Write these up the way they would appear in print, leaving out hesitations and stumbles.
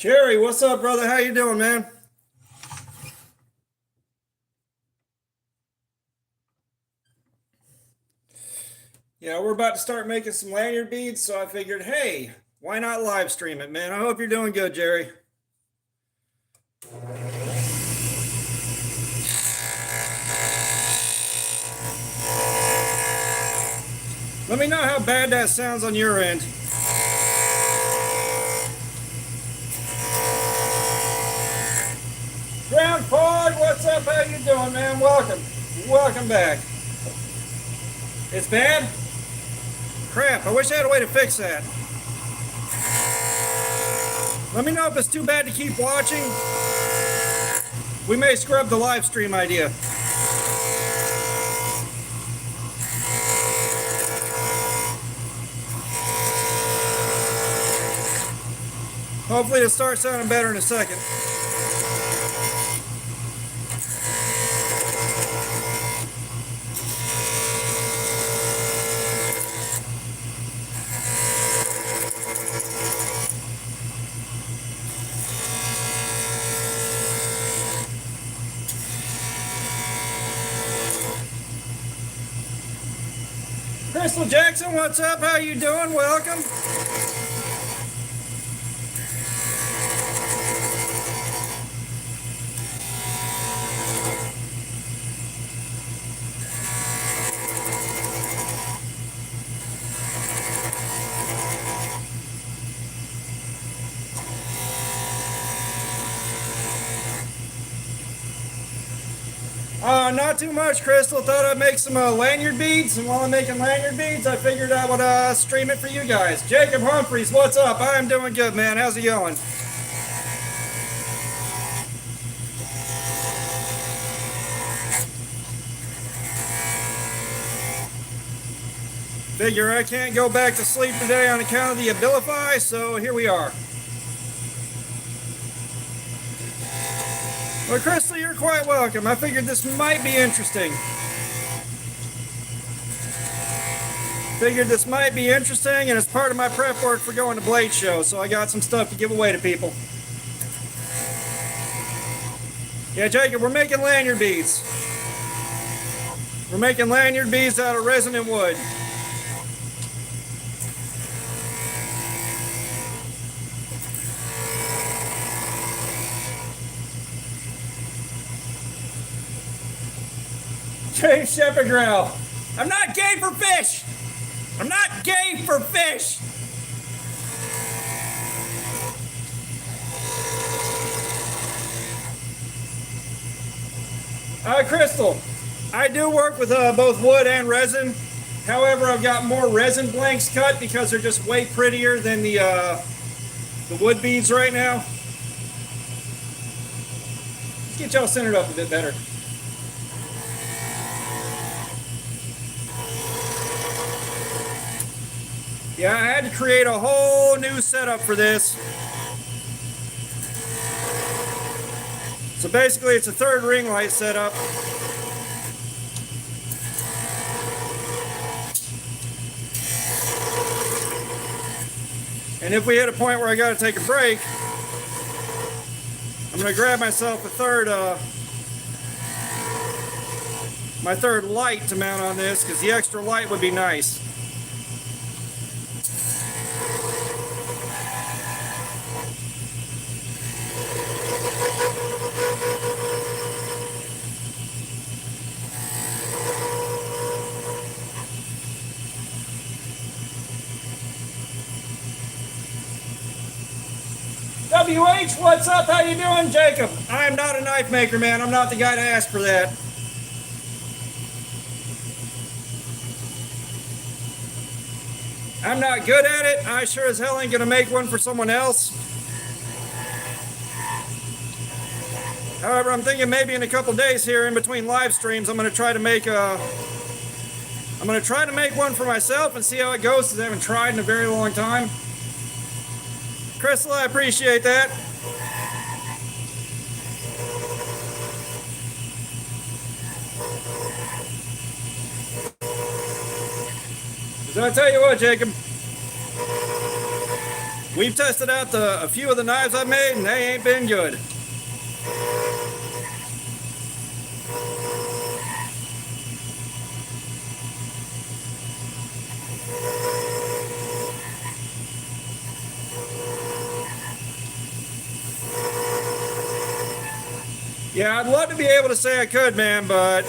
Jerry, what's up, brother? How you doing, man? Yeah, we're about to start making some lanyard beads, so I figured, hey, why not live stream it, man? I hope you're doing good, Jerry. Let me know how bad that sounds on your end. Ground Pod, what's up? How you doing, man? Welcome back. It's bad? Crap, I wish I had a way to fix that. Let me know if it's too bad to keep watching. We may scrub the live stream idea. Hopefully it'll start sounding better in a second. Crystal Jackson, what's up? How you doing? Welcome. Not too much, Crystal. Thought I'd make some lanyard beads, and while I'm making lanyard beads, I figured I would stream it for you guys. Jacob Humphreys, what's up? I'm doing good, man. How's it going? Figure I can't go back to sleep today on account of the Abilify, so here we are. Well, Crystal, you're quite welcome. I figured this might be interesting. And it's part of my prep work for going to Blade Show, so I got some stuff to give away to people. Yeah, Jacob, we're making lanyard beads. We're making lanyard beads out of resin and wood. James Shepherd Growl. I'm not gay for fish. I'm not gay for fish. Crystal, I do work with both wood and resin. However, I've got more resin blanks cut because they're just way prettier than the wood beads right now. Let's get y'all centered up a bit better. Yeah, I had to create a whole new setup for this. So basically it's a third ring light setup. And if we hit a point where I gotta take a break, I'm gonna grab myself a third, my third light to mount on this, because the extra light would be nice. WH, what's up? How you doing, Jacob? I am not a knife maker, man. I'm not the guy to ask for that. I'm not good at it. I sure as hell ain't gonna make one for someone else. However, I'm thinking maybe in a couple days here in between live streams, I'm gonna try to make one for myself and see how it goes, because I haven't tried in a very long time. Crystal, I appreciate that. So I tell you what, Jacob, We've tested out a few of the knives I've made, and they ain't been good. Yeah, I'd love to be able to say I could, man, but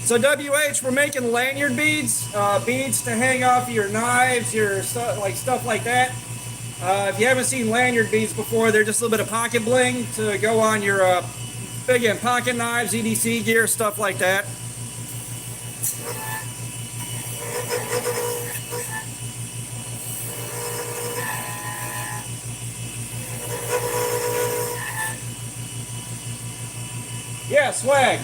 So WH, we're making lanyard beads, beads to hang off your knives, your stuff like that. If you haven't seen lanyard beads before, they're just a little bit of pocket bling to go on your again, pocket knives, EDC gear, stuff like that. Yeah, swag.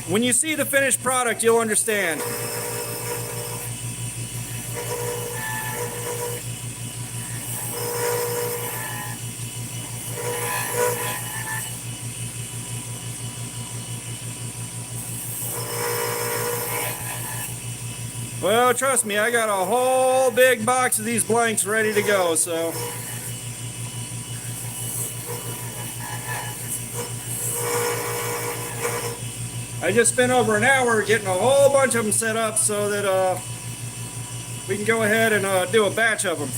When you see the finished product, you'll understand. Well, trust me, I got a whole big box of these blanks ready to go, so. I just spent over an hour getting a whole bunch of them set up so that we can go ahead and do a batch of them.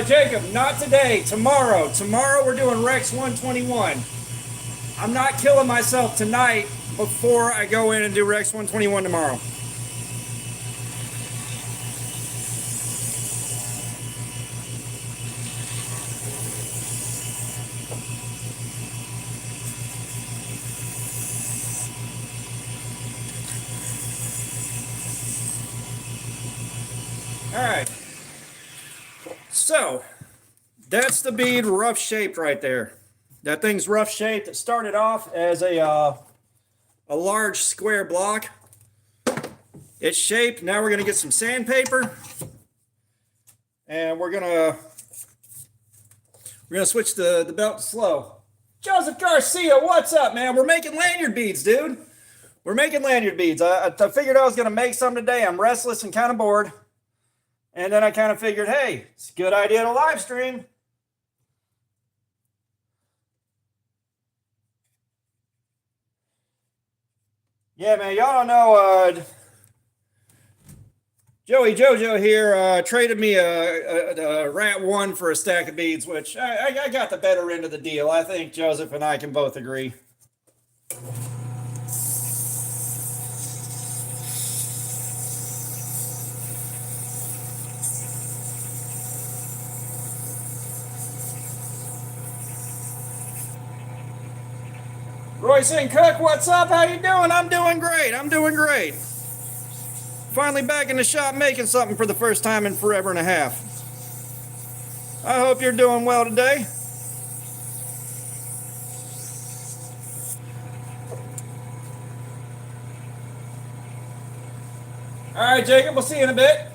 Jacob, not today, tomorrow. Tomorrow we're doing Rex 121. I'm not killing myself tonight before I go in and do Rex 121 tomorrow. All right. So, that's the bead rough shaped right there. That thing's rough shaped. It started off as a large square block. It's shaped. Now we're going to get some sandpaper. And we're gonna switch the belt to slow. Joseph Garcia, what's up, man? We're making lanyard beads, dude. We're making lanyard beads. I figured I was going to make some today. I'm restless and kind of bored. And then I kind of figured, hey, it's a good idea to live stream. Yeah, man, y'all don't know. Joey Jojo here traded me a Rat 1 for a stack of beads, which I got the better end of the deal. I think Joseph and I can both agree. Royce Cook, what's up? How you doing? I'm doing great. I'm doing great. Finally back in the shop making something for the first time in forever and a half. I hope you're doing well today. All right, Jacob, we'll see you in a bit.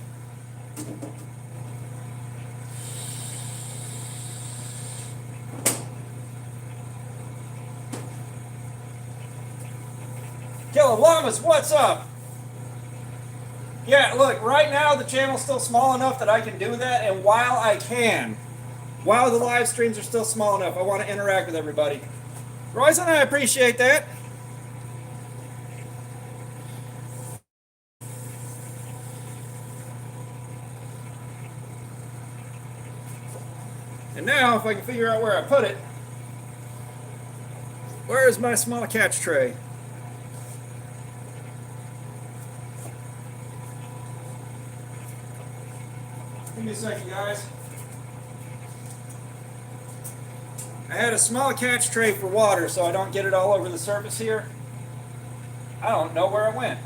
Killer Llamas, what's up? Yeah, look, right now the channel's still small enough that I can do that, and while the live streams are still small enough, I want to interact with everybody. Royce and I appreciate that. And now, if I can figure out where I put it, where's my small catch tray? Give me a second, guys. I had a small catch tray for water so I don't get it all over the surface here. I don't know where it went.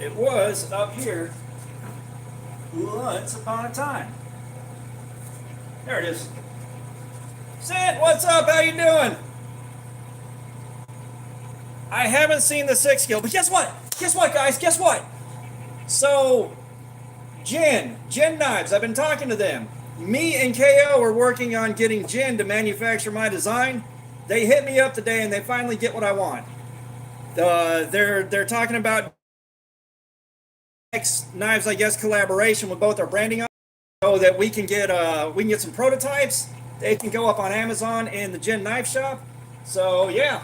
It was up here once upon a time. There it is. Sant, what's up? How you doing? I haven't seen the 6 skill, but guess what? Guess what, guys? Guess what? So, Jin Knives, I've been talking to them. Me and KO are working on getting Jin to manufacture my design. They hit me up today and they finally get what I want. They're talking about X Knives, I guess, collaboration with both our branding on, so that we can get some prototypes. They can go up on Amazon in the Jin Knife Shop. So yeah,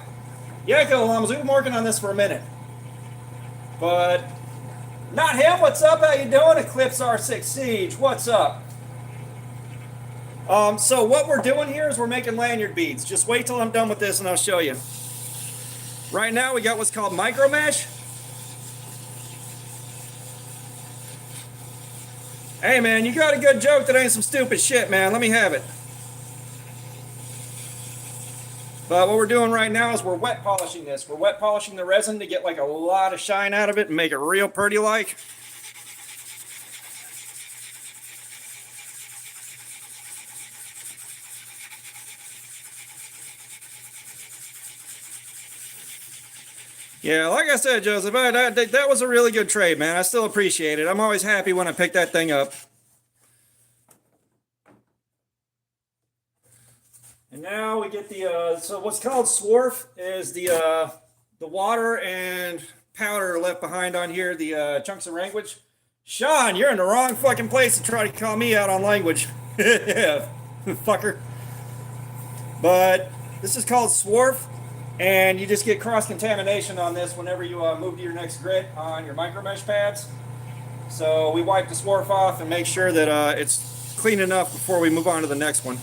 Llamas, we've been working on this for a minute. But not him. What's up? How you doing? Eclipse R6 Siege. What's up? So what we're doing here is we're making lanyard beads. Just wait till I'm done with this and I'll show you. Right now we got what's called micro mesh. Hey man, you got a good joke that ain't some stupid shit, man. Let me have it. But what we're doing right now is we're wet polishing this. We're wet polishing the resin to get like a lot of shine out of it and make it real pretty like. Yeah, like I said, Joseph, that was a really good trade, man. I still appreciate it. I'm always happy when I pick that thing up. And now we get the, so what's called swarf is the water and powder left behind on here, the chunks of language. Sean, you're in the wrong fucking place to try to call me out on language. Yeah, fucker. But this is called swarf. And you just get cross-contamination on this whenever you move to your next grit on your micro mesh pads. So we wipe the swarf off and make sure that it's clean enough before we move on to the next one.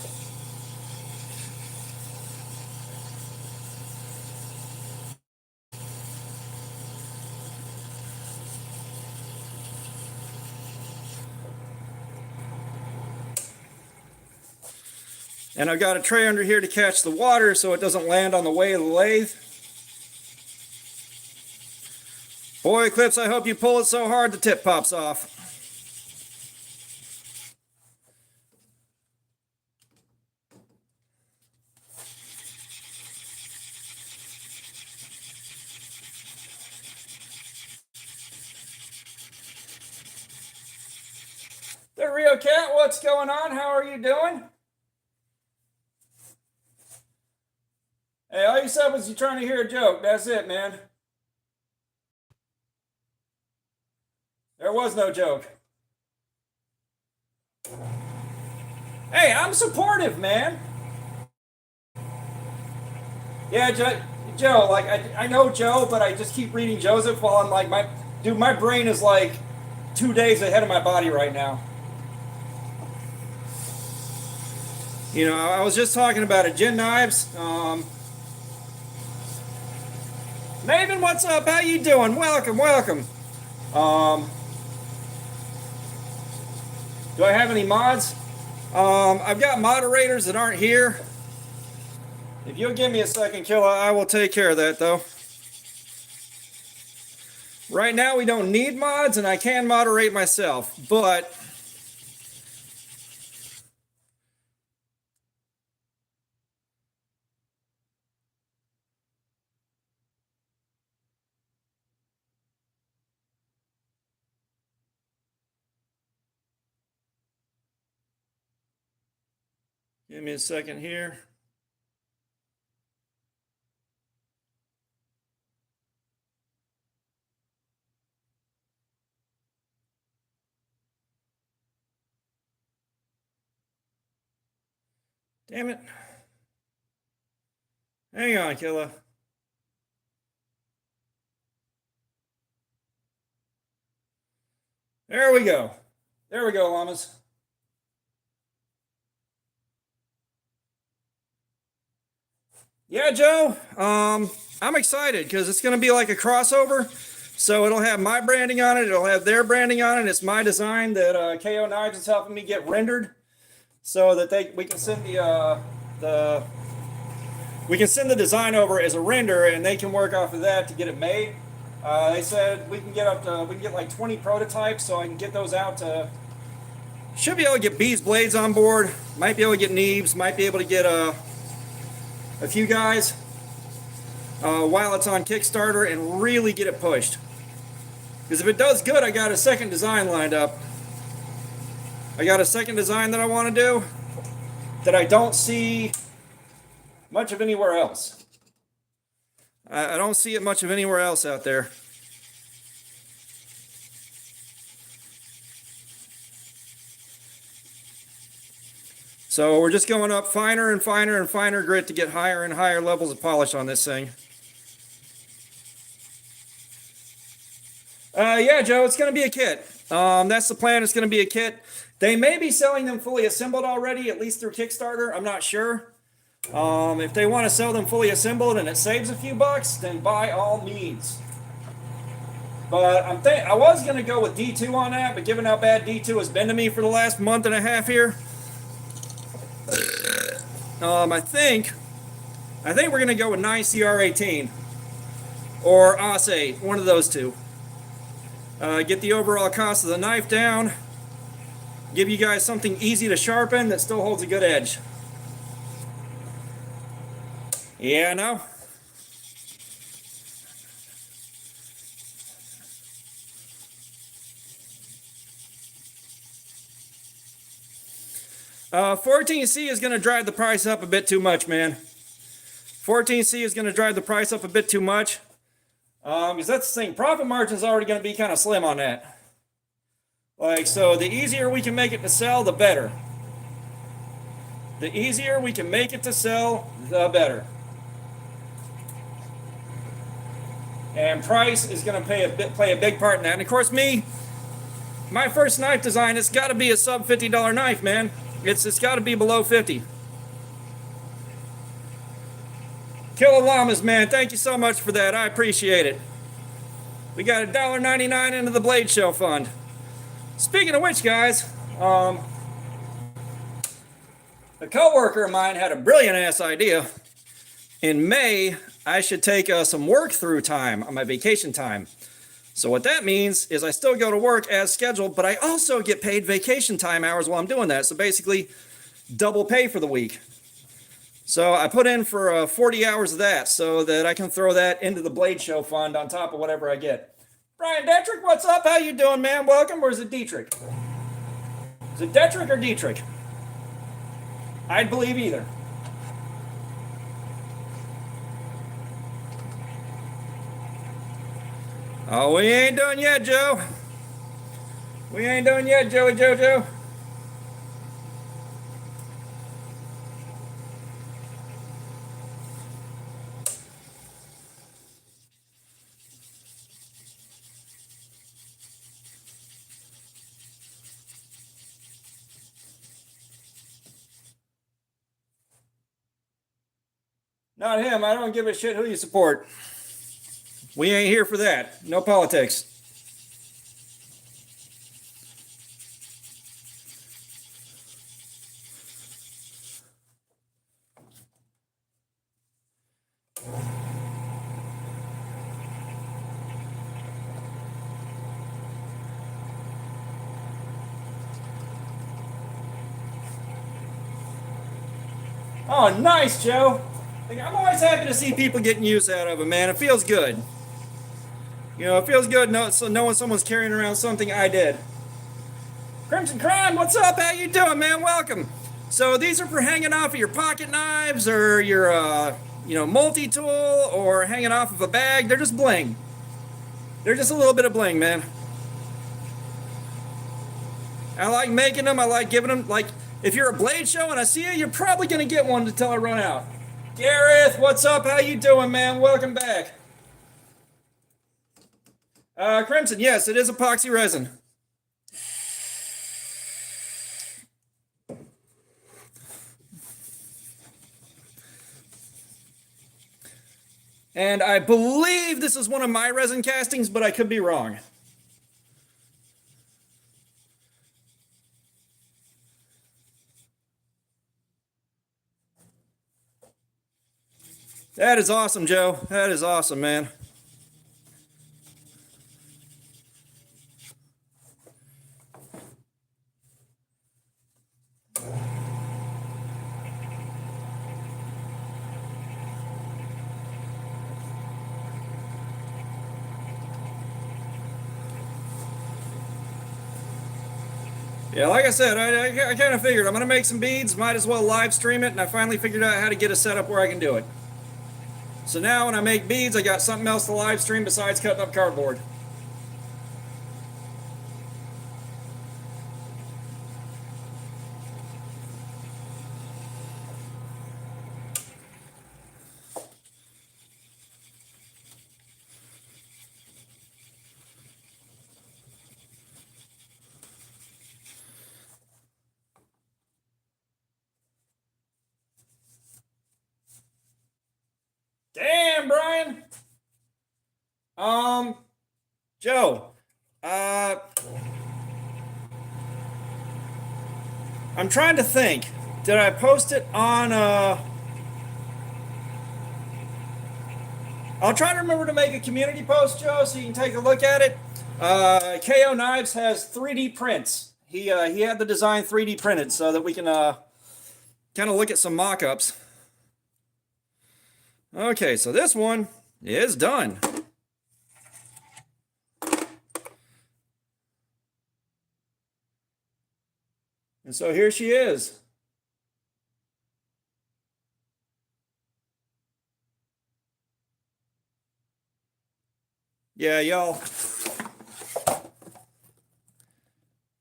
And I've got a tray under here to catch the water so it doesn't land on the way of the lathe. Boy, Eclipse, I hope you pull it so hard the tip pops off. The Rio Cat, what's going on? How are you doing? Hey, all you said was you trying to hear a joke. That's it, man. There was no joke. Hey, I'm supportive, man. Yeah, Joe, like, I know Joe, but I just keep reading Joseph while I'm like, my brain is like 2 days ahead of my body right now. You know, I was just talking about it. Jin Knives, Maven, what's up? How you doing? Welcome, welcome. Do I have any mods? I've got moderators that aren't here. If you'll give me a second, Killa, I will take care of that, though. Right now, we don't need mods, and I can moderate myself, but... Give me a second here. Damn it. Hang on, Killa. There we go. There we go, llamas. Yeah, Joe, I'm excited because it's going to be like a crossover. So it'll have my branding on it. It'll have their branding on it. It's my design that KO Knives is helping me get rendered so that we can send we can send the design over as a render and they can work off of that to get it made. They said we can get like 20 prototypes, so I can get those out to. Should be able to get Bees Blades on board. Might be able to get Neebs. Might be able to get a few guys while it's on Kickstarter and really get it pushed. Because if it does good, I got a second design lined up. I got a second design that I want to do that I don't see much of anywhere else. I don't see it much of anywhere else out there. So we're just going up finer and finer and finer grit to get higher and higher levels of polish on this thing. Yeah, Joe, it's going to be a kit. That's the plan. It's going to be a kit. They may be selling them fully assembled already, at least through Kickstarter. I'm not sure. If they want to sell them fully assembled and it saves a few bucks, then by all means. But I was going to go with D2 on that, but given how bad D2 has been to me for the last month and a half here, I think we're going to go with 9CR18 or AS8, one of those two. Get the overall cost of the knife down. Give you guys something easy to sharpen that still holds a good edge. Yeah, no. Uh, 14C is going to drive the price up a bit too much, man. 14C is going to drive the price up a bit too much. Because that's the thing. Profit margin is already going to be kind of slim on that. Like, so the easier we can make it to sell, the better. The easier we can make it to sell, the better. And price is going to play a big part in that. And of course, my first knife design, it's got to be a sub $50 knife, man. It's got to be below 50. Killer Llamas, man, thank you so much for that. I appreciate it. We got $1.99 into the Blade Show Fund. Speaking of which, guys, a coworker of mine had a brilliant ass idea. In May, I should take some work through time on my vacation time. So what that means is I still go to work as scheduled, but I also get paid vacation time hours while I'm doing that. So basically, double pay for the week. So I put in for 40 hours of that so that I can throw that into the Blade Show Fund on top of whatever I get. Brian Detrick, what's up? How you doing, man? Welcome. Or is it Dietrich? Is it Detrick or Dietrich? I'd believe either. Oh, we ain't done yet, Joe. We ain't done yet, Joey Jojo. Not him. I don't give a shit who you support. We ain't here for that. No politics. Oh, nice, Joe. I'm always happy to see people getting use out of it, man. It feels good. You know, it feels good knowing someone's carrying around something I did. Crimson Crime, what's up? How you doing, man? Welcome. So these are for hanging off of your pocket knives or your, multi-tool or hanging off of a bag. They're just bling. They're just a little bit of bling, man. I like making them. I like giving them. Like, if you're a Blade Show and I see you, you're probably going to get one until I run out. Gareth, what's up? How you doing, man? Welcome back. Crimson, yes, it is epoxy resin. And I believe this is one of my resin castings, but I could be wrong. That is awesome, Joe. That is awesome, man. Yeah, like I said, I kind of figured I'm going to make some beads, might as well live stream it, and I finally figured out how to get a setup where I can do it. So now when I make beads, I got something else to live stream besides cutting up cardboard. Damn, Brian. Joe, I'm trying to think. Did I post it on, I'll try to remember to make a community post, Joe, so you can take a look at it. KO Knives has 3D prints. He had the design 3D printed so that we can, kind of look at some mock-ups. Okay, so this one is done. And so here she is. Yeah, y'all.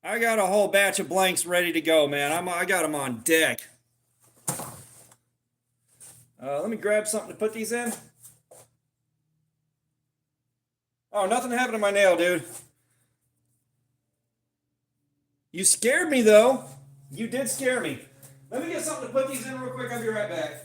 I got a whole batch of blanks ready to go, man. I got them on deck. Let me grab something to put these in. Oh, nothing happened to my nail, dude. You scared me, though. You did scare me. Let me get something to put these in real quick. I'll be right back.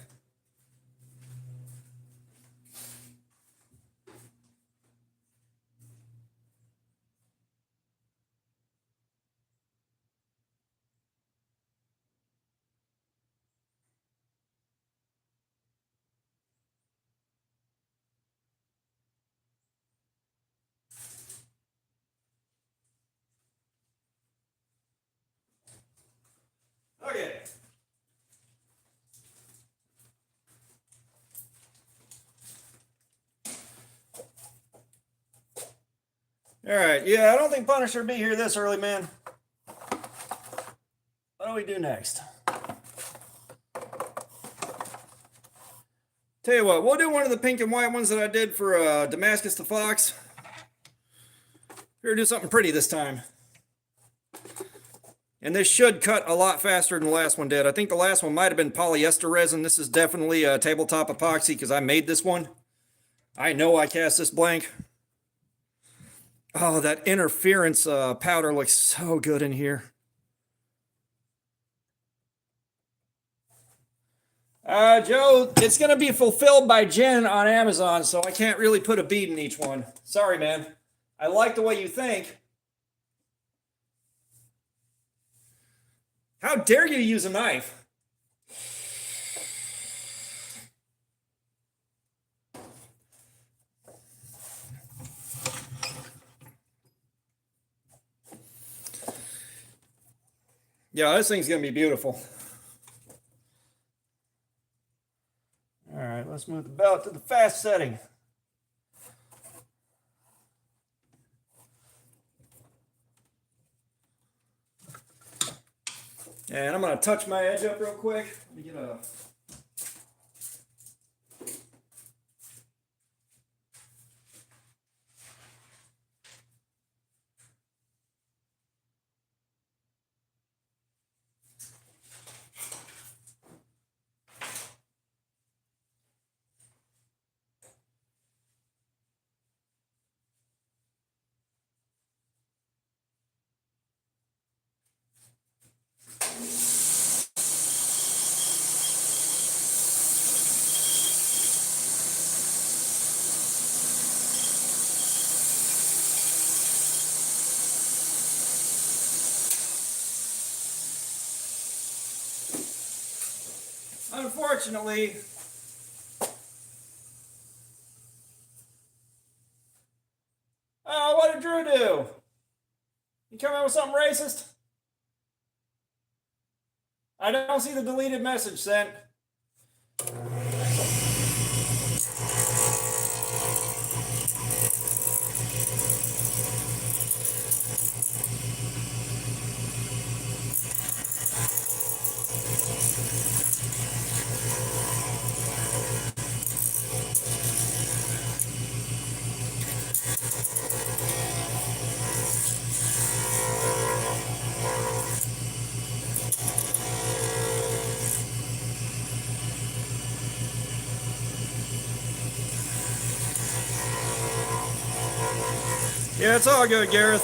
Okay. All right. Yeah, I don't think Punisher will be here this early, man. What do we do next? Tell you what, we'll do one of the pink and white ones that I did for Damascus the Fox. We're gonna do something pretty this time. And this should cut a lot faster than the last one did. I think the last one might have been polyester resin. This is definitely a tabletop epoxy because I made this one. I know I cast this blank. Oh, that interference powder looks so good in here. Joe, it's going to be fulfilled by Jen on Amazon, so I can't really put a bead in each one. Sorry, man. I like the way you think. How dare you use a knife? Yeah, this thing's going to be beautiful. All right, let's move the belt to the fast setting. And I'm going to touch my edge up real quick. Let me get a... Unfortunately, oh, what did Drew do? You come in with something racist? I don't see the deleted message sent. Yeah, it's all good, Gareth.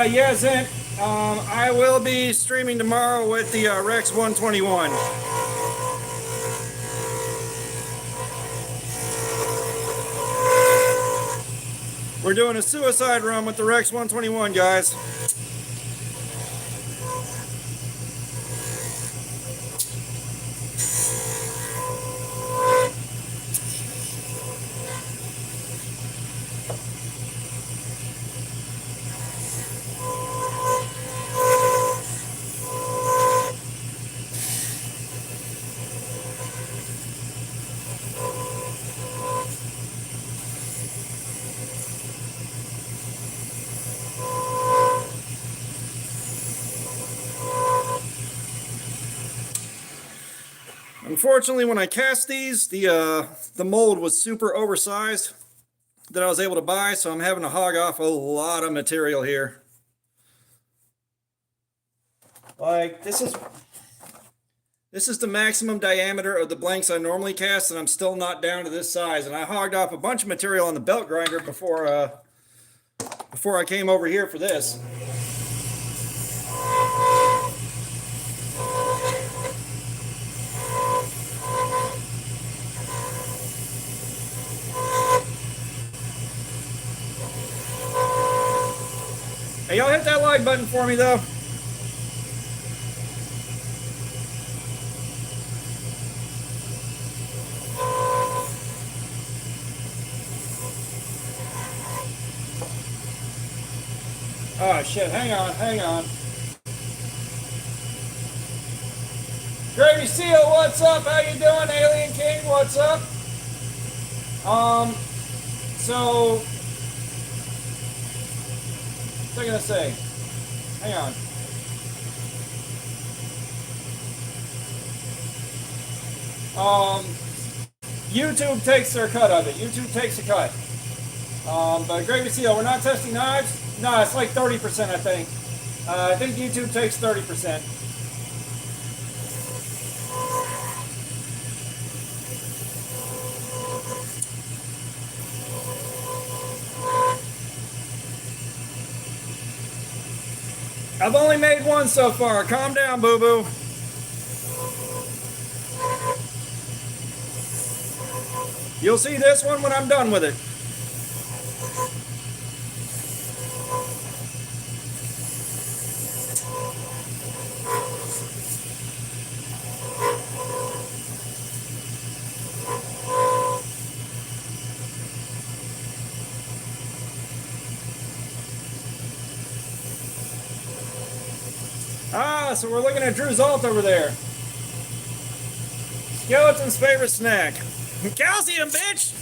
Yeah, Zent. I will be streaming tomorrow with the Rex 121. We're doing a suicide run with the Rex 121, guys. Unfortunately, when I cast these, the mold was super oversized that I was able to buy, so I'm having to hog off a lot of material here. Like, this is the maximum diameter of the blanks I normally cast, and I'm still not down to this size. And I hogged off a bunch of material on the belt grinder before I came over here for this. Hey, y'all hit that like button for me, though. Oh, shit. Hang on. Gravy Seal, what's up? How you doing? Alien King, what's up? So... What's I gonna say? Hang on. YouTube takes their cut of it. YouTube takes a cut. But Gravy Seal, we're not testing knives. No, it's like 30%, I think. I think YouTube takes 30%. I've only made one so far. Calm down, boo-boo. You'll see this one when I'm done with it. Ah, so we're looking at Drew's alt over there. Skeleton's favorite snack. Calcium, bitch!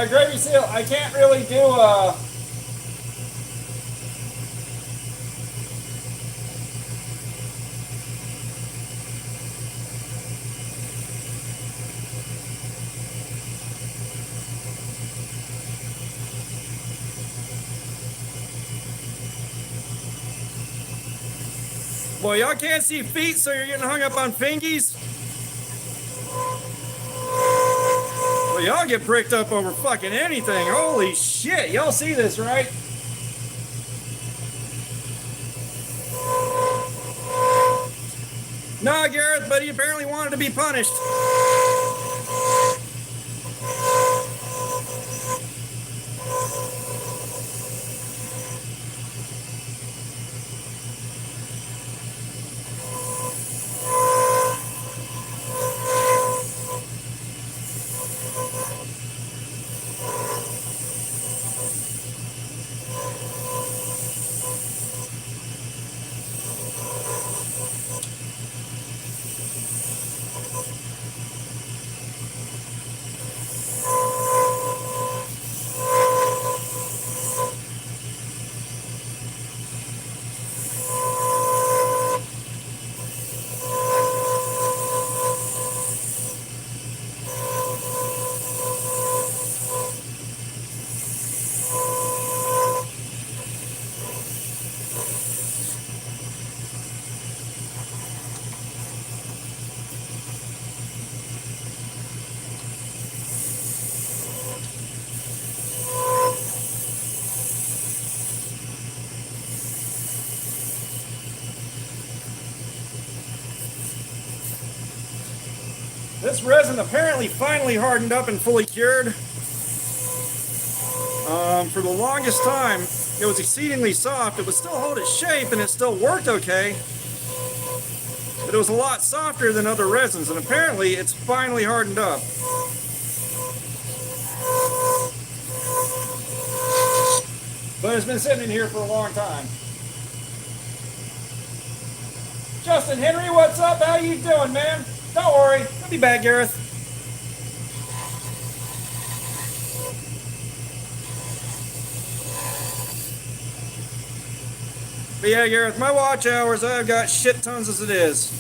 Gravy Seal, I can't really do Well, y'all can't see feet, so you're getting hung up on fingies? Well, y'all get bricked up over fucking anything. Holy shit. Y'all see this, right? Nah, Gareth, but he apparently wanted to be punished. This resin apparently finally hardened up and fully cured. For the longest time, it was exceedingly soft. It would still hold its shape and it still worked okay. But it was a lot softer than other resins, and apparently it's finally hardened up. But it's been sitting in here for a long time. Justin Henry, what's up? How you doing, man? Don't worry, I'll be back, Gareth. But yeah, Gareth, my watch hours, I've got shit tons as it is.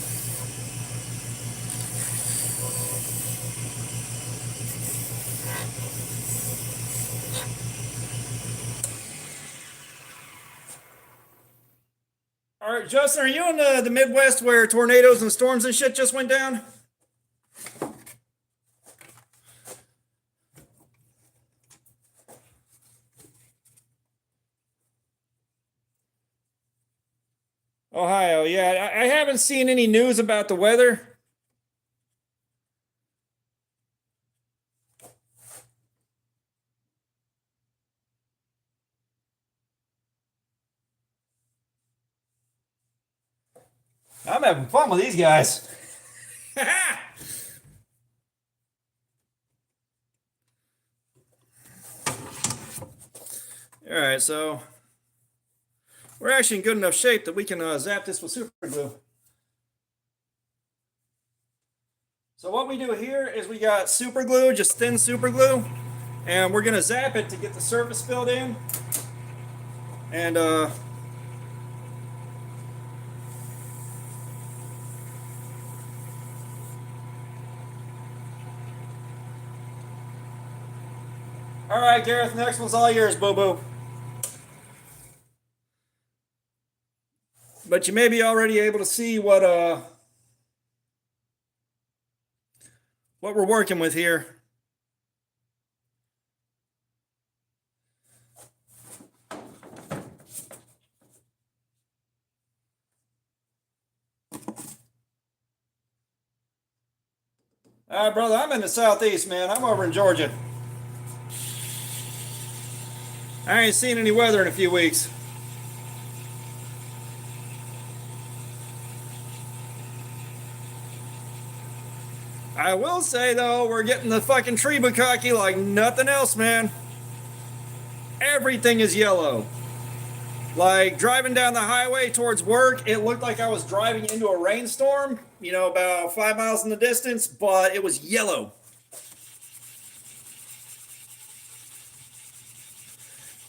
All right, Justin, are you in the Midwest where tornadoes and storms and shit just went down? Ohio, yeah. I haven't seen any news about the weather. I'm having fun with these guys. All right, so we're actually in good enough shape that we can zap this with super glue. So what we do here is we got super glue, just thin super glue, and we're gonna zap it to get the surface filled in. And all right, Gareth, next one's all yours, boo-boo. But you may be already able to see what we're working with here. All right, brother, I'm in the Southeast, man. I'm over in Georgia. I ain't seen any weather in a few weeks. I will say, though, we're getting the fucking tree bukkake like nothing else, man. Everything is yellow. Like, driving down the highway towards work, it looked like I was driving into a rainstorm, you know, about 5 miles in the distance, but it was yellow.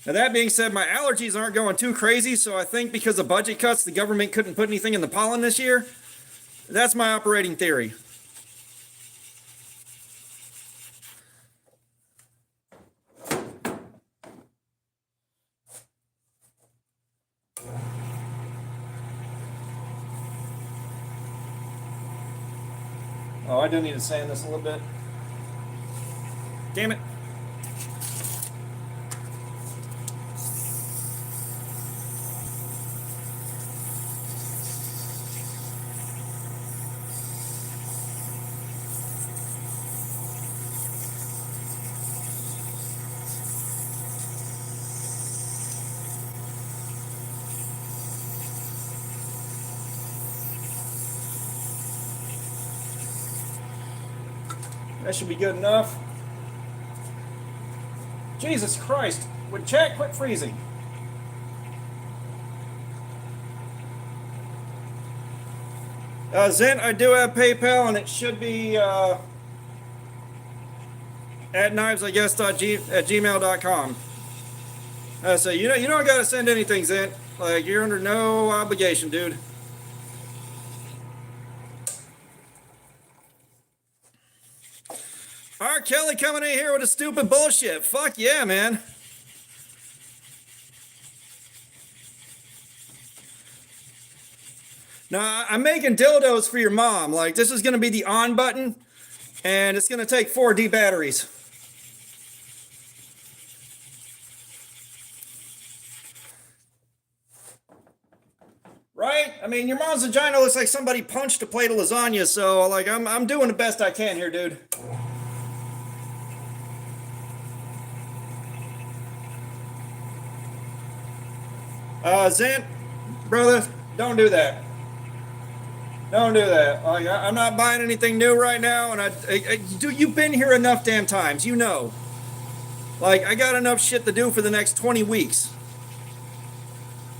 Now, that being said, my allergies aren't going too crazy, so I think because of budget cuts, the government couldn't put anything in the pollen this year. That's my operating theory. Oh, I do need to sand this a little bit. Damn it. That should be good enough. Jesus Christ. Would chat quit freezing? Zent, I do have PayPal, and it should be at knivesiguess.gmail.com. So you don't gotta send anything, Zent. Like, you're under no obligation, dude. R. Kelly coming in here with a stupid bullshit. Fuck yeah, man. Now, I'm making dildos for your mom. Like, this is going to be the on button, and it's going to take 4D batteries. Right? I mean, your mom's vagina looks like somebody punched a plate of lasagna, so like I'm doing the best I can here, dude. Zant, brother, don't do that. Don't do that. Like, I'm not buying anything new right now, and you've been here enough damn times, you know. Like, I got enough shit to do for the next 20 weeks.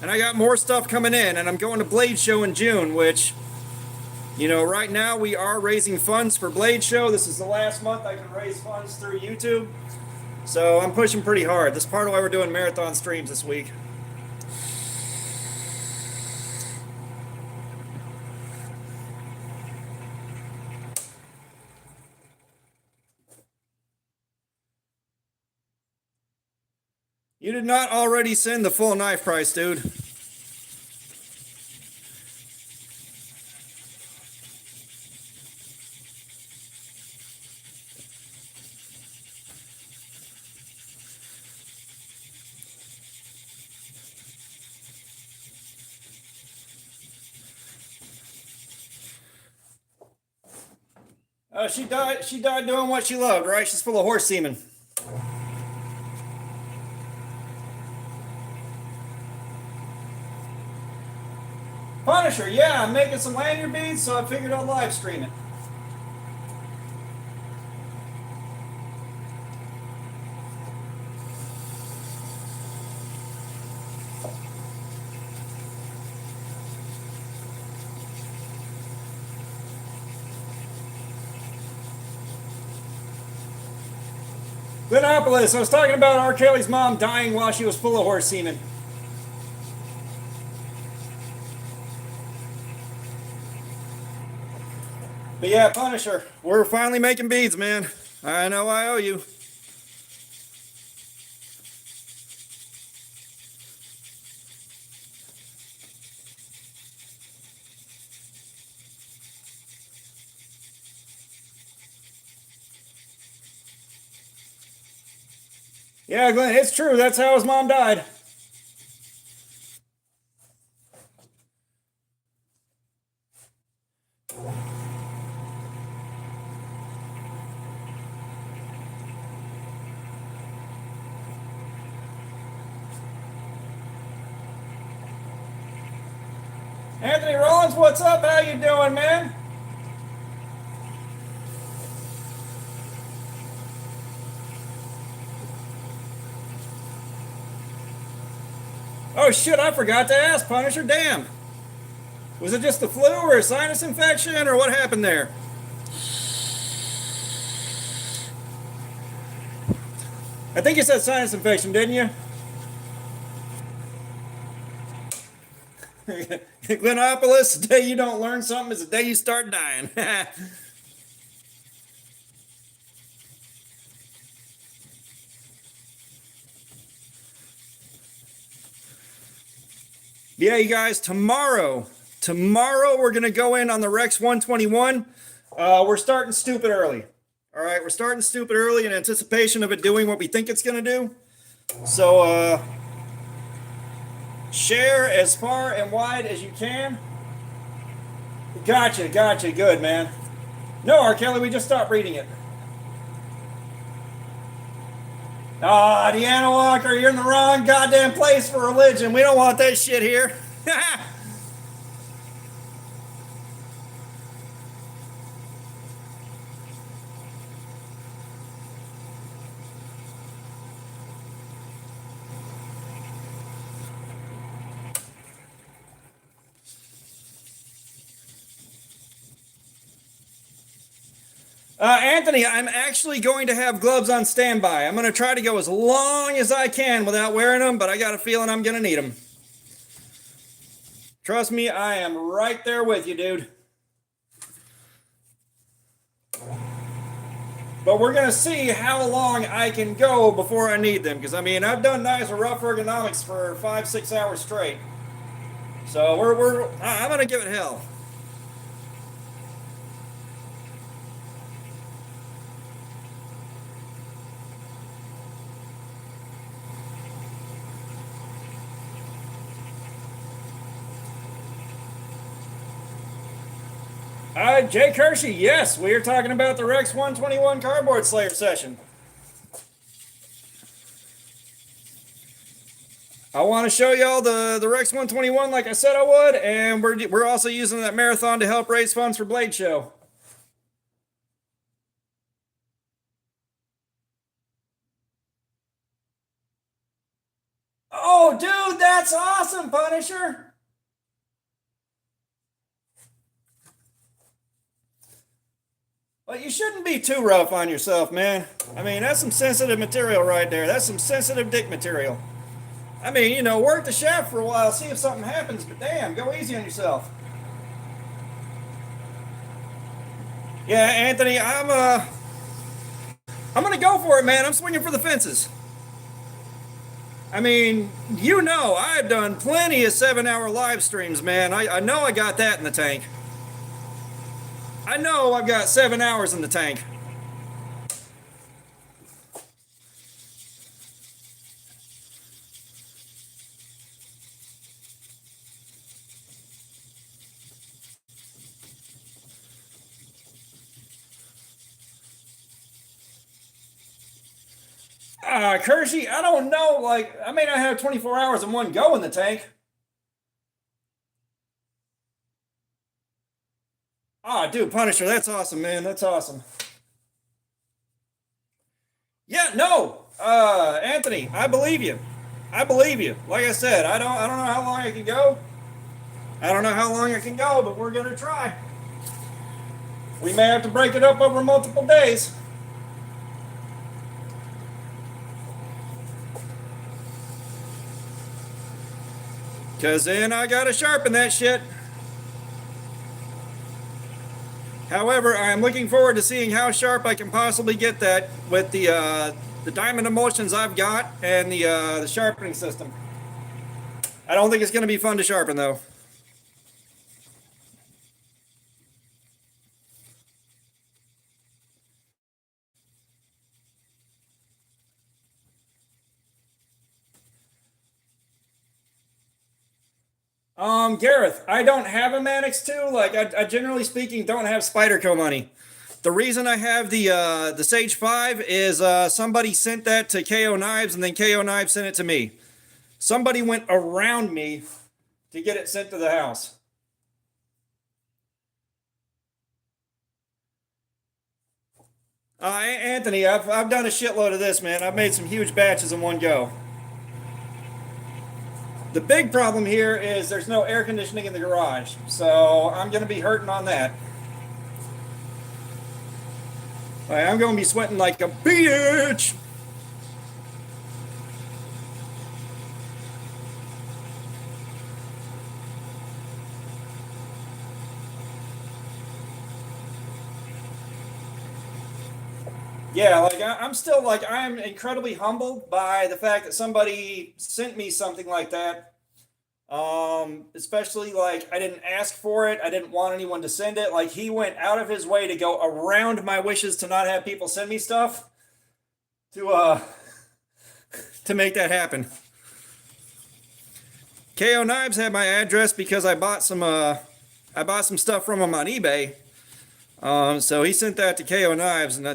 And I got more stuff coming in, and I'm going to Blade Show in June, which, you know, right now we are raising funds for Blade Show. This is the last month I can raise funds through YouTube. So I'm pushing pretty hard. That's part of why we're doing marathon streams this week. You did not already send the full knife price, dude. She died. She died doing what she loved, right? She's full of horse semen. Punisher, yeah, I'm making some lanyard beads, so I figured I'd live stream it. Glenopolis, I was talking about R. Kelly's mom dying while she was full of horse semen. But yeah, Punisher, we're finally making beads, man. I know I owe you. Yeah, Glenn, it's true. That's how his mom died. Anthony Rollins, what's up? How you doing, man? Oh shit, I forgot to ask, Punisher. Damn. Was it just the flu or a sinus infection or what happened there? I think you said sinus infection, didn't you? Glenopolis, the day you don't learn something is the day you start dying. Yeah, you guys, tomorrow we're going to go in on the Rex 121. We're starting stupid early. All right, we're starting stupid early in anticipation of it doing what we think it's going to do. So, share as far and wide as you can. Gotcha, good, man. No, R. Kelly, we just stopped reading it. Ah, Deanna Walker, you're in the wrong goddamn place for religion. We don't want that shit here. Anthony, I'm actually going to have gloves on standby. I'm going to try to go as long as I can without wearing them, but I got a feeling I'm going to need them. Trust me, I am right there with you, dude. But we're going to see how long I can go before I need them. Because, I mean, I've done nice rough ergonomics for 5-6 hours straight. So I'm going to give it hell. Jake Hershey, yes, we are talking about the Rex 121 Cardboard Slayer session. I want to show y'all the Rex 121 like I said I would, and we're also using that marathon to help raise funds for Blade Show. Oh, dude, that's awesome, Punisher. Well, you shouldn't be too rough on yourself, man. I mean, that's some sensitive material right there. That's some sensitive dick material. I mean, you know, work the shaft for a while, see if something happens, but damn, go easy on yourself. Yeah, Anthony, I'm gonna go for it, man. I'm swinging for the fences. I mean, you know, I've done plenty of 7-hour live streams, man. I know I got that in the tank. I know I've got 7 hours in the tank. Kershey, I don't know. Like, I may not have 24 hours in one go in the tank. Dude, Punisher, that's awesome, man. That's awesome. Yeah, no, Anthony, I believe you. I believe you. Like I said, I don't know how long I can go. I don't know how long I can go, but we're gonna try. We may have to break it up over multiple days. Because then I gotta sharpen that shit. However, I'm looking forward to seeing how sharp I can possibly get that with the diamond emulsions I've got and the sharpening system. I don't think it's going to be fun to sharpen though. Gareth, I don't have a Mannix 2. Like, I generally speaking don't have Spyderco money. The reason I have the Sage 5 is somebody sent that to KO Knives, and then KO Knives sent it to me. Somebody went around me to get it sent to the house. Anthony, I've done a shitload of this, man. I've made some huge batches in one go. The big problem here is there's no air conditioning in the garage, so I'm going to be hurting on that. I'm going to be sweating like a bitch. Yeah, like I'm still like I'm incredibly humbled by the fact that somebody sent me something like that. Especially like I didn't ask for it. I didn't want anyone to send it. Like he went out of his way to go around my wishes to not have people send me stuff to to make that happen. KO Knives had my address because I bought some stuff from him on eBay. So he sent that to KO Knives, and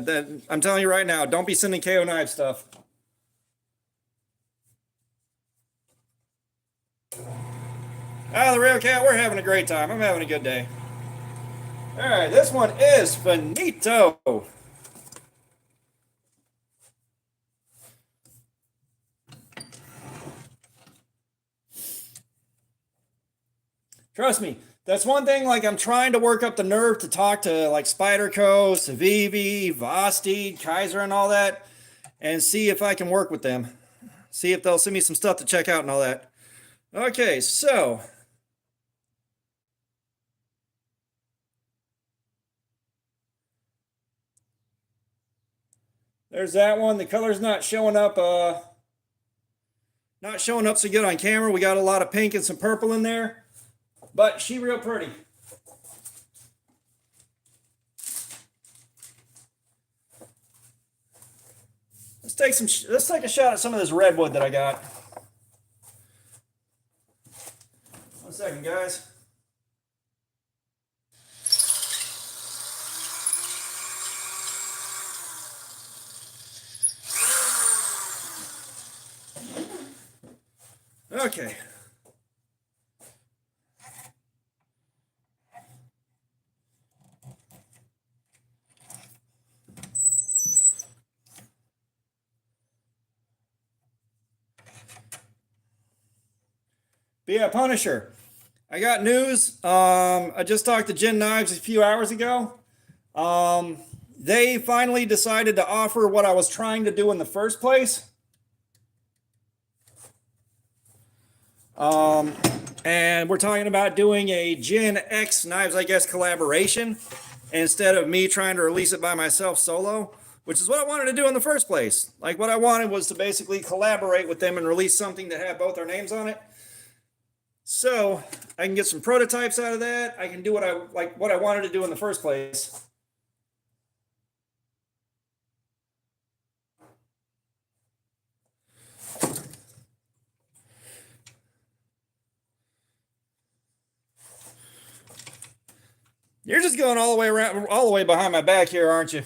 I'm telling you right now, don't be sending KO Knives stuff. The Real Cat, we're having a great time. I'm having a good day. All right, this one is finito. Trust me, that's one thing. Like I'm trying to work up the nerve to talk to like Spyderco, Civivi, Vosteed, Kaiser, and all that, and see if I can work with them. See if they'll send me some stuff to check out and all that. Okay, so there's that one. The color's not showing up. Not showing up so good on camera. We got a lot of pink and some purple in there, but she real pretty. Let's take a shot at some of this redwood that I got. 1 second, guys. Okay. But yeah, Punisher. I got news. I just talked to Gin Knives a few hours ago. They finally decided to offer what I was trying to do in the first place. And we're talking about doing a Gin X Knives, I guess, collaboration instead of me trying to release it by myself solo, which is what I wanted to do in the first place. Like, what I wanted was to basically collaborate with them and release something that had both our names on it. So I can get some prototypes out of that. I can do what I wanted to do in the first place. You're just going all the way around, all the way behind my back here, aren't you?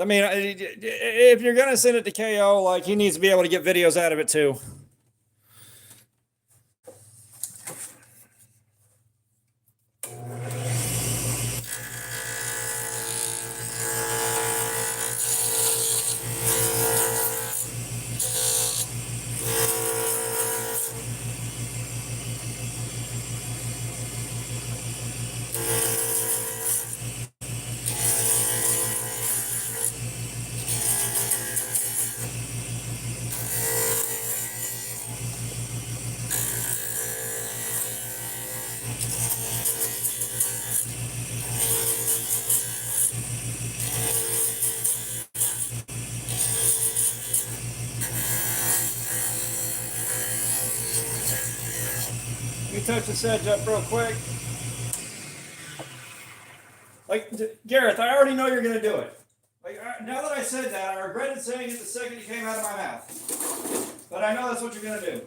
I mean, if you're gonna send it to KO, like, he needs to be able to get videos out of it too. Let me touch this edge up real quick. Like, Gareth, I already know you're gonna do it. Like, now that I said that, I regretted saying it the second it came out of my mouth. But I know that's what you're gonna do.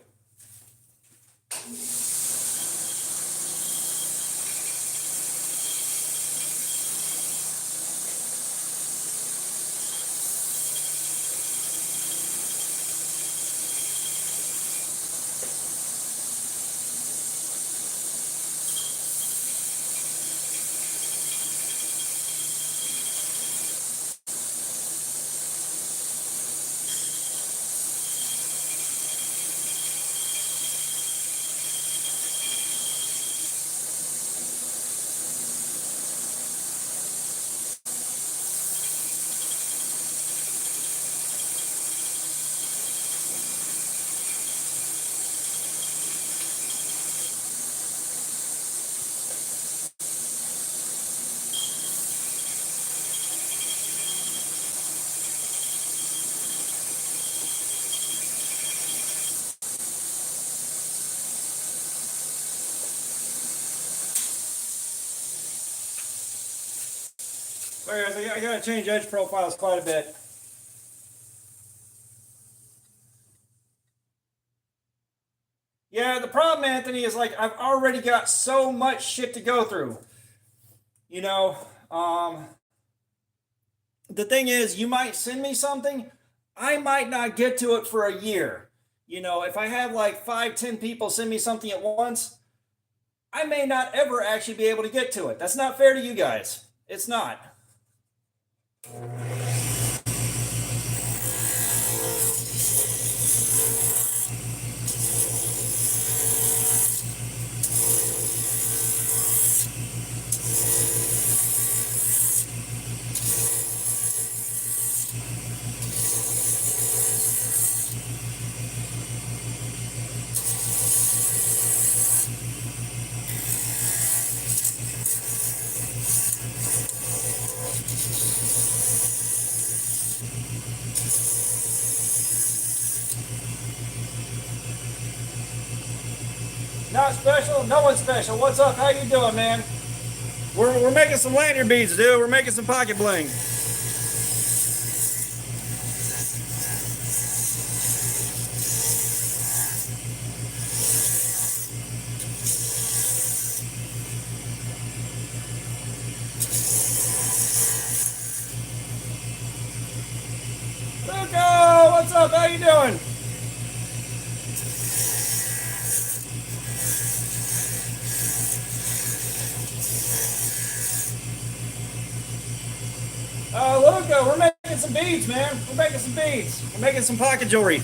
Sorry, guys, I gotta change edge profiles quite a bit. Yeah, the problem, Anthony, is like I've already got so much shit to go through. You know, the thing is, you might send me something, I might not get to it for a year. You know, if I have like 5, 10 people send me something at once, I may not ever actually be able to get to it. That's not fair to you guys. It's not. Not special, no one's special. What's up? How you doing, man? We're making some lanyard beads, dude. We're making some pocket bling. Luco, what's what's up? How you doing? Luca, we're making some beads, man. We're making some beads. We're making some pocket jewelry.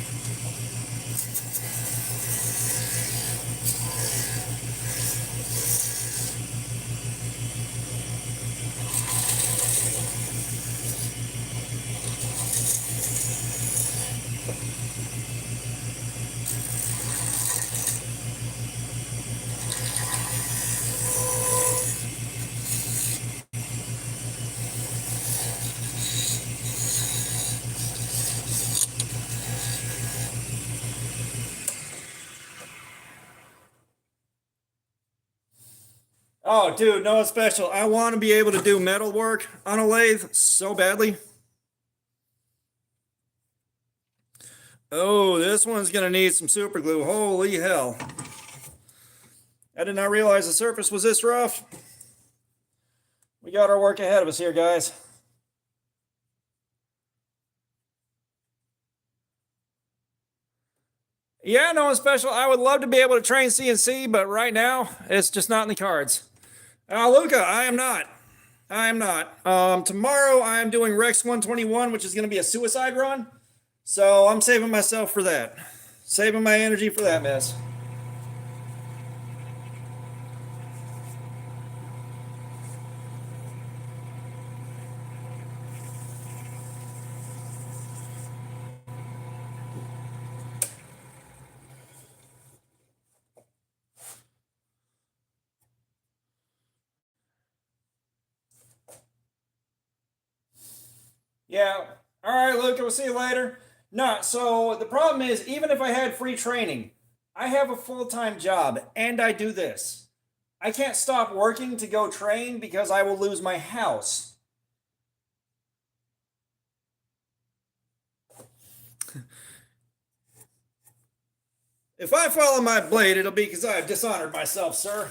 Oh, dude, no special. I want to be able to do metal work on a lathe so badly. Oh, this one's going to need some super glue. Holy hell. I did not realize the surface was this rough. We got our work ahead of us here, guys. Yeah, no special. I would love to be able to train CNC, but right now, it's just not in the cards. Luca, I am not. I am not. Tomorrow, I am doing Rex 121, which is going to be a suicide run. So I'm saving myself for that. Saving my energy for that mess. Yeah. All right, Luca, we'll see you later. No, so the problem is, even if I had free training, I have a full-time job and I do this. I can't stop working to go train because I will lose my house. If I follow my blade, it'll be because I have dishonored myself, sir.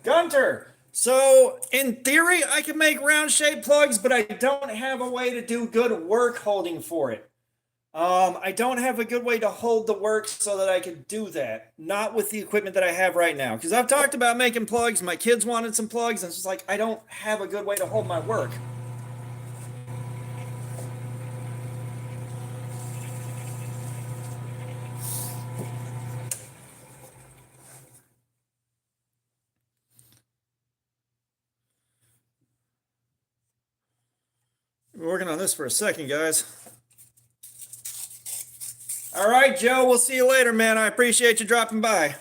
Gunter, so in theory, I can make round shaped plugs, but I don't have a way to do good work holding for it. I don't have a good way to hold the work so that I could do that. Not with the equipment that I have right now. Because I've talked about making plugs. My kids wanted some plugs, and it's just like I don't have a good way to hold my work. We're working on this for a second, guys. All right, Joe, we'll see you later, man. I appreciate you dropping by.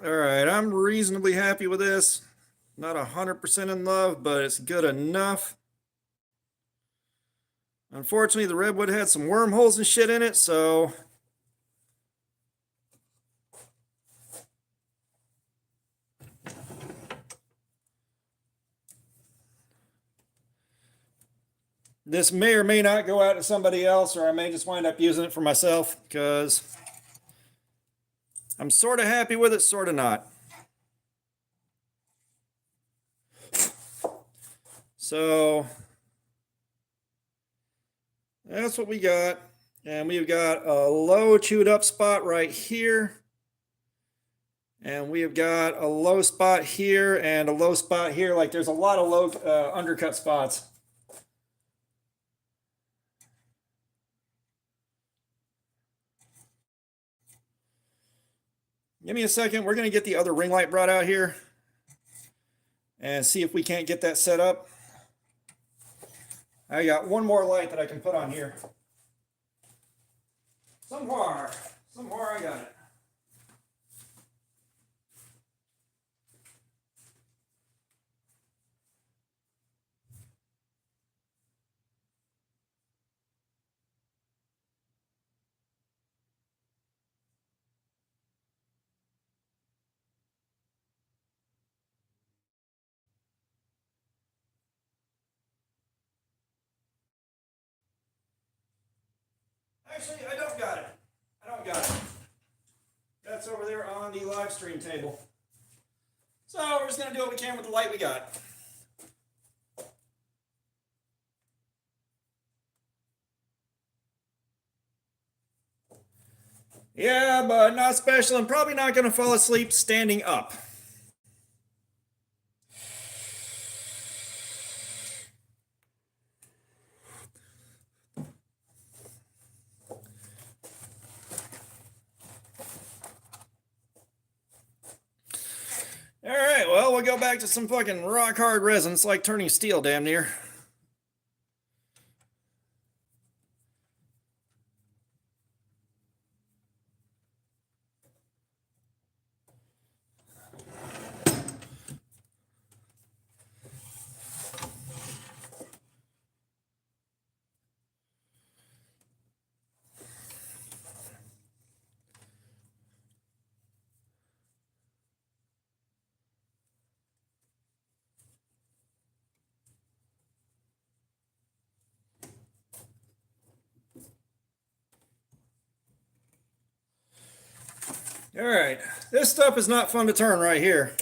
All right, I'm reasonably happy with this. Not 100% in love, but it's good enough. Unfortunately, the redwood had some wormholes and shit in it, so this may or may not go out to somebody else, or I may just wind up using it for myself because I'm sort of happy with it, sort of not. So that's what we got. And we've got a low chewed up spot right here. And we've got a low spot here and a low spot here. Like there's a lot of low undercut spots. Give me a second. We're going to get the other ring light brought out here and see if we can't get that set up. I got one more light that I can put on here. Somewhere I got it. Actually, I don't got it. That's over there on the live stream table. So we're just going to do what we can with the light we got. Yeah, but not special. I'm probably not going to fall asleep standing up. All right, well, we'll go back to some fucking rock hard resin. It's like turning steel damn near. All right, this stuff is not fun to turn right here.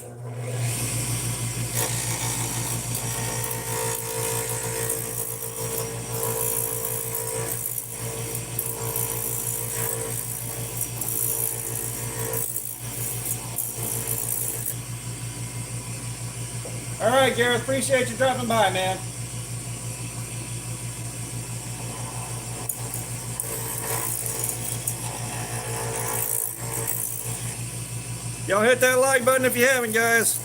All right, Gareth, appreciate you dropping by, man. Y'all hit that like button if you haven't, guys.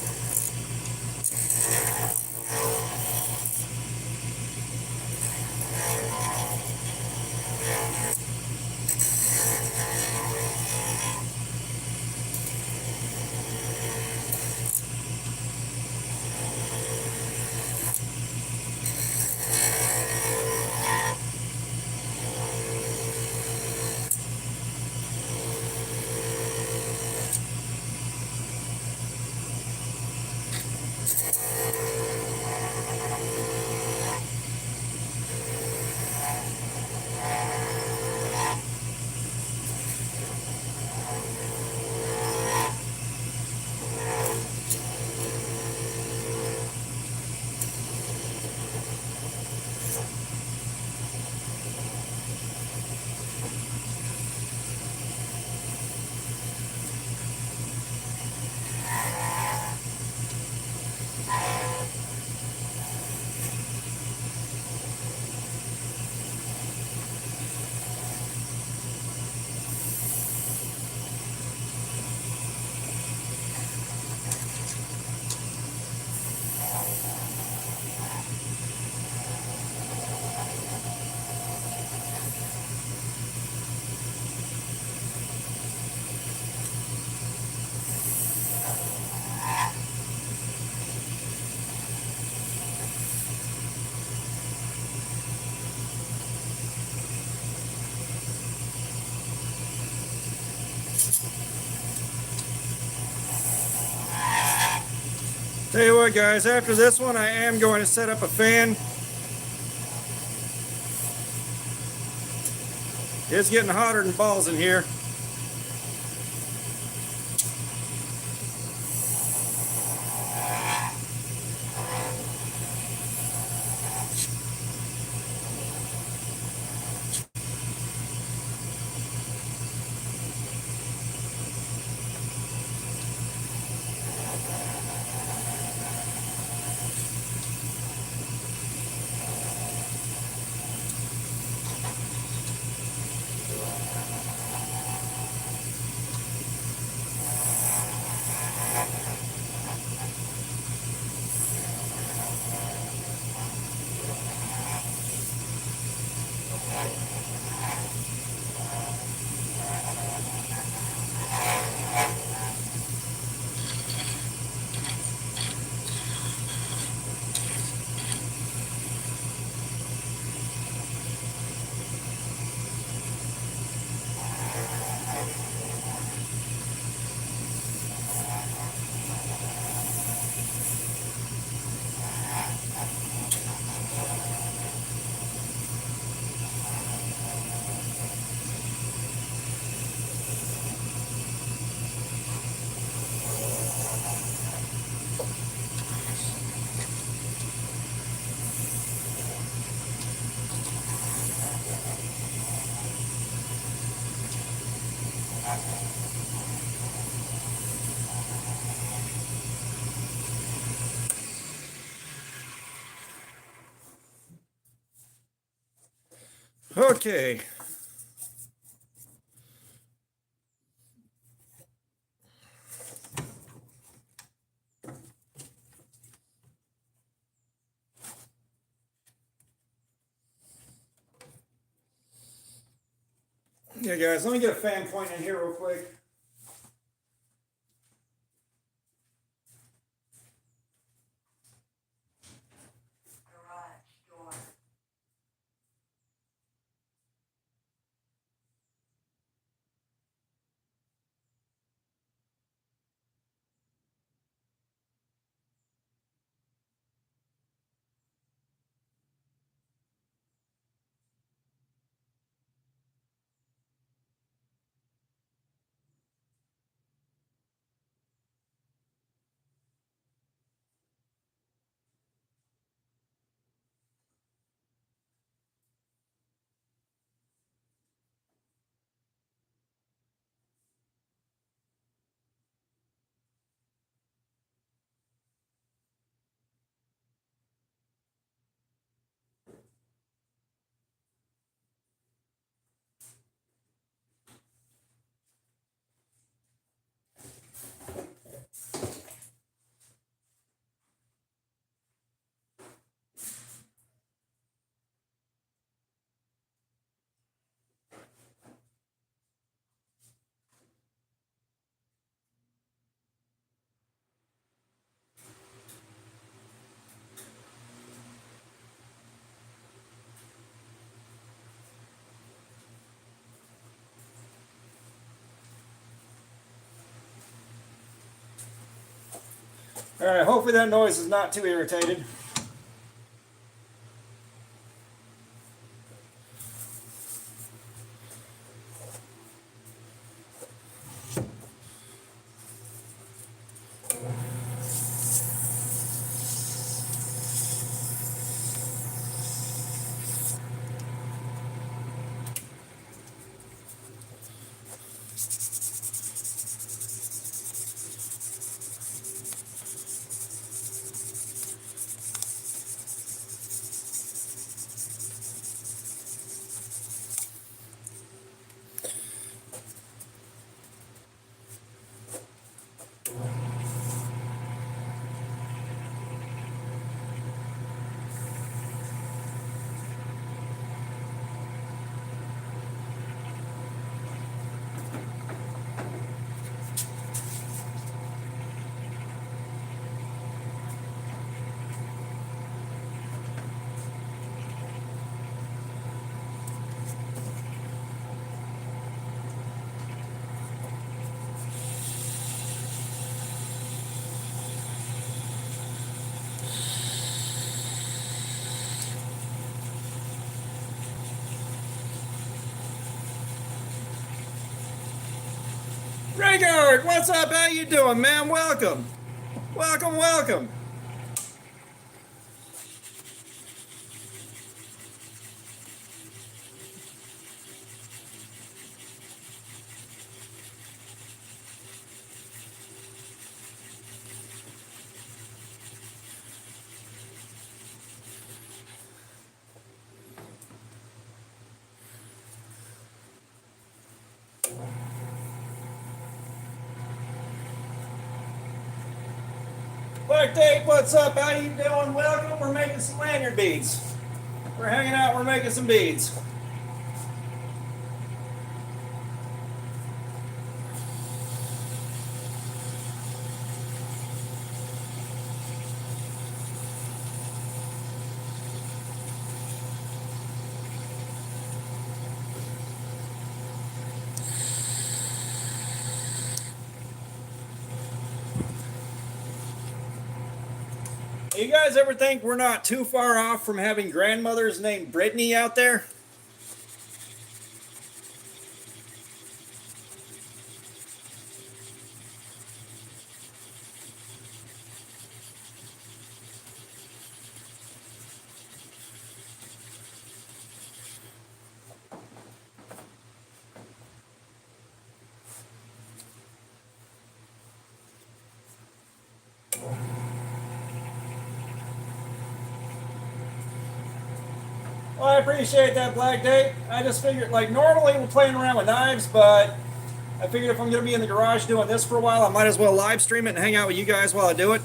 Tell you what, guys, after this one, I am going to set up a fan. It's getting hotter than balls in here. Okay. Yeah, guys, let me get a fan point in here real quick. All right, hopefully that noise is not too irritated. Rhaegar, what's up? How you doing, man? Welcome. Welcome, welcome. Black Date, what's up? How you doing? Welcome. We're making some lanyard beads. We're hanging out. We're making some beads. You guys ever think we're not too far off from having grandmothers named Brittany out there? Well, I appreciate that, Black Date. I just figured, like, normally we're playing around with knives, but I figured if I'm going to be in the garage doing this for a while, I might as well live stream it and hang out with you guys while I do it.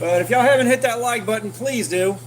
But if y'all haven't hit that like button, please do.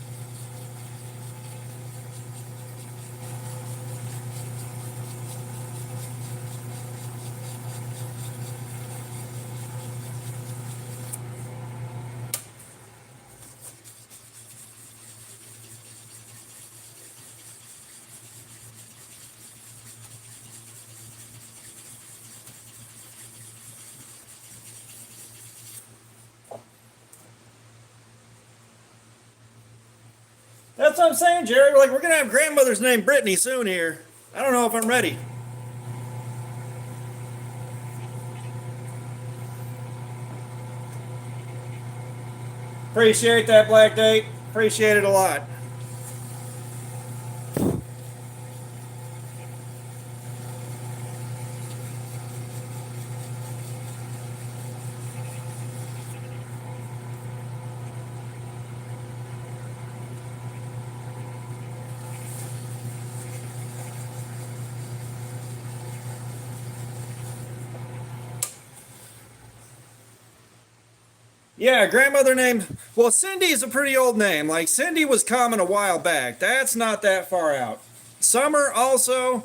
That's what I'm saying, Jerry. Like, we're going to have grandmother's name Brittany soon here. I don't know if I'm ready. Appreciate that, Black Date. Appreciate it a lot. Yeah, grandmother name. Well, Cindy is a pretty old name. Like, Cindy was common a while back. That's not that far out. Summer also,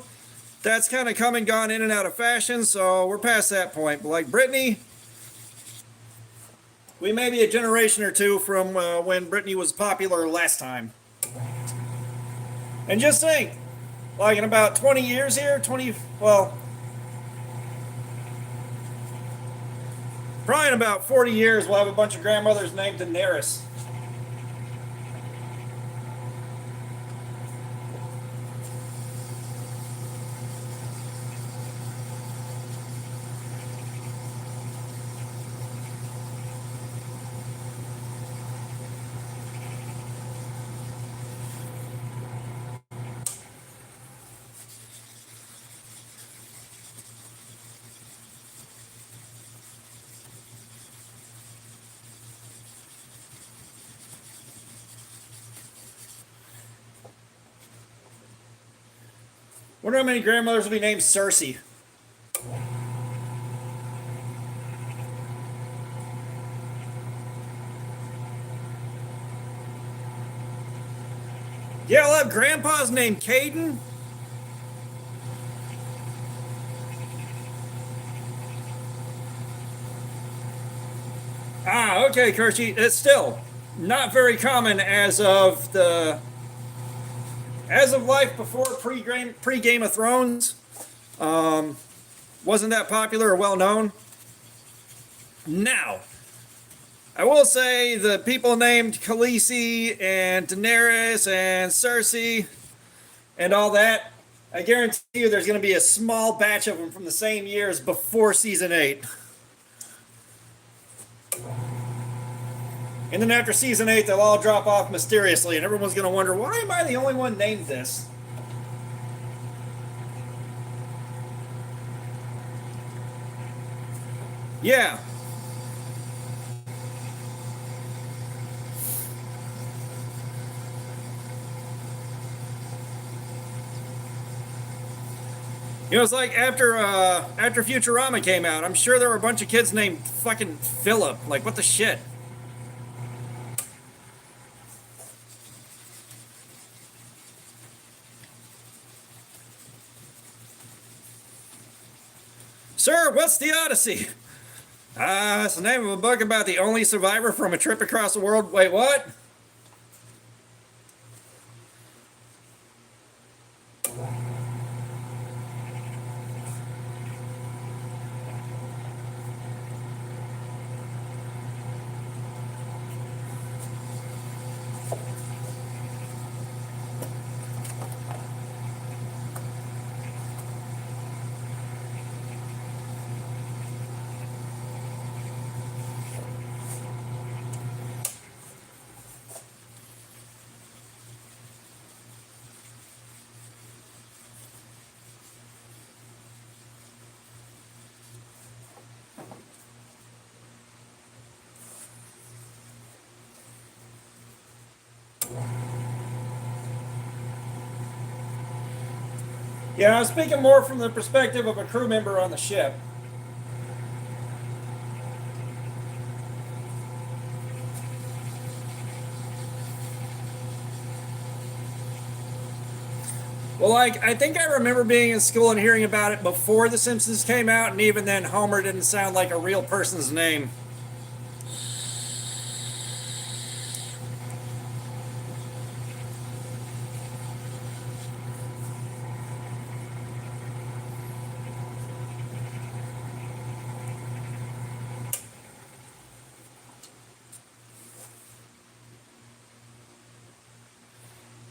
that's kind of come and gone in and out of fashion, so we're past that point. But like Brittany, we may be a generation or two from when Brittany was popular last time. And just think, like in about 20 years here, well, probably in about 40 years, we'll have a bunch of grandmothers named Daenerys. Wonder how many grandmothers will be named Cersei. Yeah, I'll have grandpa's name Caden. Ah, okay, Kershey. It's still not very common as of life before pre Game of Thrones. Wasn't that popular or well known. Now, I will say the people named Khaleesi and Daenerys and Cersei and all that, I guarantee you there's going to be a small batch of them from the same years before season 8. And then after season 8, they'll all drop off mysteriously, and everyone's going to wonder, why am I the only one named this? Yeah. You know, it's like after Futurama came out, I'm sure there were a bunch of kids named fucking Philip. Like, what the shit? Sir, what's the Odyssey? It's the name of a book about the only survivor from a trip across the world. Wait, what? Yeah, I was speaking more from the perspective of a crew member on the ship. Well, like, I think I remember being in school and hearing about it before The Simpsons came out, and even then, Homer didn't sound like a real person's name.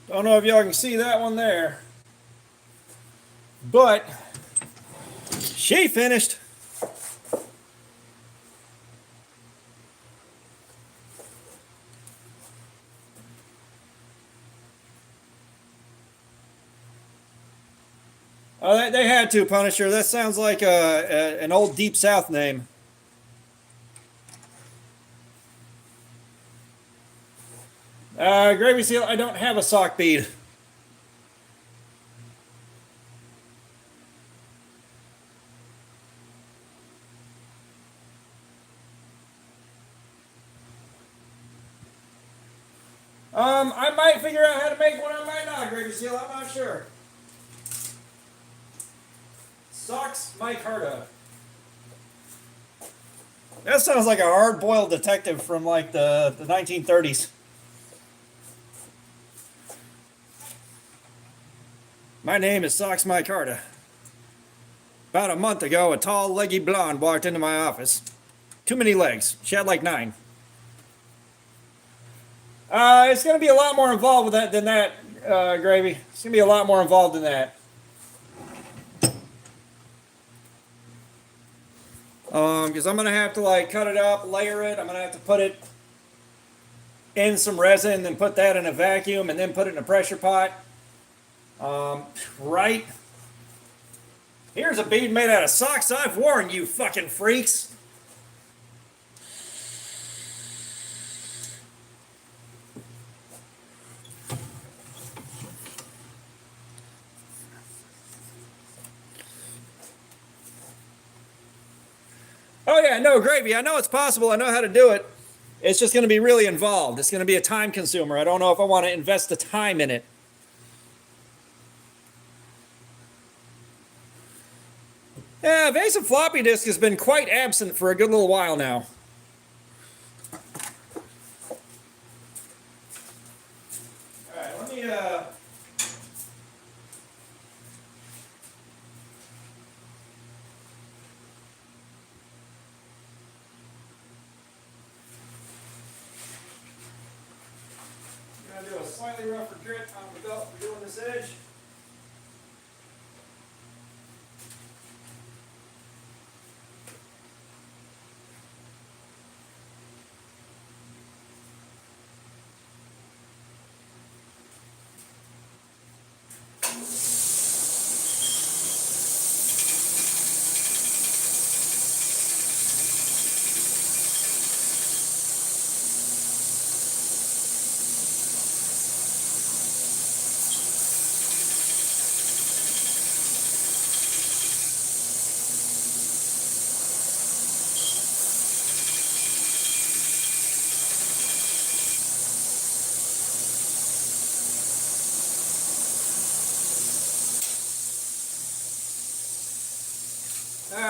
Don't know if y'all can see that one there. But she finished. Oh, they had to, Punisher. That sounds like an old Deep South name. Gravy Seal, I don't have a sock bead. I might figure out how to make one. I might not, Gravy Seal. I'm not sure. Socks Mike Harda. That sounds like a hard-boiled detective from like the 1930s. My name is Socks Mike Harda. About a month ago, a tall, leggy blonde walked into my office. Too many legs. She had like 9. It's going to be a lot more involved with that than that, Gravy. It's going to be a lot more involved than that. Because I'm going to have to like cut it up, layer it. I'm going to have to put it in some resin, then put that in a vacuum, and then put it in a pressure pot. Right. Here's a bead made out of socks I've worn, you fucking freaks. Oh yeah, no, Gravy. I know it's possible. I know how to do it. It's just going to be really involved. It's going to be a time consumer. I don't know if I want to invest the time in it. Yeah, Evasive Floppy Disk has been quite absent for a good little while now. Alright, let me I'm gonna do a slightly rougher grit on the belt for doing this edge.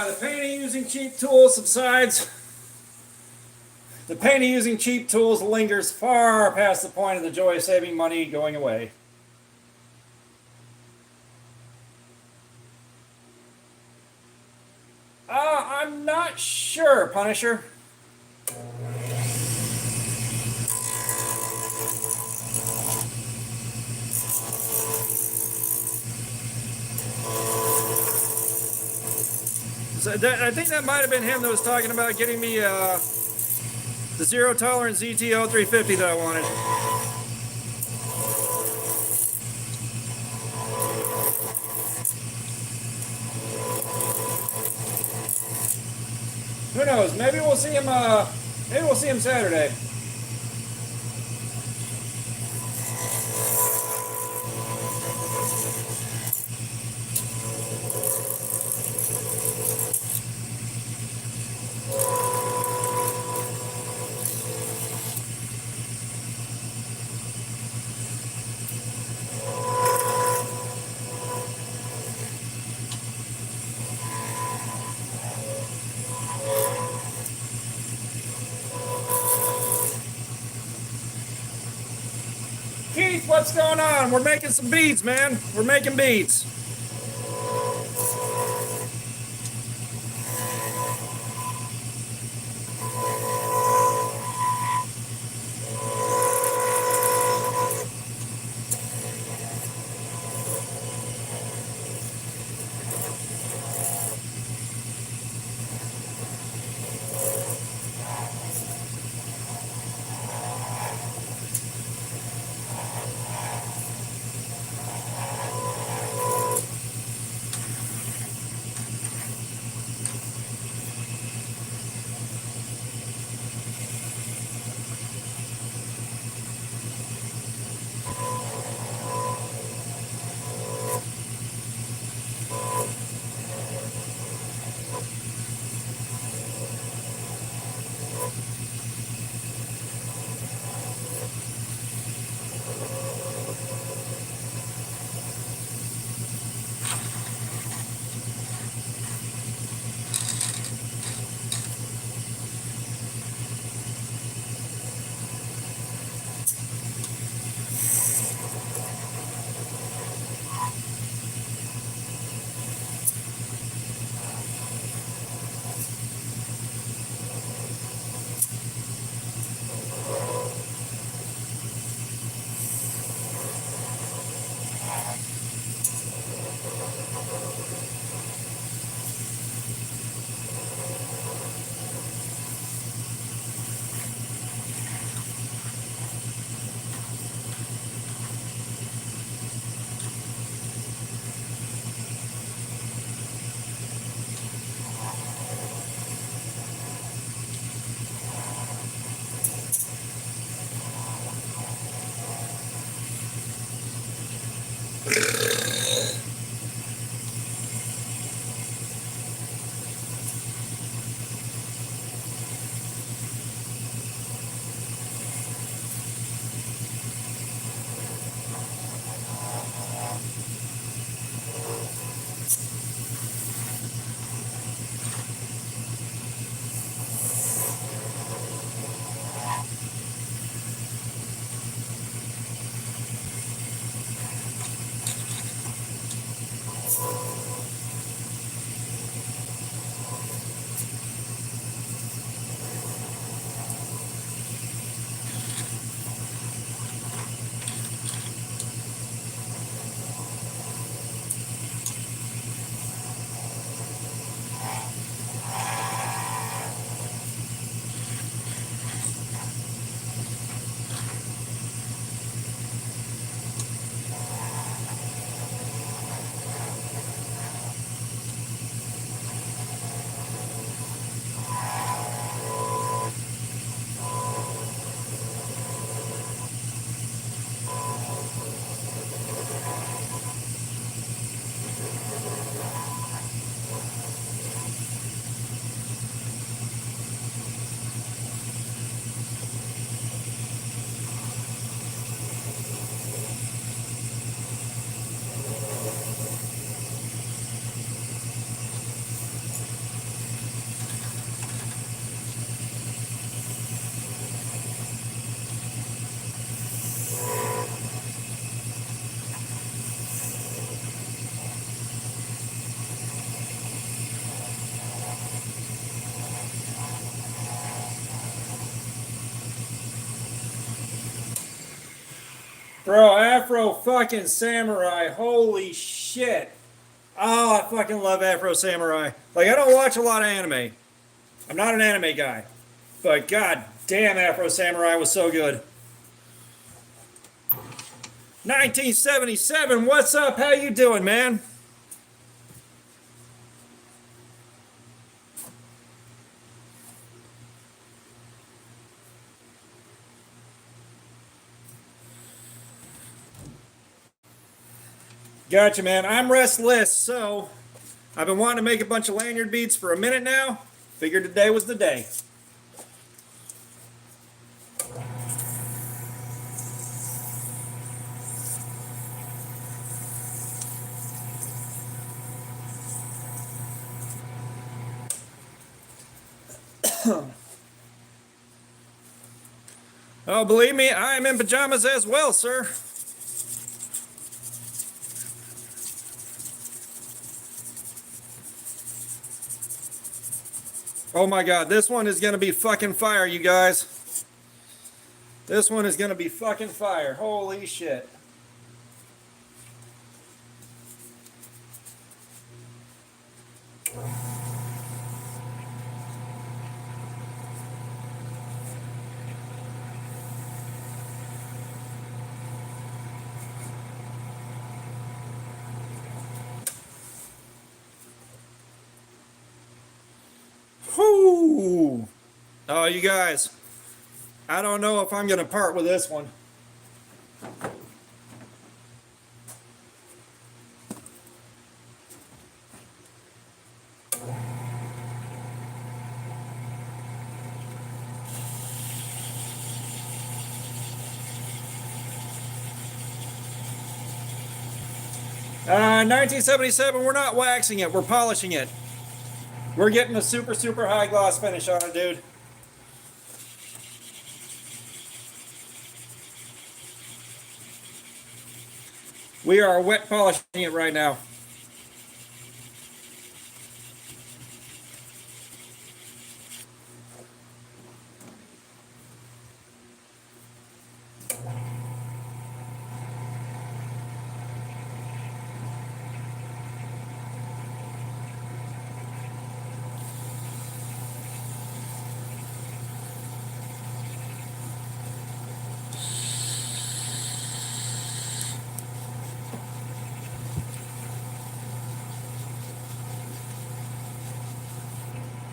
The pain of using cheap tools subsides. The pain of using cheap tools lingers far past the point of the joy of saving money going away. I'm not sure, Punisher. So I think that might have been him that was talking about getting me the zero tolerance ZTO 350 that I wanted. Who knows? Maybe we'll see him. Maybe we'll see him Saturday. what's going on? We're making some beads, man. We're making beads. Bro, Afro fucking Samurai, holy shit. Oh, I fucking love Afro Samurai. Like, I don't watch a lot of anime. I'm not an anime guy. But god damn, Afro Samurai was so good. 1977, what's up? How you doing, man? Gotcha, man. I'm restless, so I've been wanting to make a bunch of lanyard beads for a minute now. Figured today was the day. Oh, believe me, I am in pajamas as well, sir. Oh my god, this one is gonna be fucking fire, you guys. This one is gonna be fucking fire. Holy shit. Whoo! Oh, you guys, I don't know if I'm gonna part with this one. 1977, we're not waxing it, we're polishing it. We're getting a super, super high gloss finish on it, dude. We are wet polishing it right now.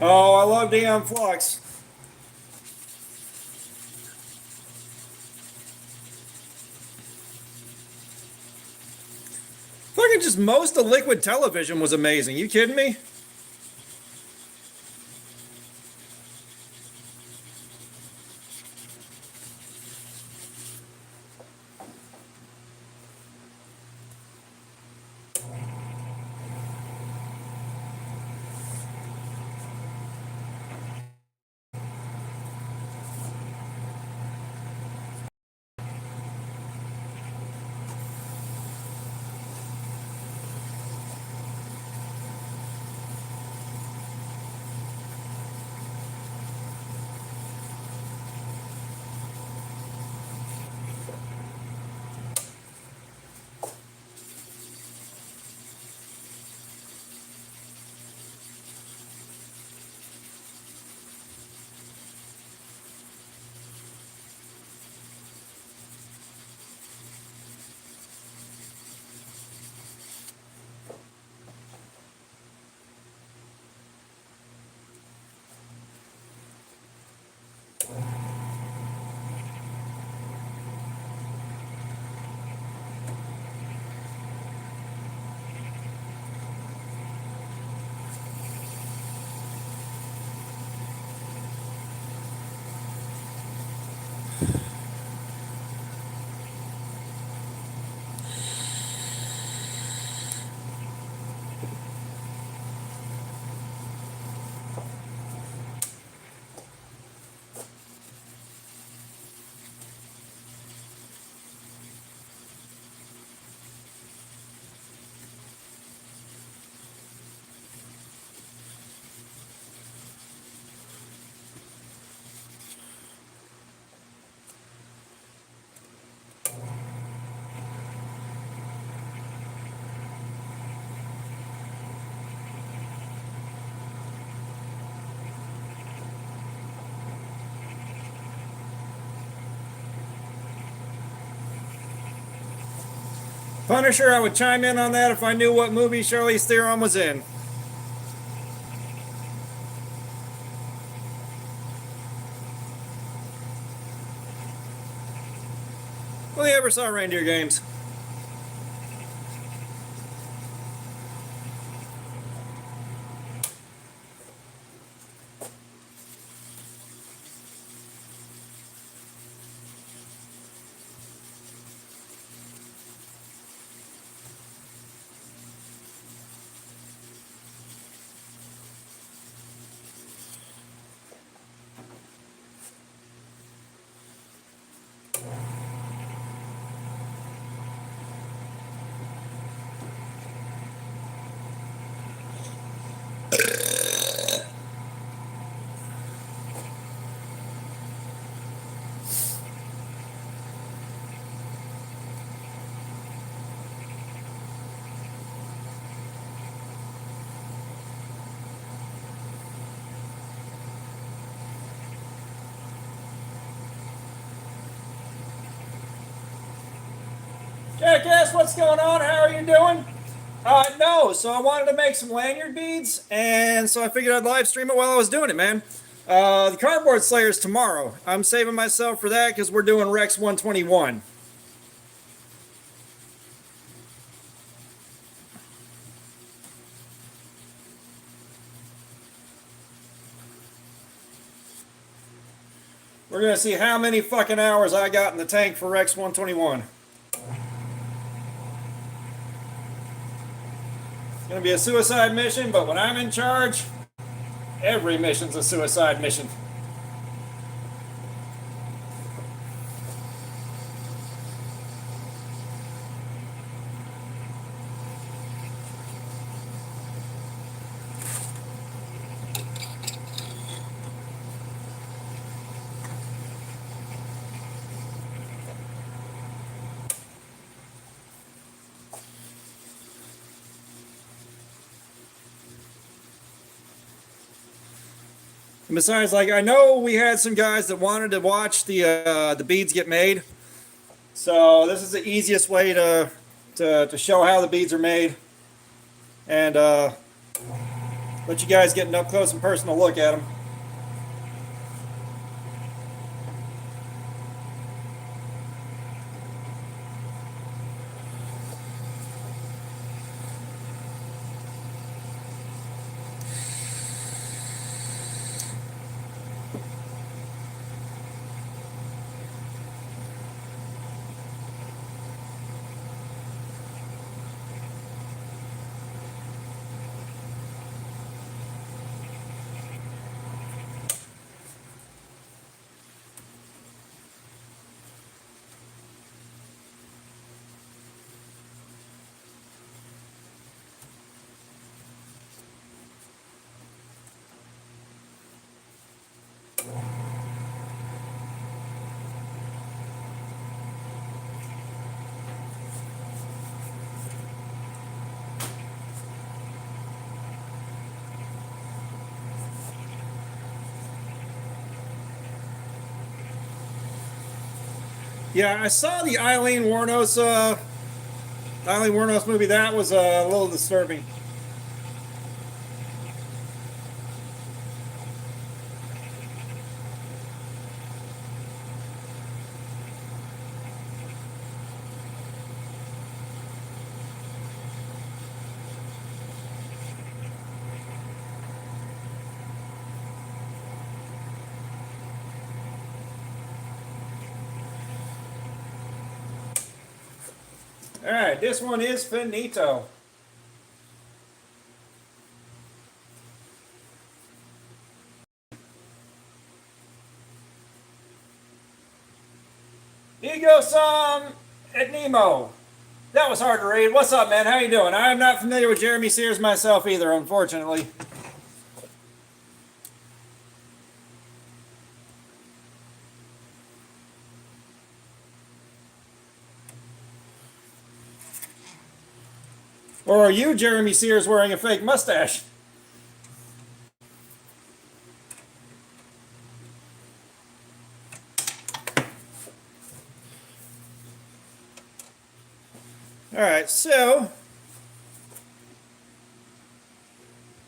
Oh, I love Dion Flux. Fucking just most of Liquid Television was amazing. You kidding me? Punisher, I would chime in on that if I knew what movie Charlize Theron was in. Well, you ever saw Reindeer Games? Jackass, what's going on? How are you doing? No, so I wanted to make some lanyard beads, and so I figured I'd live stream it while I was doing it, man. The Cardboard Slayer's tomorrow. I'm saving myself for that because we're doing Rex 121. We're going to see how many fucking hours I got in the tank for Rex 121. It's going to be a suicide mission, but when I'm in charge, every mission's a suicide mission. And besides, like, I know we had some guys that wanted to watch the beads get made, so this is the easiest way to show how the beads are made, and let you guys get an up close and personal look at them. Yeah, I saw the Eileen Wuornos movie. That was a little disturbing. All right, this one is finito. Ego Song at Nemo. That was hard to read. What's up, man? How you doing? I'm not familiar with Jeremy Sears myself either, unfortunately. Or are you Jeremy Sears wearing a fake mustache? All right, so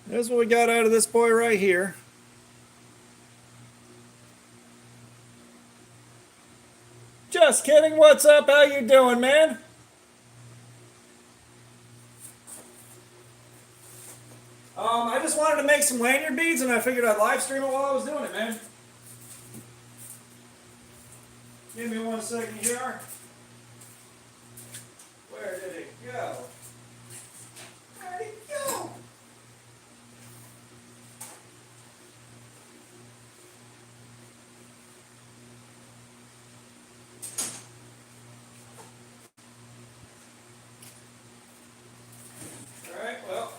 here's what we got out of this boy right here. Just kidding. What's up? How you doing, man? I just wanted to make some lanyard beads, and I figured I'd live stream it while I was doing it, man. Give me 1 second here. Where did it go? Where'd it go? All right, well,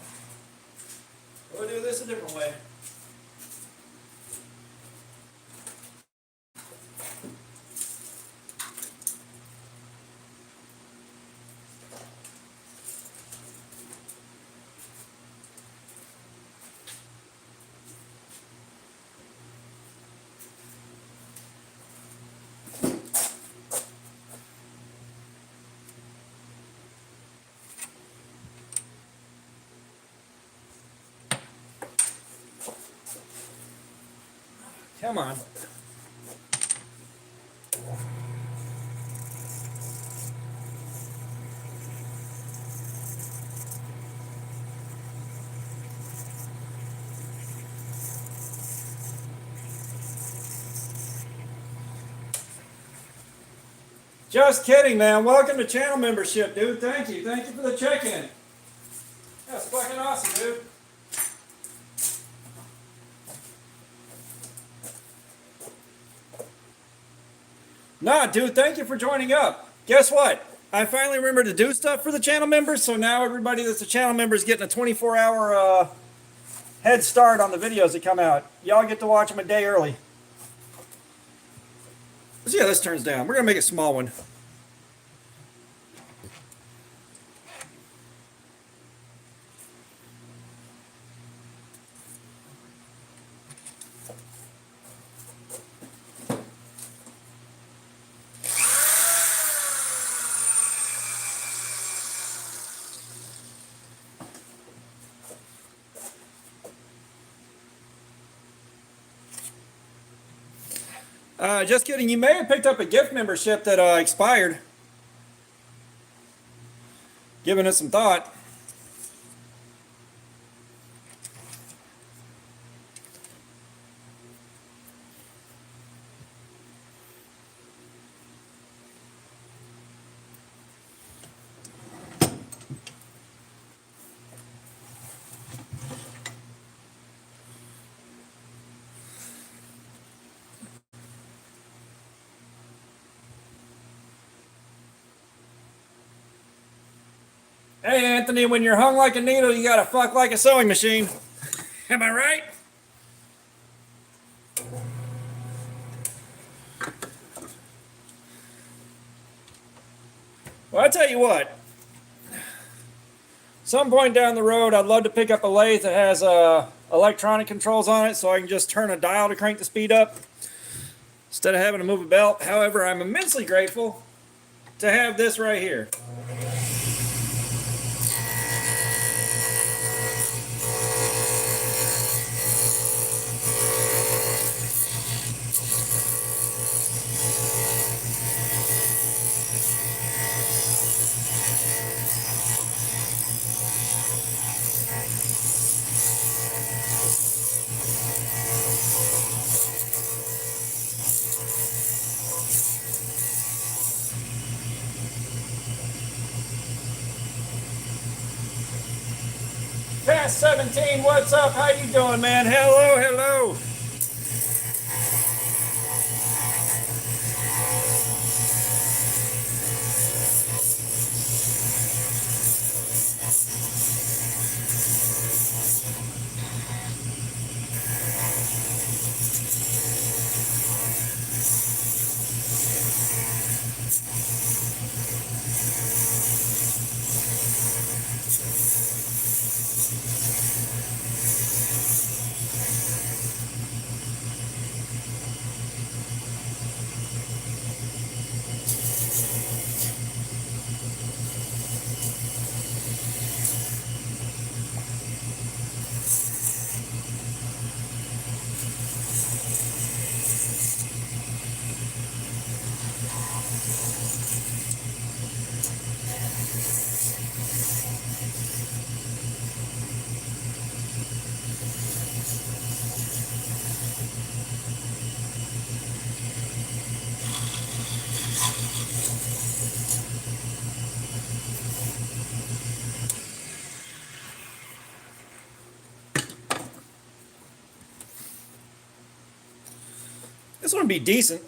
we'll do this a different way. Come on. Just kidding, man. Welcome to channel membership, dude. Thank you. Thank you for the check-in. That's fucking awesome, dude. Nah, dude, thank you for joining up. Guess what? I finally remembered to do stuff for the channel members, so now everybody that's a channel member is getting a 24-hour head start on the videos that come out. Y'all get to watch them a day early. Let's see how this turns down. We're going to make a small one. Just kidding. You may have picked up a gift membership that expired. Giving it some thought. Hey, Anthony, when you're hung like a needle, you gotta fuck like a sewing machine. Am I right? Well, I tell you what. Some point down the road, I'd love to pick up a lathe that has electronic controls on it so I can just turn a dial to crank the speed up instead of having to move a belt. However, I'm immensely grateful to have this right here. Past 17, what's up? How you doing, man? Hello, hello. This one would be decent.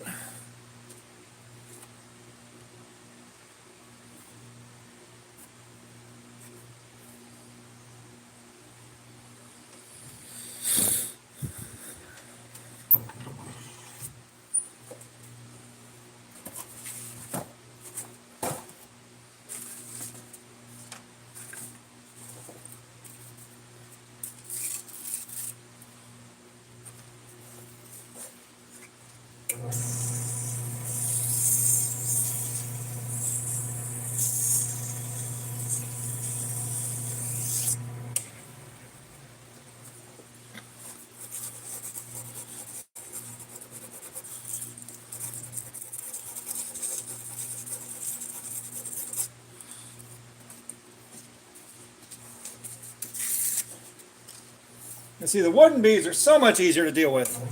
And see, the wooden beads are so much easier to deal with.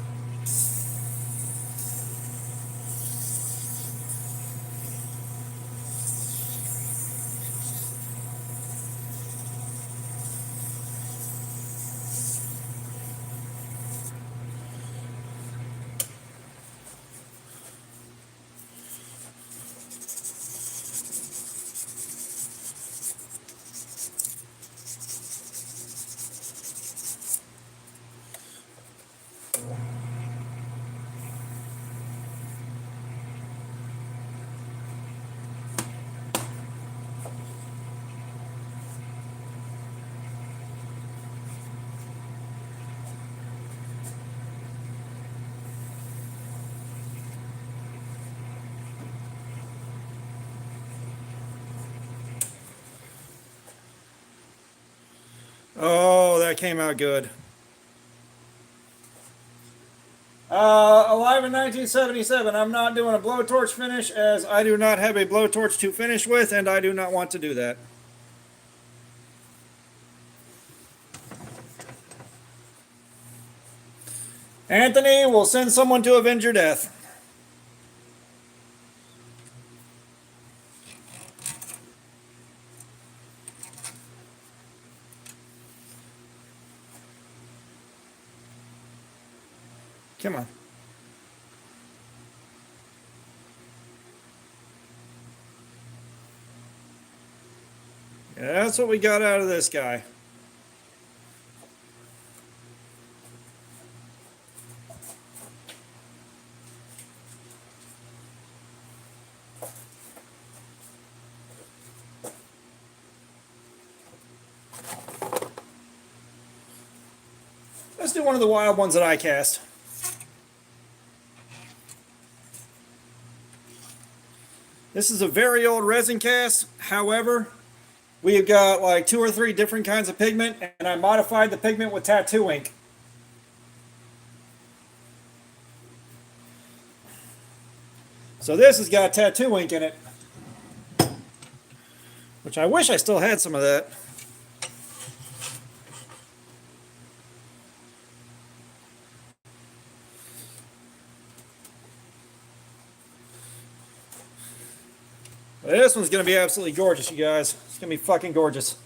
Oh, that came out good. Alive in 1977. I'm not doing a blowtorch finish as I do not have a blowtorch to finish with, and I do not want to do that. Anthony will send someone to avenge your death. Come on. Yeah, that's what we got out of this guy. Let's do one of the wild ones that I cast. This is a very old resin cast. However, we've got like 2 or 3 different kinds of pigment, and I modified the pigment with tattoo ink. So this has got tattoo ink in it, which I wish I still had some of that. This one's going to be absolutely gorgeous, you guys. It's going to be fucking gorgeous.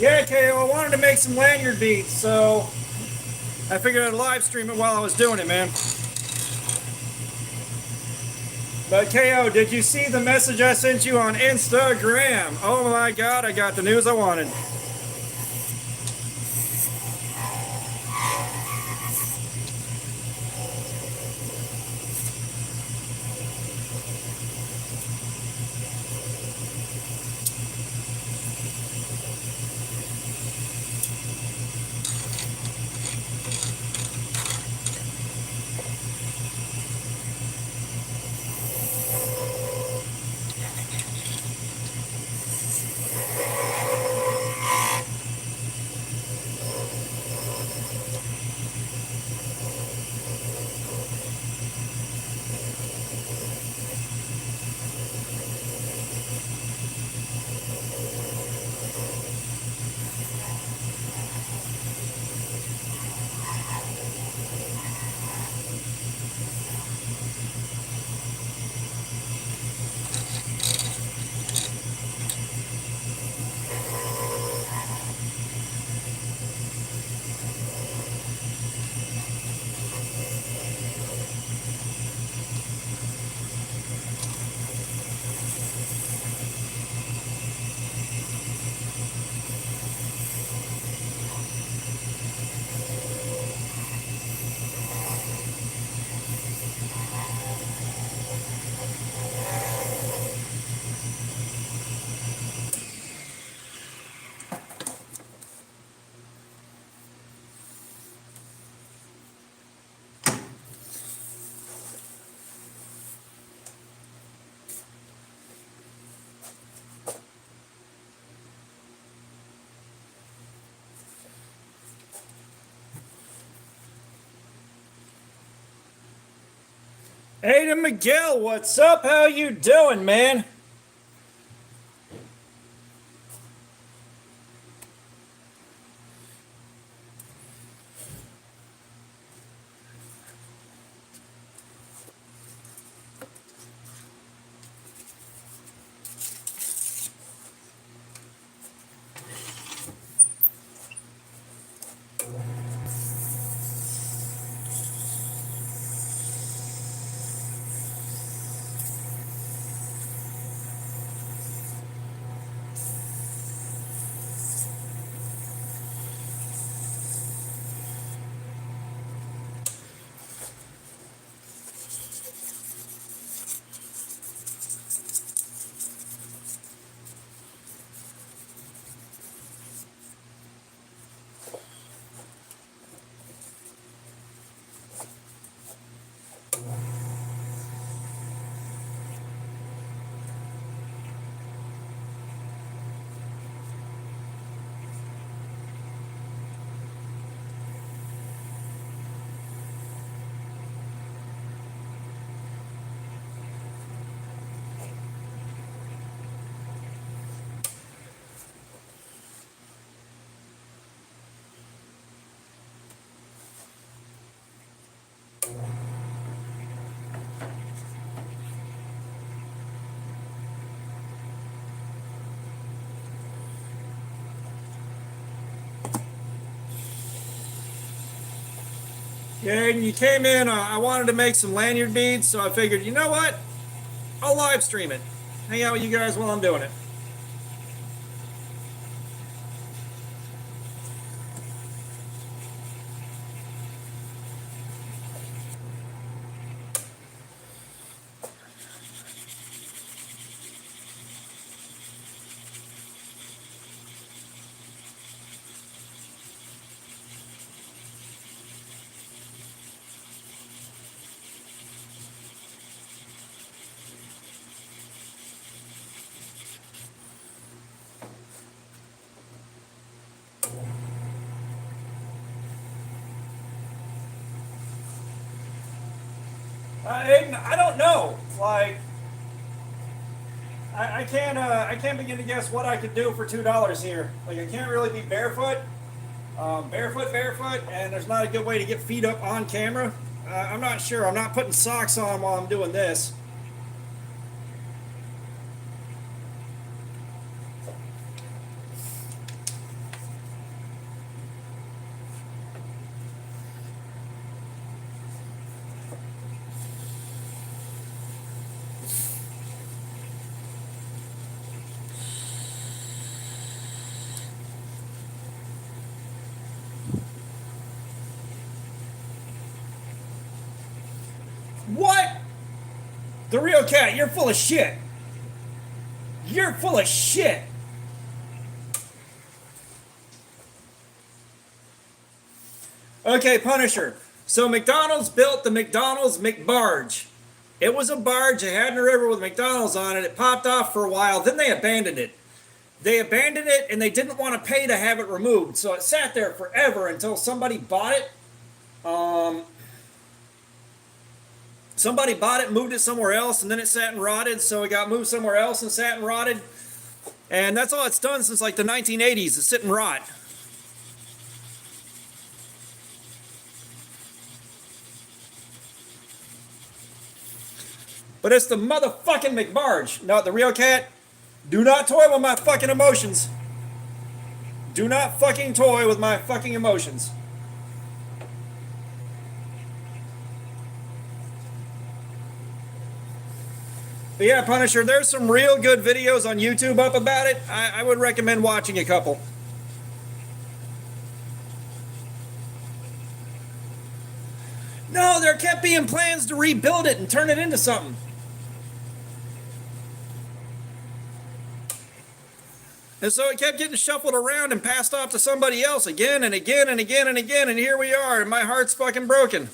Yeah, KO, I wanted to make some lanyard beads, so I figured I'd live stream it while I was doing it, man. But KO, did you see the message I sent you on Instagram? Oh my God, I got the news I wanted. Aiden Miguel, what's up? How you doing, man? Yeah, and you came in, I wanted to make some lanyard beads, so I figured, you know what? I'll live stream it. Hang out with you guys while I'm doing it. Aiden, I don't know. Like, I can't begin to guess what I could do for $2 here. Like, I can't really be barefoot, barefoot, and there's not a good way to get feet up on camera. I'm not sure. I'm not putting socks on while I'm doing this. The real cat, you're full of shit. You're full of shit. Okay, Punisher. So McDonald's built the McDonald's McBarge. It was a barge they had in the river with McDonald's on it. It popped off for a while. Then they abandoned it. They abandoned it and they didn't want to pay to have it removed. So it sat there forever until somebody bought it. Somebody bought it, moved it somewhere else, and then it sat and rotted. So it got moved somewhere else and sat and rotted. And that's all it's done since like the 1980s, is sit and rot. But it's the motherfucking McBarge, not the real cat. Do not toy with my fucking emotions. Do not fucking toy with my fucking emotions. But yeah, Punisher, there's some real good videos on YouTube up about it. I would recommend watching a couple. No, there kept being plans to rebuild it and turn it into something. And so it kept getting shuffled around and passed off to somebody else again and again and again and again, and here we are, and my heart's fucking broken.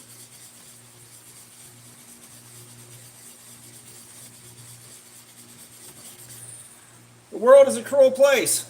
The world is a cruel place.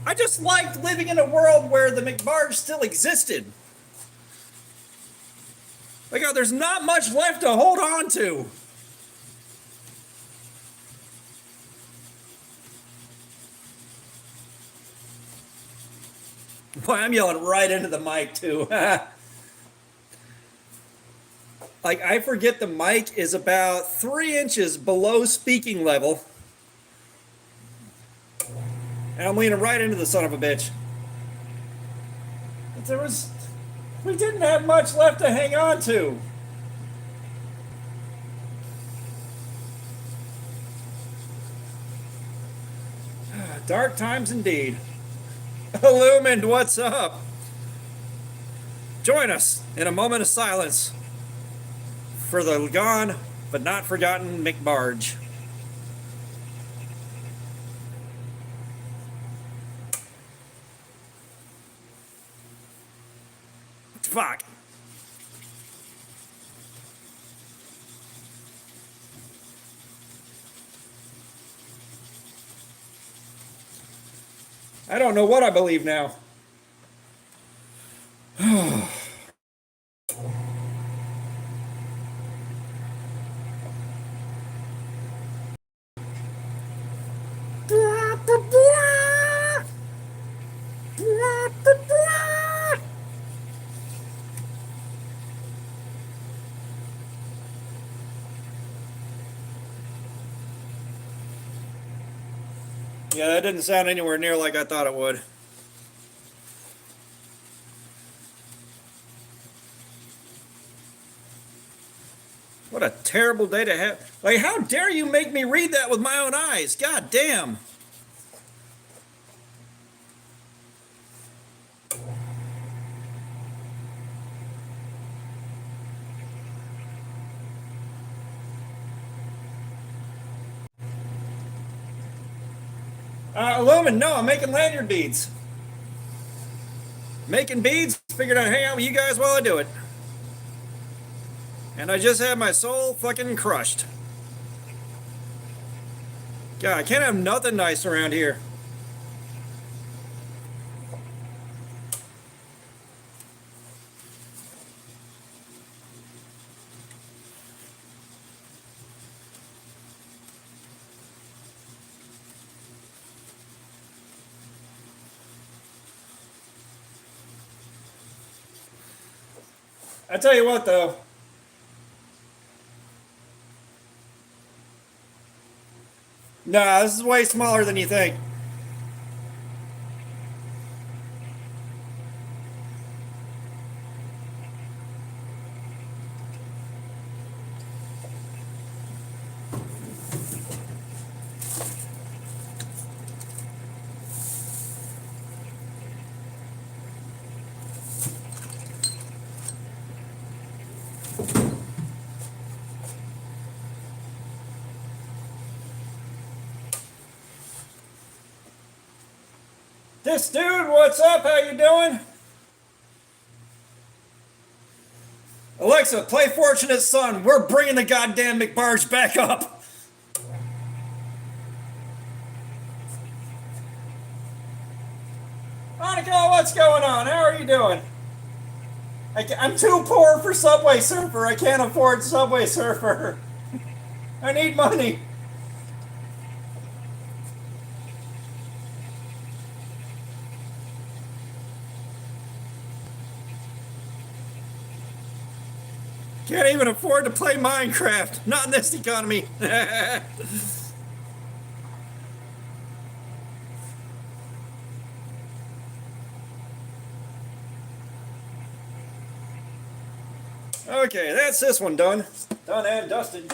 I just liked living in a world where the McBarge still existed. Like, oh, there's not much left to hold on to. Boy, I'm yelling right into the mic, too. Like, I forget the mic is about 3 inches below speaking level. And I'm leaning right into the son of a bitch. But we didn't have much left to hang on to. Dark times indeed. Illumined, what's up? Join us in a moment of silence for the gone but not forgotten McBarge. Fuck. I don't know what I believe now. Yeah, that didn't sound anywhere near like I thought it would. What a terrible day to have. Like, how dare you make me read that with my own eyes? God damn. Illumin, no, I'm making lanyard beads. Making beads, figured I'd hang out with you guys while I do it. And I just had my soul fucking crushed. God, I can't have nothing nice around here. I tell you what, though. Nah, this is way smaller than you think. This dude, what's up? How you doing? Alexa, play Fortunate Son. We're bringing the goddamn McBarge back up. Monica, what's going on? How are you doing? I'm too poor for Subway Surfer. I can't afford Subway Surfer. I need money. Can't even afford to play Minecraft. Not in this economy. Okay, that's this one done. Done and dusted.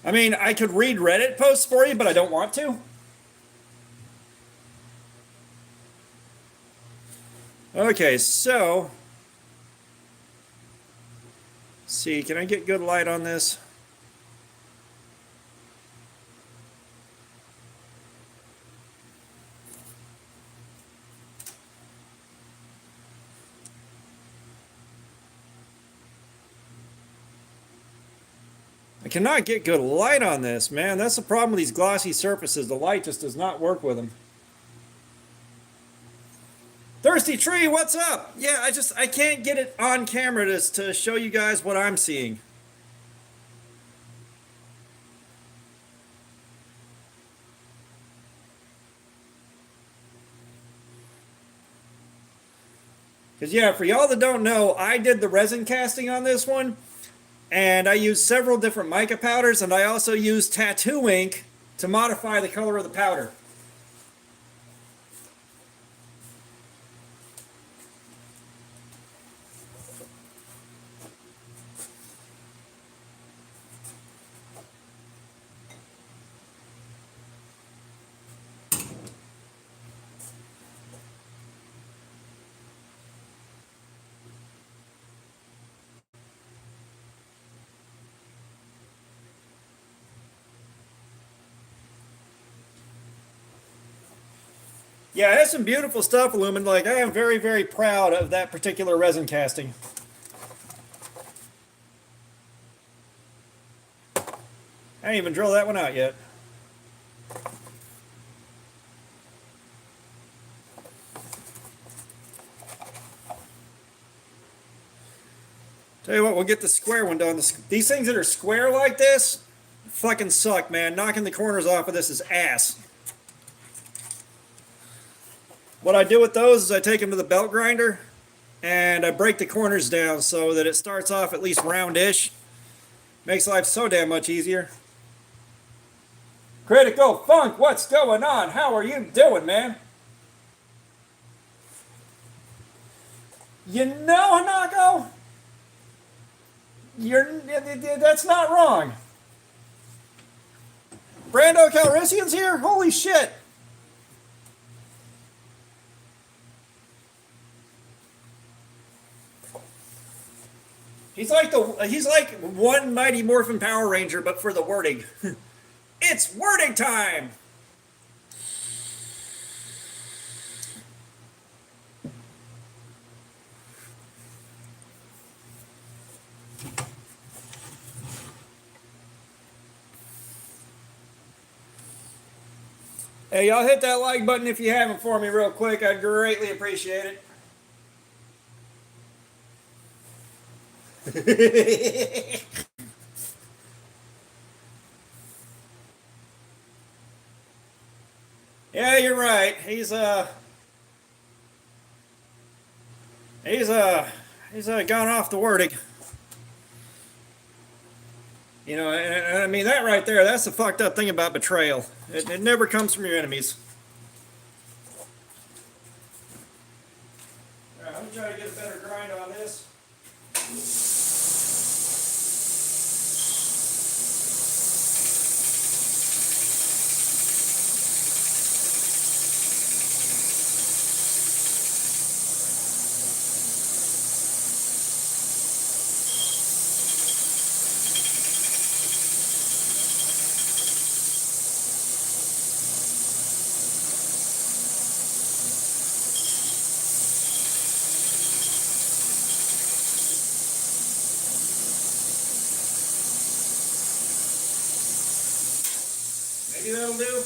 I mean, I could read Reddit posts for you, but I don't want to. Okay, so... Let's see, can I get good light on this? I cannot get good light on this, man. That's the problem with these glossy surfaces. The light just does not work with them. Thirsty Tree, what's up? Yeah, I can't get it on camera to show you guys what I'm seeing. Because, yeah, for y'all that don't know, I did the resin casting on this one. And I used several different mica powders, and I also used tattoo ink to modify the color of the powder. Yeah, that's some beautiful stuff, Lumen. Like, I am very, very proud of that particular resin casting. I didn't even drill that one out yet. Tell you what, we'll get the square one done. These things that are square like this fucking suck, man. Knocking the corners off of this is ass. What I do with those is I take them to the belt grinder and I break the corners down so that it starts off at least roundish. Makes life so damn much easier. Critical Funk, what's going on? How are you doing, man? You know, Hanako, that's not wrong. Brando Calrissian's here? Holy shit. He's like one Mighty Morphin Power Ranger, but for the wording. It's wording time! Hey, y'all hit that like button if you haven't for me real quick. I'd greatly appreciate it. Yeah, you're right. He's gone off the wording. You know, and I mean that right there, that's the fucked up thing about betrayal. It never comes from your enemies. Alright, let me try to get a better grind on this. that'll do?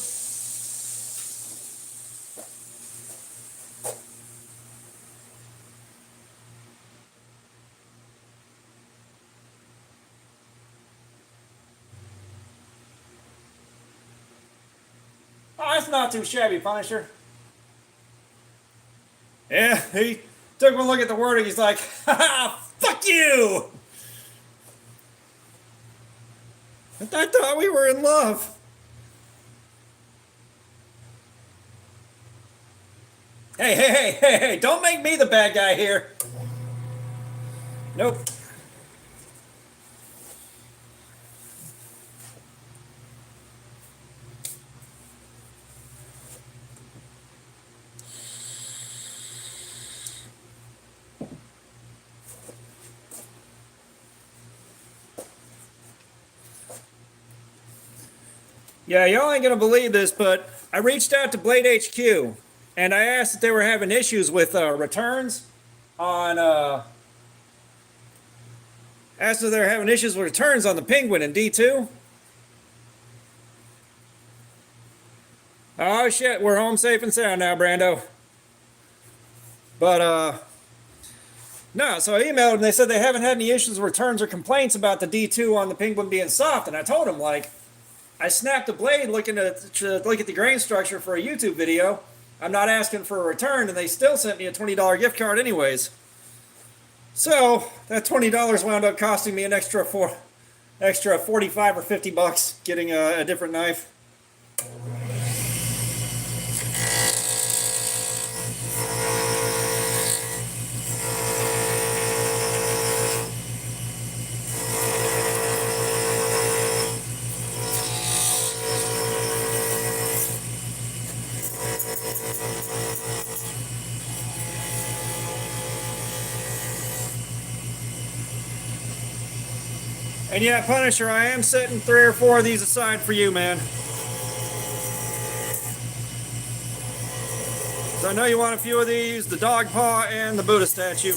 Oh, that's not too shabby, Punisher. Yeah, he took one look at the wording. He's like, ha ha, fuck you! I thought we were in love. Hey, don't make me the bad guy here. Nope. Yeah, y'all ain't gonna believe this, but I reached out to Blade HQ and I asked if they were having issues with returns on asked if they're having issues with returns on the Penguin in D2. Oh shit, we're home safe and sound now, Brando. But no, so I emailed them. They said they haven't had any issues with returns or complaints about the D2 on the Penguin being soft, and I told them, like, I snapped a blade looking to look at the grain structure for a YouTube video. I'm not asking for a return, and they still sent me a $20 gift card anyways. So that $20 wound up costing me an extra 45 or 50 bucks getting a different knife. And yeah, Punisher, I am setting 3 or 4 of these aside for you, man. So I know you want a few of these, the dog paw and the Buddha statue.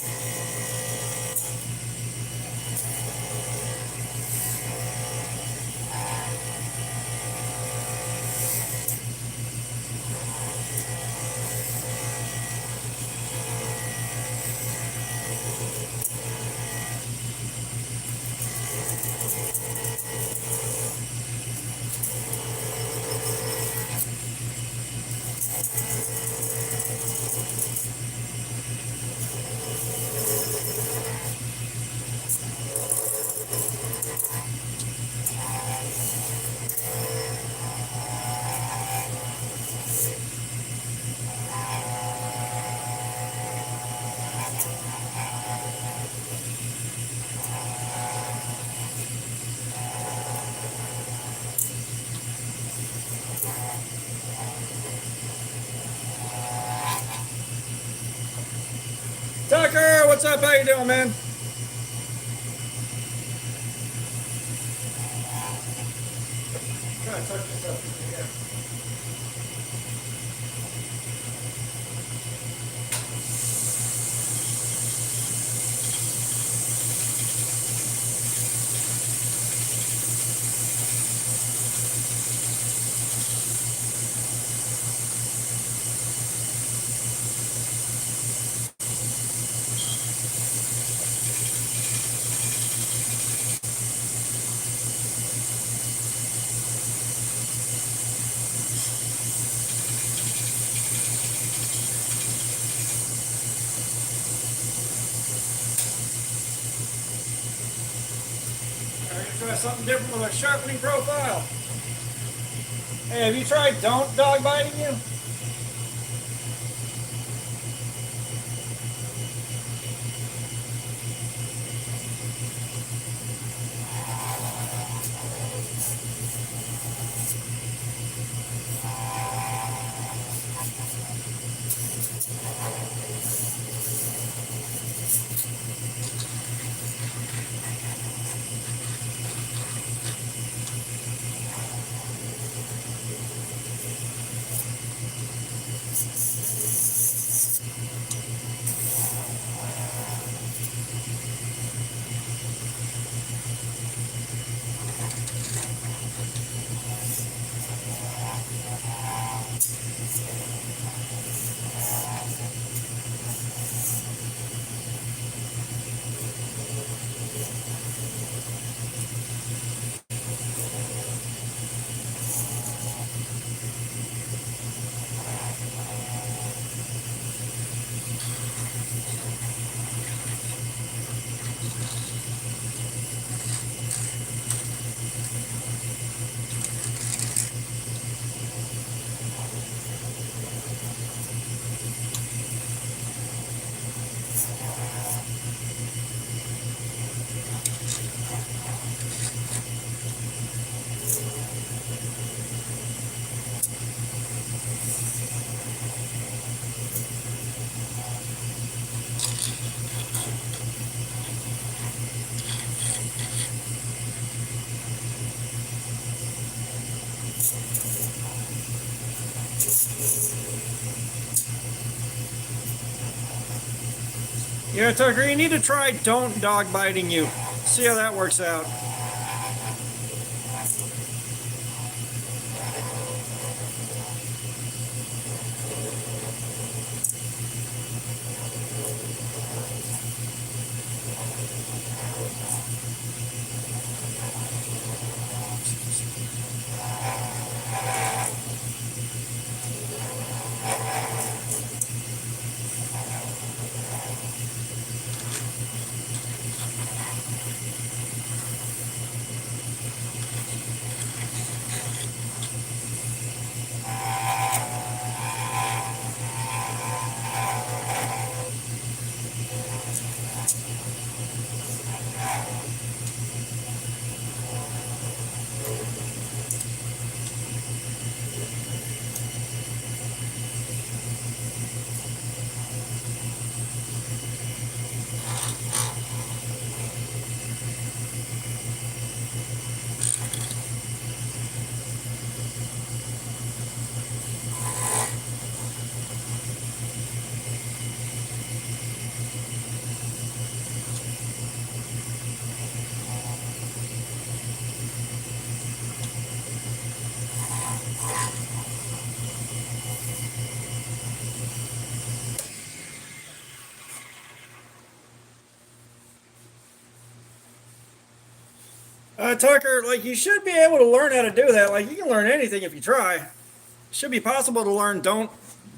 Tucker, what's up? How you doing, man? Try to tuck this up. Try something different with a sharpening profile. Hey, have you tried don't dog biting you? Yeah, Tucker, you need to try don't dog biting you. See how that works out. Tucker, like you should be able to learn how to do that. Like you can learn anything if you try. Should be possible to learn don't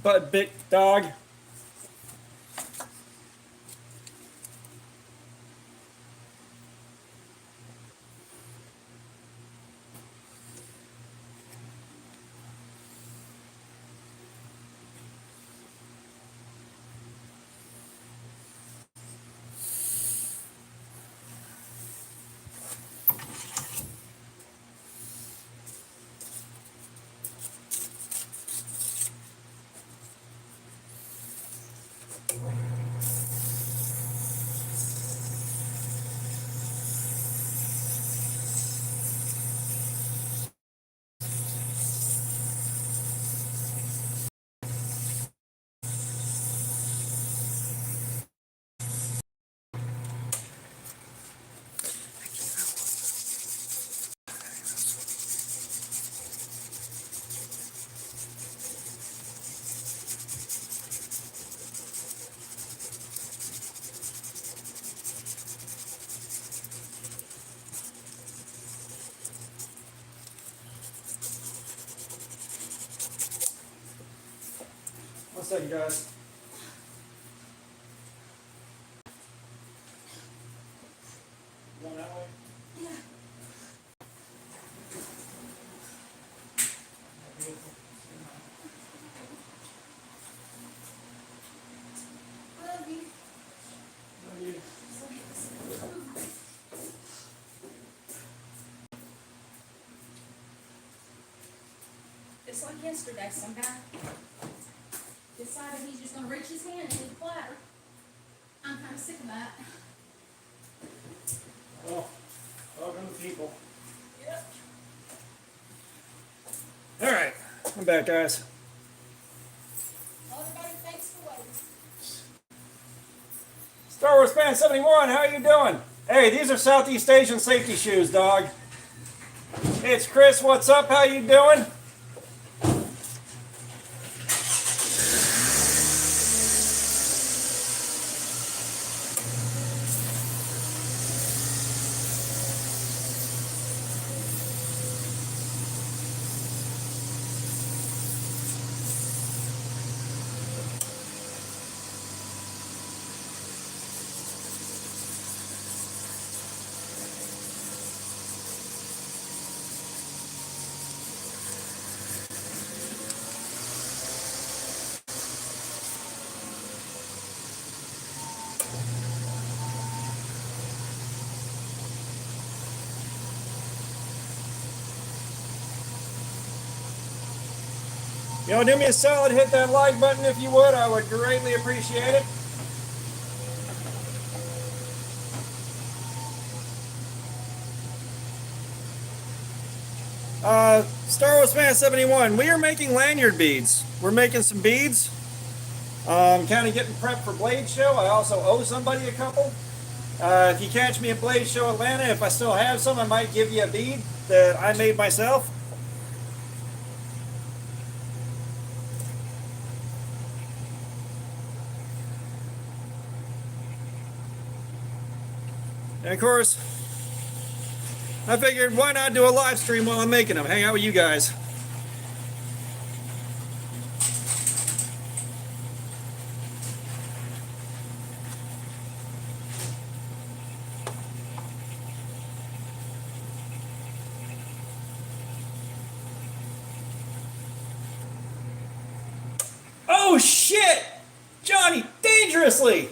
but big dog. One second, guys. Going that way? Yeah. Love you. Love you. Just like yesterday, some guy decided he's just gonna reach his hand and eat a platter. I'm kinda sick of that. Oh, welcome to people. Yep. All right, I'm back, guys. Everybody, thanks for waiting. Star Wars Fan 71, how you doing? Hey, these are Southeast Asian safety shoes, dog. It's Chris, what's up? How you doing? You know, do me a solid, hit that like button if you would. I would greatly appreciate it. Star Wars Fan 71, we are making lanyard beads. We're making some beads. Kind of getting prepped for Blade Show. I also owe somebody a couple. If you catch me at Blade Show Atlanta, if I still have some, I might give you a bead that I made myself. And of course, I figured why not do a live stream while I'm making them, hang out with you guys. Oh shit! Johnny, dangerously!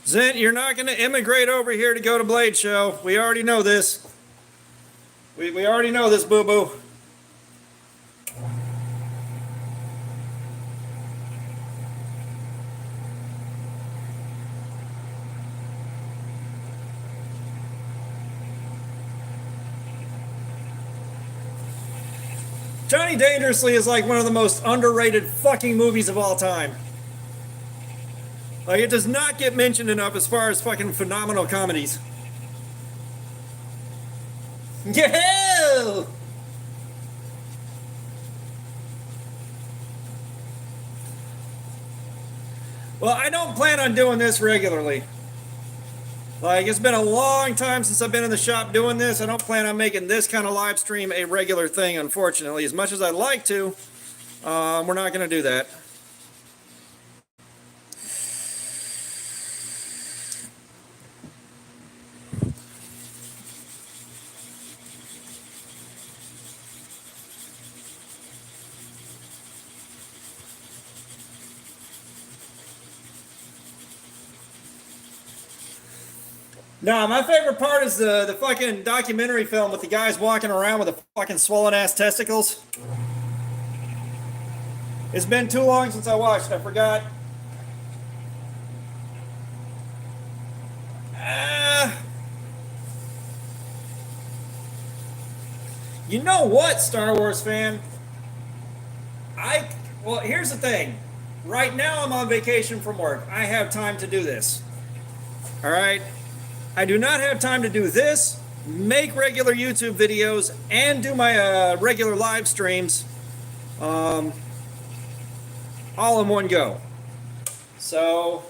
Zint, you're not going to immigrate over here to go to Blade Show. We already know this. We already know this, boo-boo. Johnny Dangerously is like one of the most underrated fucking movies of all time. Like, it does not get mentioned enough as far as fucking phenomenal comedies. Yeah! Well, I don't plan on doing this regularly. Like, it's been a long time since I've been in the shop doing this. I don't plan on making this kind of live stream a regular thing, unfortunately. As much as I'd like to, we're not going to do that. No, my favorite part is the fucking documentary film with the guys walking around with the fucking swollen ass testicles. It's been too long since I watched it. I forgot. You know what, Star Wars fan? Well, here's the thing. Right now I'm on vacation from work. I have time to do this. All right? I do not have time to do this, make regular YouTube videos, and do my regular live streams all in one go. So,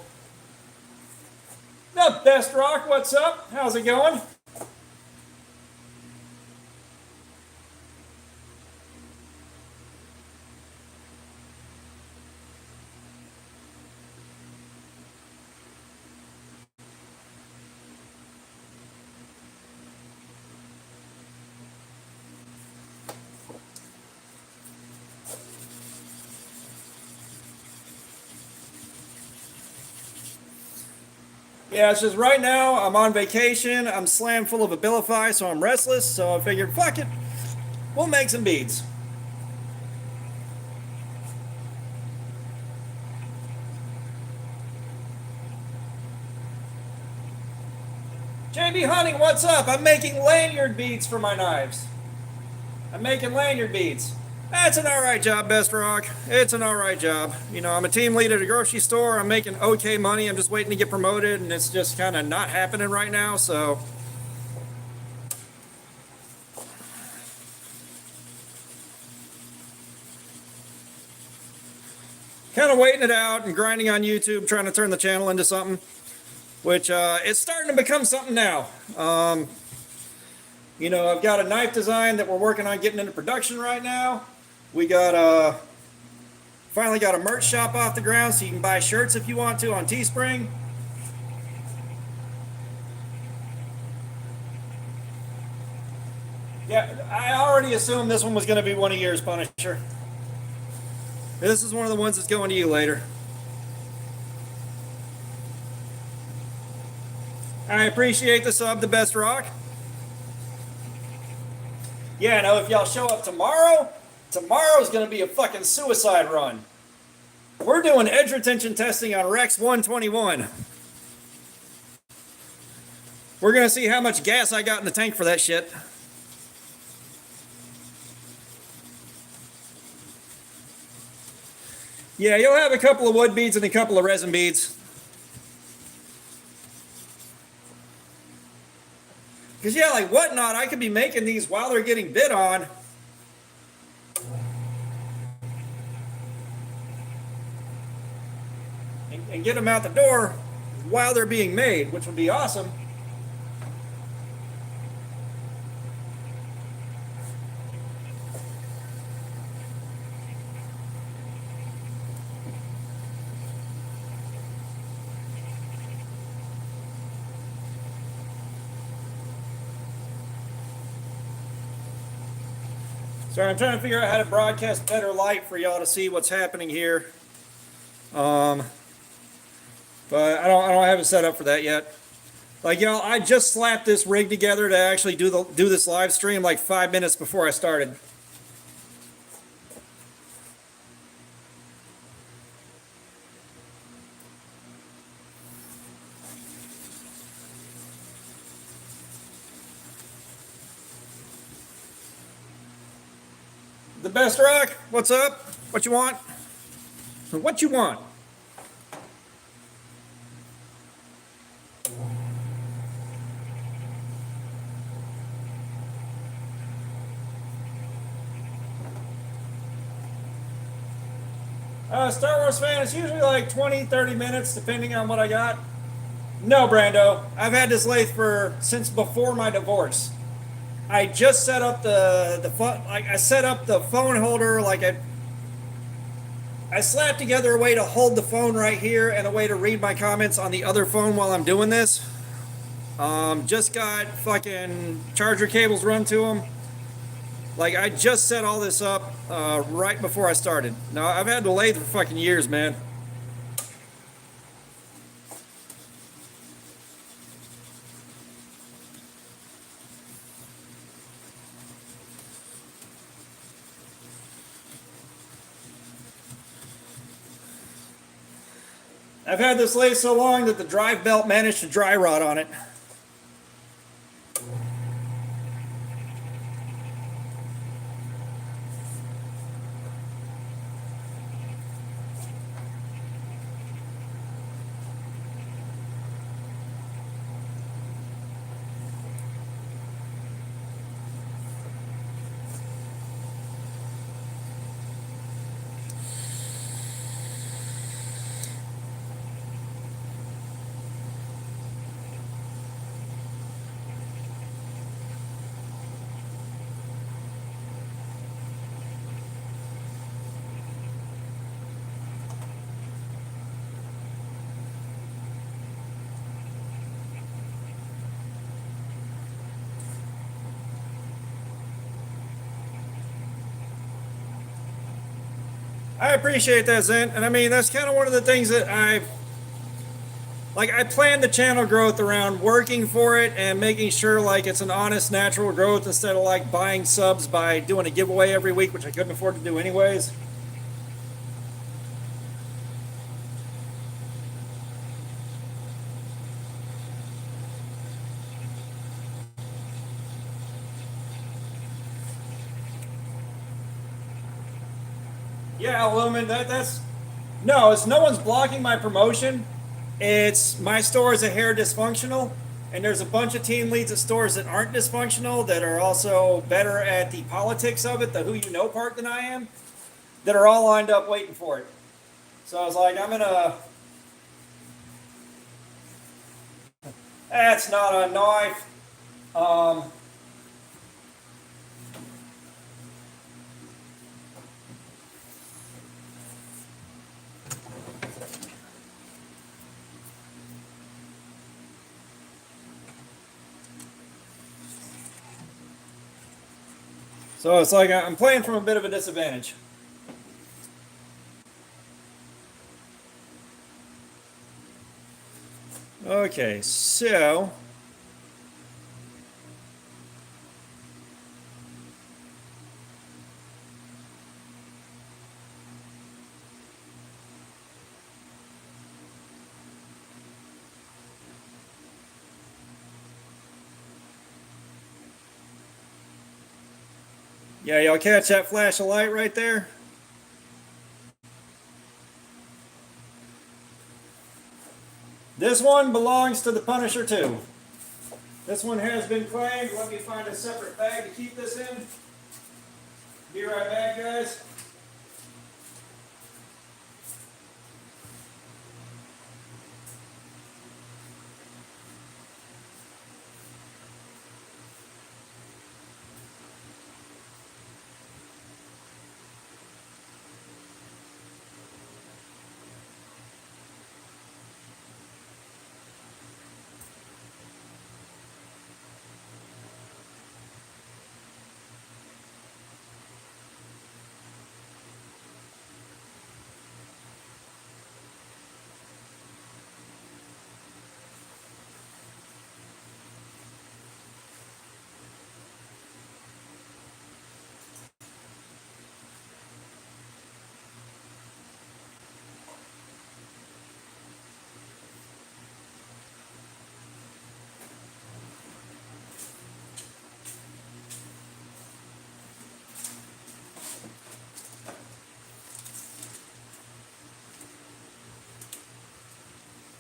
what's up, Best Rock? What's up? How's it going? Yeah, it's just right now I'm on vacation. I'm slammed full of Abilify, so I'm restless. So I figured, fuck it, we'll make some beads. JB Hunting, what's up? I'm making lanyard beads for my knives. I'm making lanyard beads. That's an alright job, Best Rock. It's an alright job. You know, I'm a team lead at a grocery store. I'm making okay money. I'm just waiting to get promoted, and it's just kind of not happening right now, so. Kind of waiting it out and grinding on YouTube, trying to turn the channel into something, which it's starting to become something now. You know, I've got a knife design that we're working on getting into production right now. We got finally got a merch shop off the ground, so you can buy shirts if you want to on Teespring. Yeah, I already assumed this one was going to be one of yours, Punisher. This is one of the ones that's going to you later. I appreciate the sub, the Best Rock. Yeah, no, if y'all show up tomorrow, tomorrow's going to be a fucking suicide run. We're doing edge retention testing on Rex 121. We're gonna see how much gas I got in the tank for that shit. Yeah, you'll have a couple of wood beads and a couple of resin beads. Because, yeah, like Whatnot, I could be making these while they're getting bid on. And get them out the door while they're being made, which would be awesome. Sorry, I'm trying to figure out how to broadcast better light for y'all to see what's happening here. But I don't have it set up for that yet. Like, y'all, I just slapped this rig together to actually do this live stream like 5 minutes before I started. The Best Rock, what's up? What you want? What you want? Star Wars fan, it's usually like 20, 30 minutes, depending on what I got. No, Brando, I've had this lathe since before my divorce. I just set up I set up the phone holder, I slapped together a way to hold the phone right here and a way to read my comments on the other phone while I'm doing this. Just got fucking charger cables run to them. Like, I just set all this up right before I started. Now, I've had the lathe for fucking years, man. I've had this lathe so long that the drive belt managed to dry rot on it. I appreciate that, Zen. And I mean, that's kind of one of the things that I planned the channel growth around working for it and making sure like it's an honest, natural growth instead of like buying subs by doing a giveaway every week, which I couldn't afford to do anyways. Yeah, Lumen, no, it's no one's blocking my promotion. It's my store is a hair dysfunctional, and there's a bunch of team leads at stores that aren't dysfunctional that are also better at the politics of it, the who you know part than I am, that are all lined up waiting for it. So I was like, that's not a knife. So it's like I'm playing from a bit of a disadvantage. Okay, so Yeah, y'all catch that flash of light right there? This one belongs to the Punisher too. This one has been claimed. Let me find a separate bag to keep this in. Be right back, guys.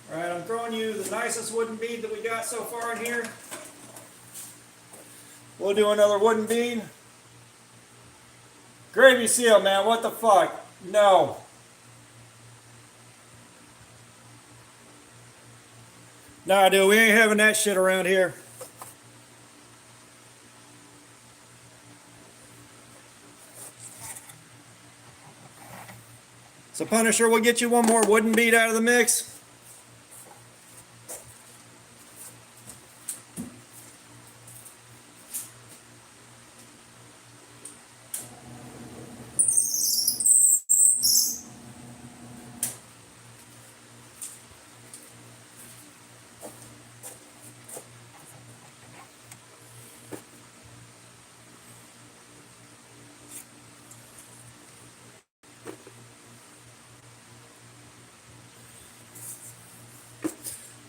All right, I'm throwing you the nicest wooden bead that we got so far in here. We'll do another wooden bead. Gravy seal, man, what the fuck? No. Nah, dude, we ain't having that shit around here. So Punisher, we'll get you one more wooden bead out of the mix.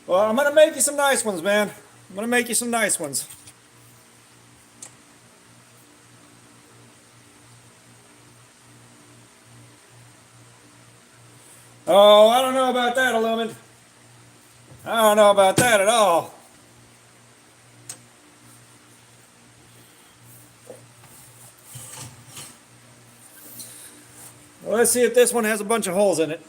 Well, I'm going to make you some nice ones, man. I'm going to make you some nice ones. Oh, I don't know about that, Illumin. I don't know about that at all. Well, let's see if this one has a bunch of holes in it.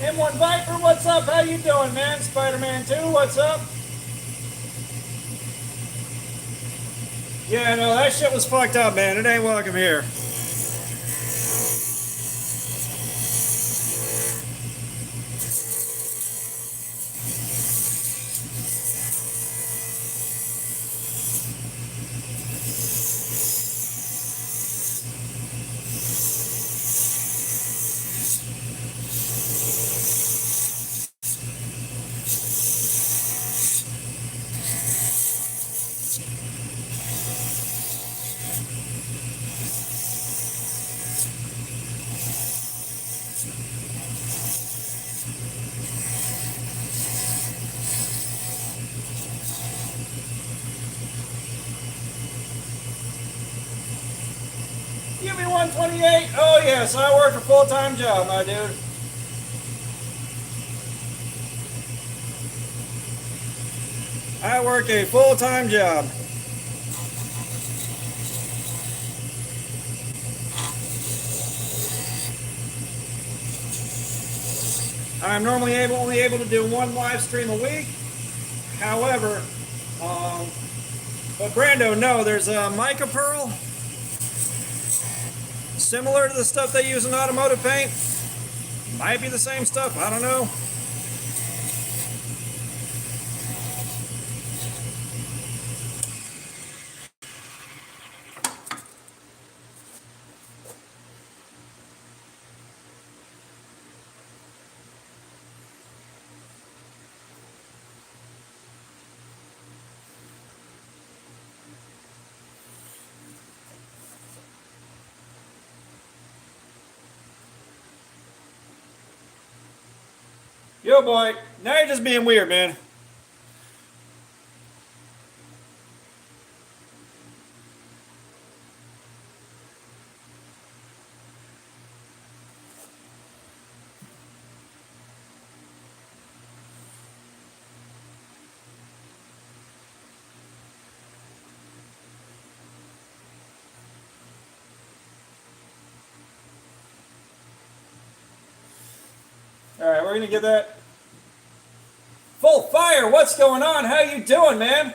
M1 Viper, what's up? How you doing, man? Spider-Man 2, what's up? Yeah, no, that shit was fucked up, man. It ain't welcome here. Give me 128. Oh yes, I work a full-time job, my dude. I work a full-time job. I'm normally only able to do one live stream a week. However, but Brando, no, there's a mica pearl, similar to the stuff they use in automotive paint. Might be the same stuff, I don't know. Yo, boy, now you're just being weird, man. All right, we're gonna get that. Full fire, what's going on? How you doing, man?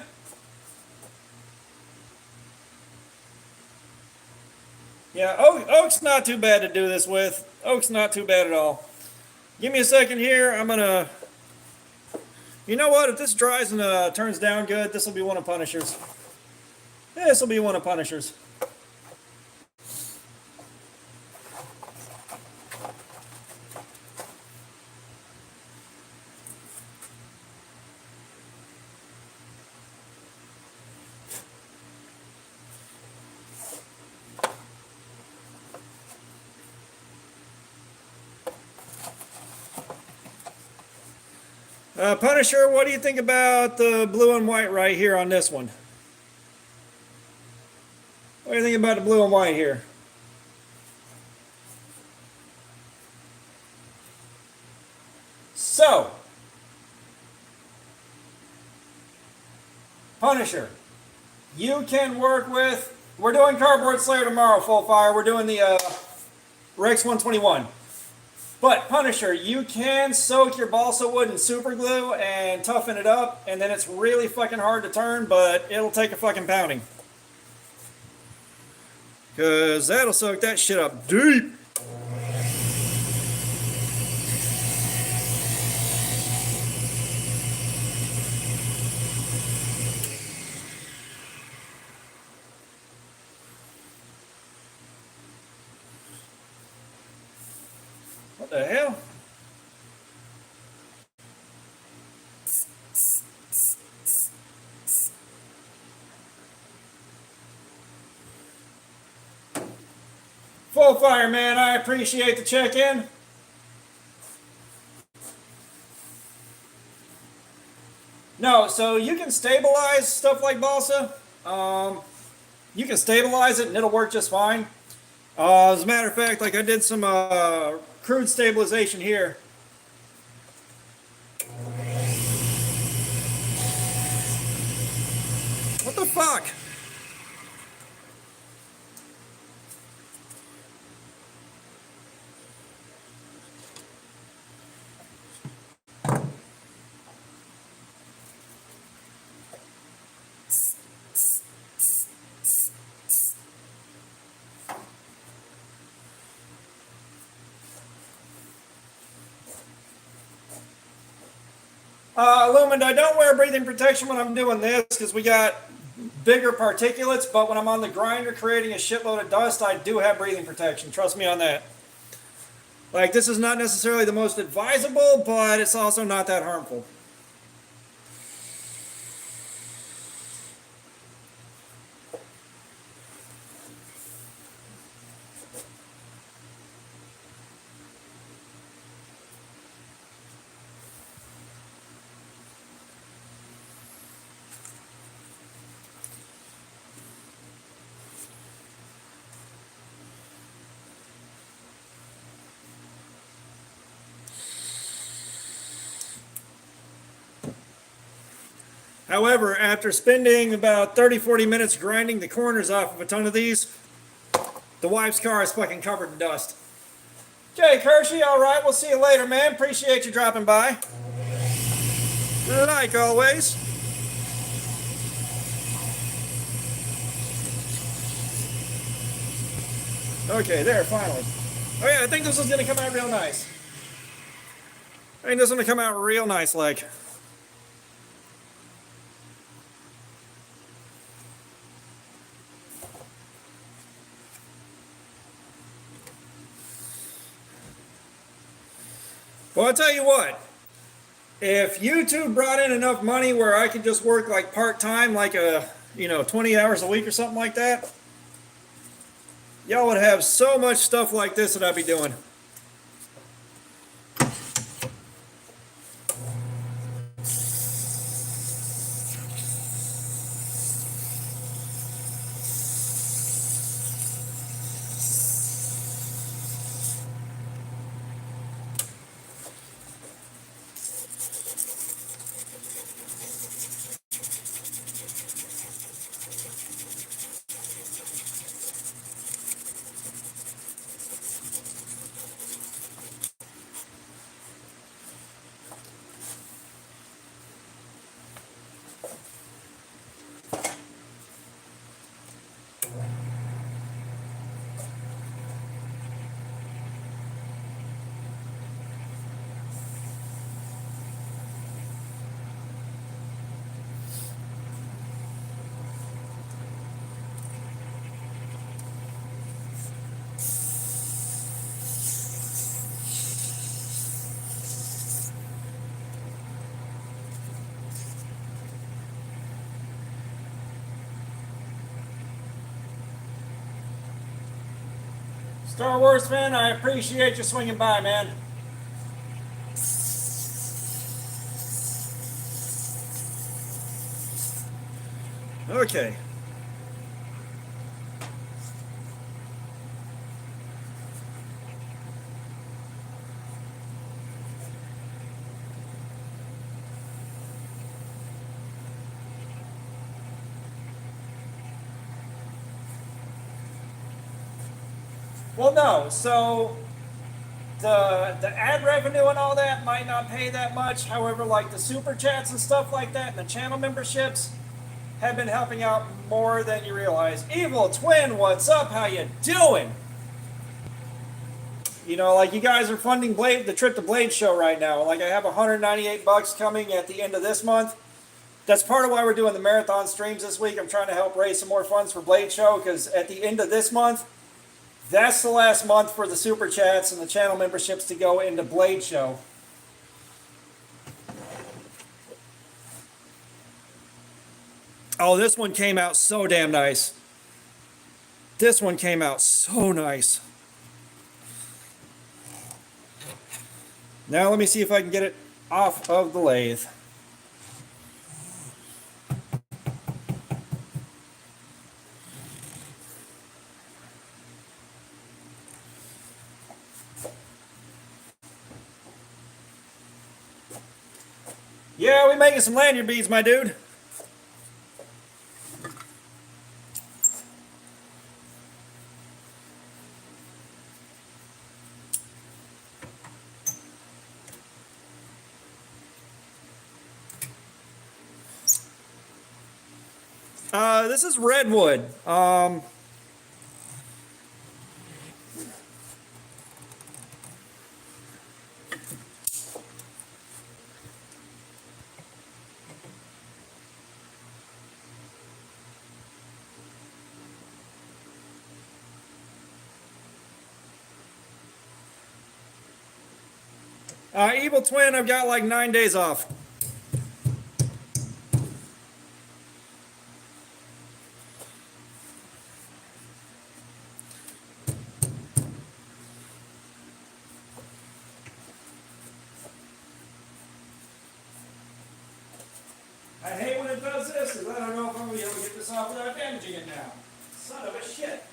Yeah, Oak's not too bad to do this with. Oak's not too bad at all. Give me a second here. I'm gonna. You know what? If this dries and turns down good, this will be one of Punisher's. This will be one of Punisher's. Punisher, what do you think about the blue and white right here on this one? What do you think about the blue and white here? So, Punisher, you can work with, we're doing Cardboard Slayer tomorrow, full fire. We're doing the Rex 121. But Punisher, you can soak your balsa wood in super glue and toughen it up, and then it's really fucking hard to turn, but it'll take a fucking pounding. Because that'll soak that shit up deep. What the hell? Full fire, man. I appreciate the check-in. No, so you can stabilize stuff like balsa. You can stabilize it and it'll work just fine. As a matter of fact, like I did some crude stabilization here. What the fuck? Lumina, I don't wear breathing protection when I'm doing this because we got bigger particulates, but when I'm on the grinder creating a shitload of dust, I do have breathing protection. Trust me on that. Like, this is not necessarily the most advisable, but it's also not that harmful. However, after spending about 30-40 minutes grinding the corners off of a ton of these, the wife's car is fucking covered in dust. Okay, Kershey, all right. We'll see you later, man. Appreciate you dropping by. Like always. Okay, there, finally. Oh yeah, I think this is gonna come out real nice. I think this is gonna come out real nice, like. Well, I'll tell you what. If YouTube brought in enough money where I could just work like part-time, like 20 hours a week or something like that, y'all would have so much stuff like this that I'd be doing. Star Wars fan, I appreciate you swinging by, man. Okay. Well, no. So the ad revenue and all that might not pay that much. However, like the super chats and stuff like that, and the channel memberships have been helping out more than you realize. Evil Twin, what's up? How you doing? You know, like you guys are funding the Trip to Blade show right now. Like I have $198 coming at the end of this month. That's part of why we're doing the marathon streams this week. I'm trying to help raise some more funds for Blade Show because at the end of this month, that's the last month for the super chats and the channel memberships to go into Blade Show. Oh, this one came out so damn nice. This one came out so nice. Now let me see if I can get it off of the lathe. Yeah, we making some lanyard beads, my dude. This is redwood. Evil Twin, I've got like 9 days off. I hate when it does this, because I don't know if I'm going to be able to get this off without damaging it now. Son of a shit.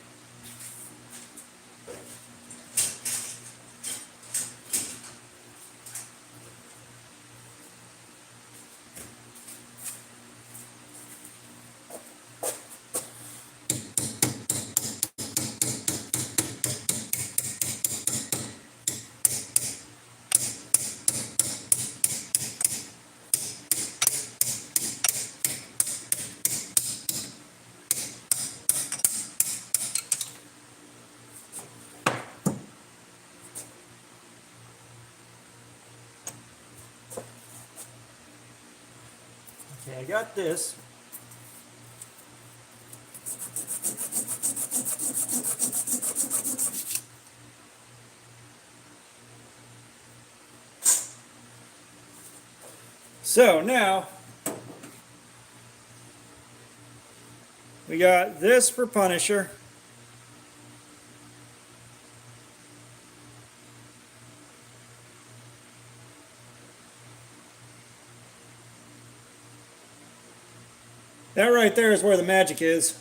Okay, I got this. So now we got this for Punisher. That right there is where the magic is.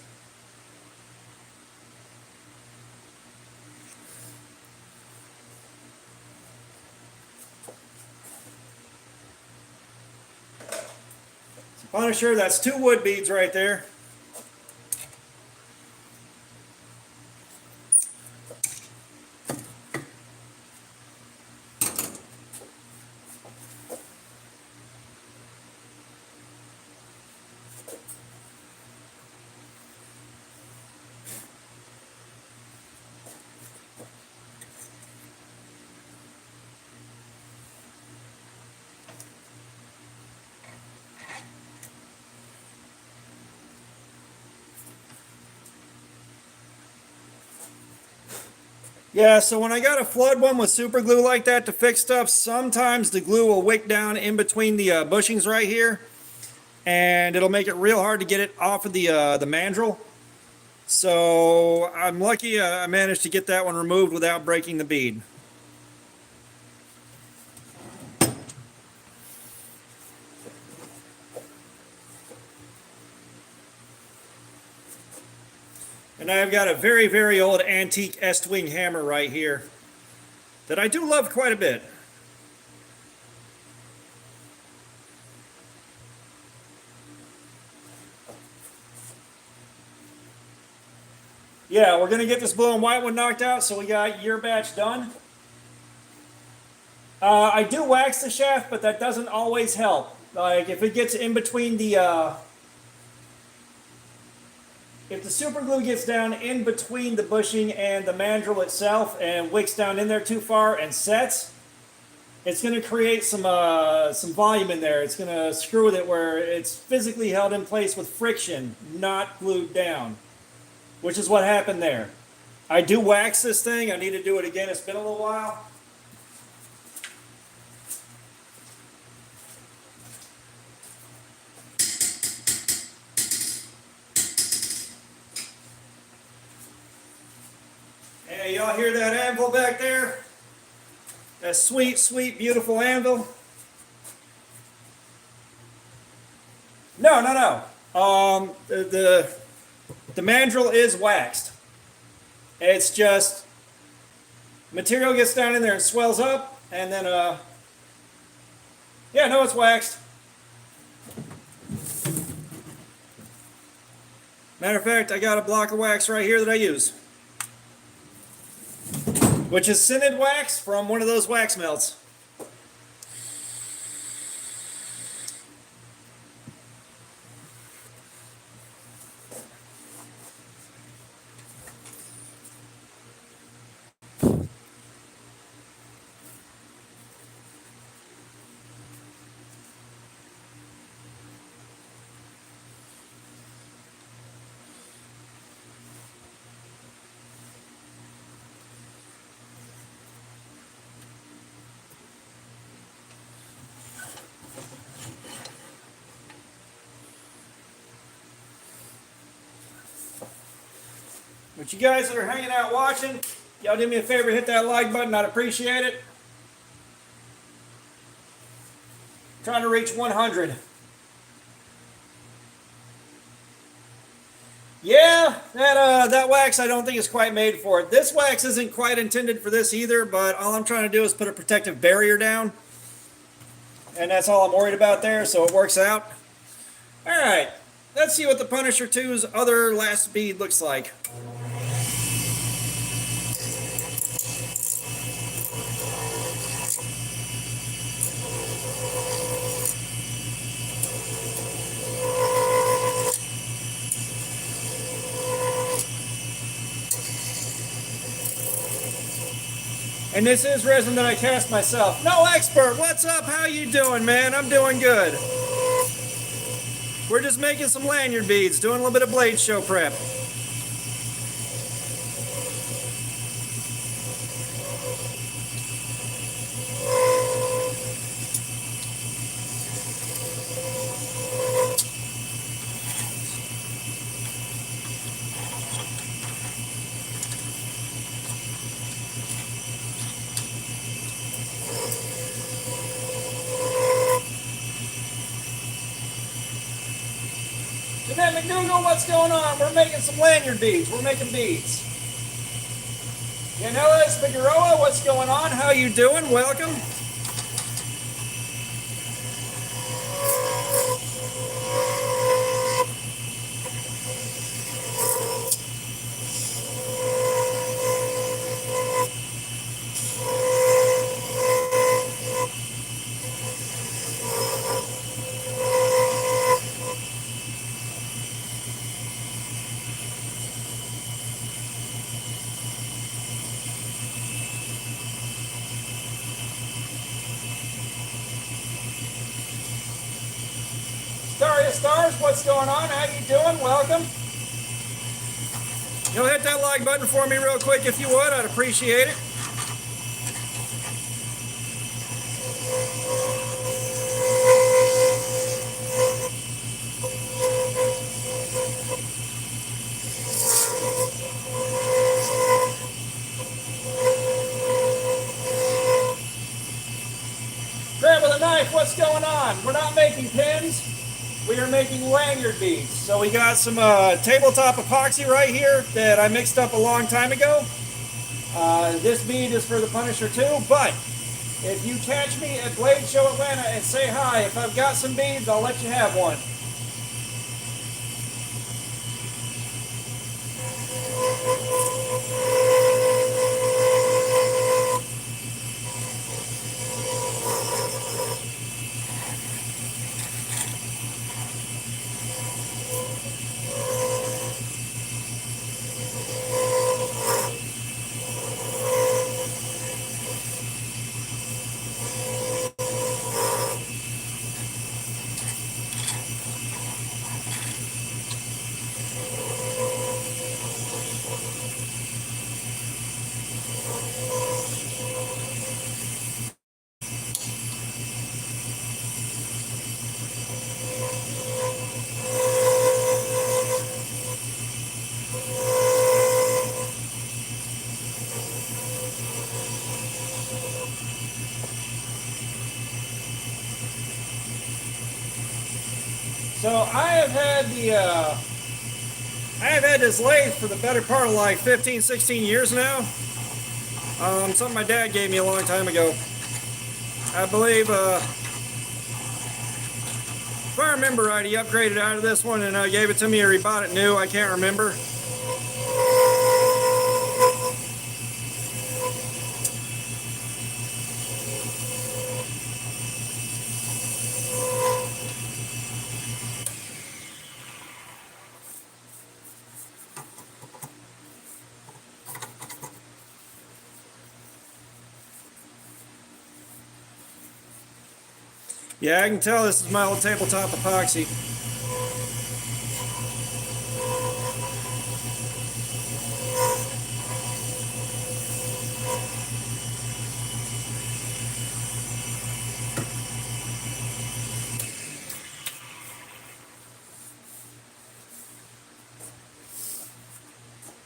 Punisher, that's 2 wood beads right there. Yeah, so when I got a flood one with super glue like that to fix stuff, sometimes the glue will wick down in between the bushings right here, and it'll make it real hard to get it off of the mandrel. So I'm lucky I managed to get that one removed without breaking the bead. And I've got a very, very old antique Estwing hammer right here that I do love quite a bit. Yeah, we're going to get this blue and white one knocked out, so we got your batch done. I do wax the shaft, but that doesn't always help. Like, if it gets in between the... if the super glue gets down in between the bushing and the mandrel itself and wicks down in there too far and sets, it's going to create some volume in there. It's going to screw with it where it's physically held in place with friction, not glued down, which is what happened there. I do wax this thing. I need to do it again. It's been a little while. Hey, y'all hear that anvil back there? That sweet, sweet, beautiful anvil? No. The mandrel is waxed. It's just material gets down in there and swells up, and then yeah, no, it's waxed. Matter of fact, I got a block of wax right here that I use, which is scented wax from one of those wax melts. But you guys that are hanging out watching, y'all do me a favor, hit that like button. I'd appreciate it. Trying to reach 100. Yeah, that wax I don't think is quite made for it. This wax isn't quite intended for this either, but all I'm trying to do is put a protective barrier down. And that's all I'm worried about there, so it works out. Alright, let's see what the Punisher 2's other last bead looks like. And this is resin that I cast myself. No expert, what's up? How you doing, man? I'm doing good. We're just making some lanyard beads, doing a little bit of blade show prep. Jeanette McDougal, what's going on? We're making some lanyard beads. We're making beads. Yanela Figueroa, what's going on? How you doing? Welcome. Staria Stars, what's going on? How you doing? Welcome. You'll hit that like button for me real quick if you would. I'd appreciate it. Grab with a knife, what's going on? We're not making pins. We are making lanyard beads. So we got some tabletop epoxy right here that I mixed up a long time ago. This bead is for the Punisher 2, but if you catch me at Blade Show Atlanta and say hi, if I've got some beads, I'll let you have one. So I have had this lathe for the better part of like 15, 16 years now. Something my dad gave me a long time ago. I believe, if I remember right, he upgraded out of this one and gave it to me, or he bought it new. I can't remember. Yeah, I can tell this is my old tabletop epoxy.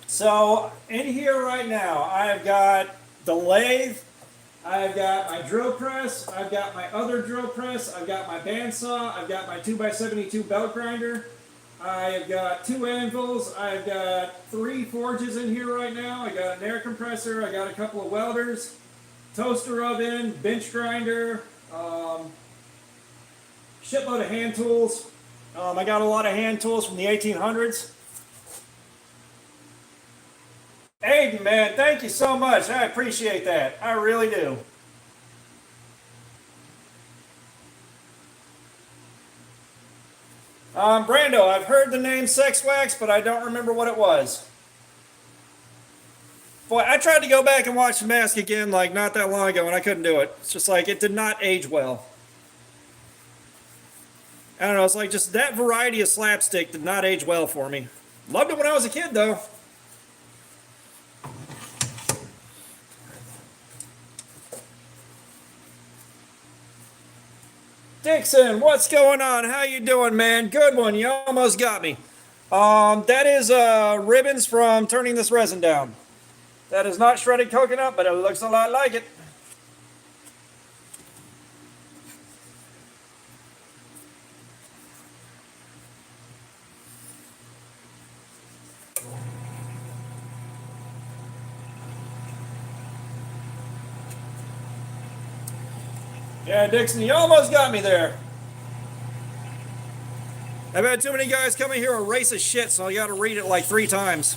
So in here right now, I've got the lathe, I've got my drill press, I've got my other drill press, I've got my bandsaw, I've got my 2x72 belt grinder, I've got 2 anvils, I've got 3 forges in here right now, I got an air compressor, I got a couple of welders, toaster oven, bench grinder, shitload of hand tools. I got a lot of hand tools from the 1800s. Aiden, man, thank you so much. I appreciate that. I really do. Brando, I've heard the name Sex Wax, but I don't remember what it was. Boy, I tried to go back and watch The Mask again like not that long ago, and I couldn't do it. It's just like it did not age well. I don't know, it's like just that variety of slapstick did not age well for me. Loved it when I was a kid, though. Dixon, what's going on? How you doing, man? Good one. You almost got me. That is ribbons from turning this resin down. That is not shredded coconut, but it looks a lot like it. Yeah, Dixon, you almost got me there. I've had too many guys come in here a race of shit, so I gotta read it like 3 times.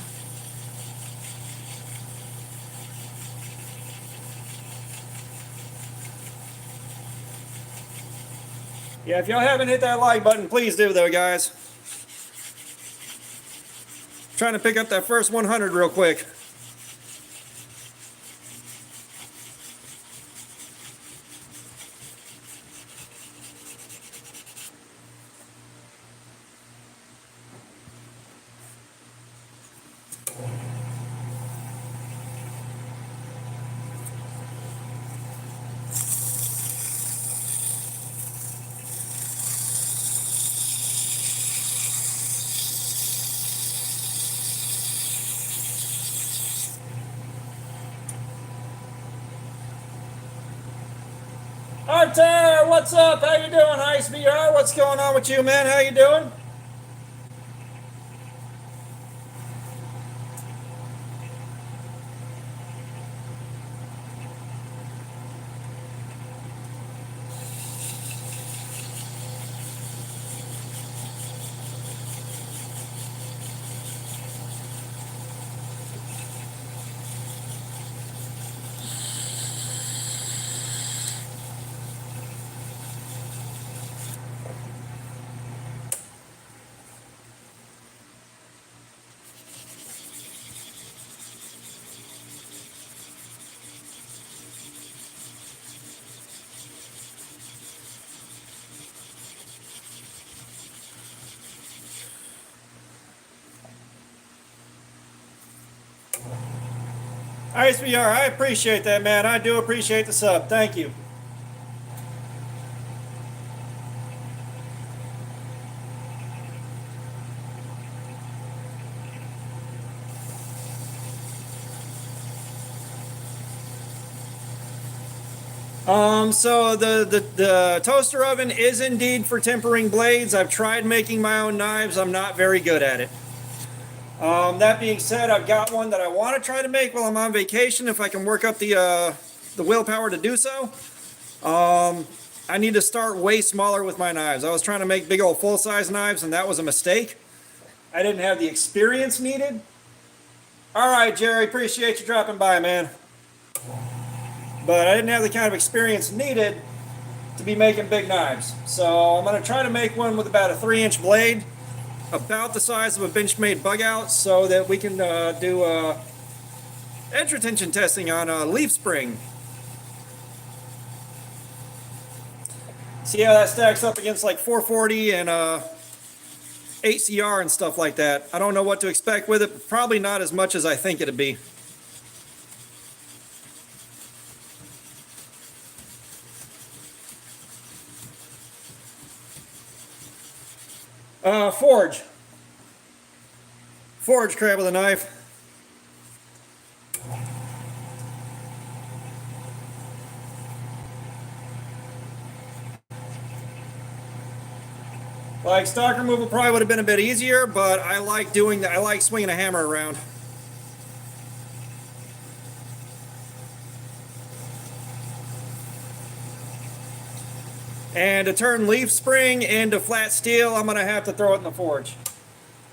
Yeah, if y'all haven't hit that like button, please do though, guys. Trying to pick up that first 100 real quick. Arter, what's up? How you doing, Ice VR? What's going on with you, man? How you doing? Ice VR, I appreciate that, man. I do appreciate the sub. Thank you. So the toaster oven is indeed for tempering blades. I've tried making my own knives. I'm not very good at it. That being said, I've got one that I want to try to make while I'm on vacation if I can work up the willpower to do so. I need to start way smaller with my knives. I was trying to make big old full-size knives, and that was a mistake. I didn't have the experience needed. All right, Jerry, appreciate you dropping by, man. But I didn't have the kind of experience needed to be making big knives. So I'm going to try to make one with about a 3-inch blade, about the size of a Benchmade bug out, so that we can do edge retention testing on a leaf spring. See how that stacks up against like 440 and 8CR and stuff like that. I don't know what to expect with it, but probably not as much as I think it'd be. Forge. Forge crab with a knife. Like stock removal probably would have been a bit easier, but I like doing that. I like swinging a hammer around. And to turn leaf spring into flat steel, I'm going to have to throw it in the forge.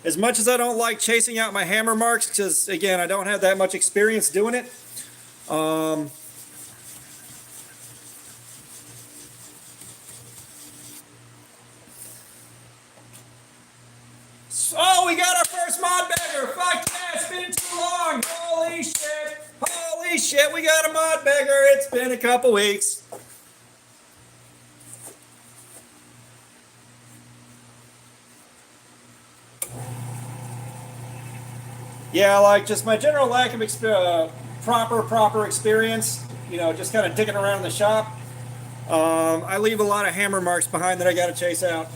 As much as I don't like chasing out my hammer marks, because again, I don't have that much experience doing it. Oh, we got our first mod beggar. Fuck yeah, it's been too long. Holy shit. Holy shit, we got a mod beggar. It's been a couple weeks. Yeah, like just my general lack of proper experience, you know, just kind of dicking around in the shop. I leave a lot of hammer marks behind that I got to chase out.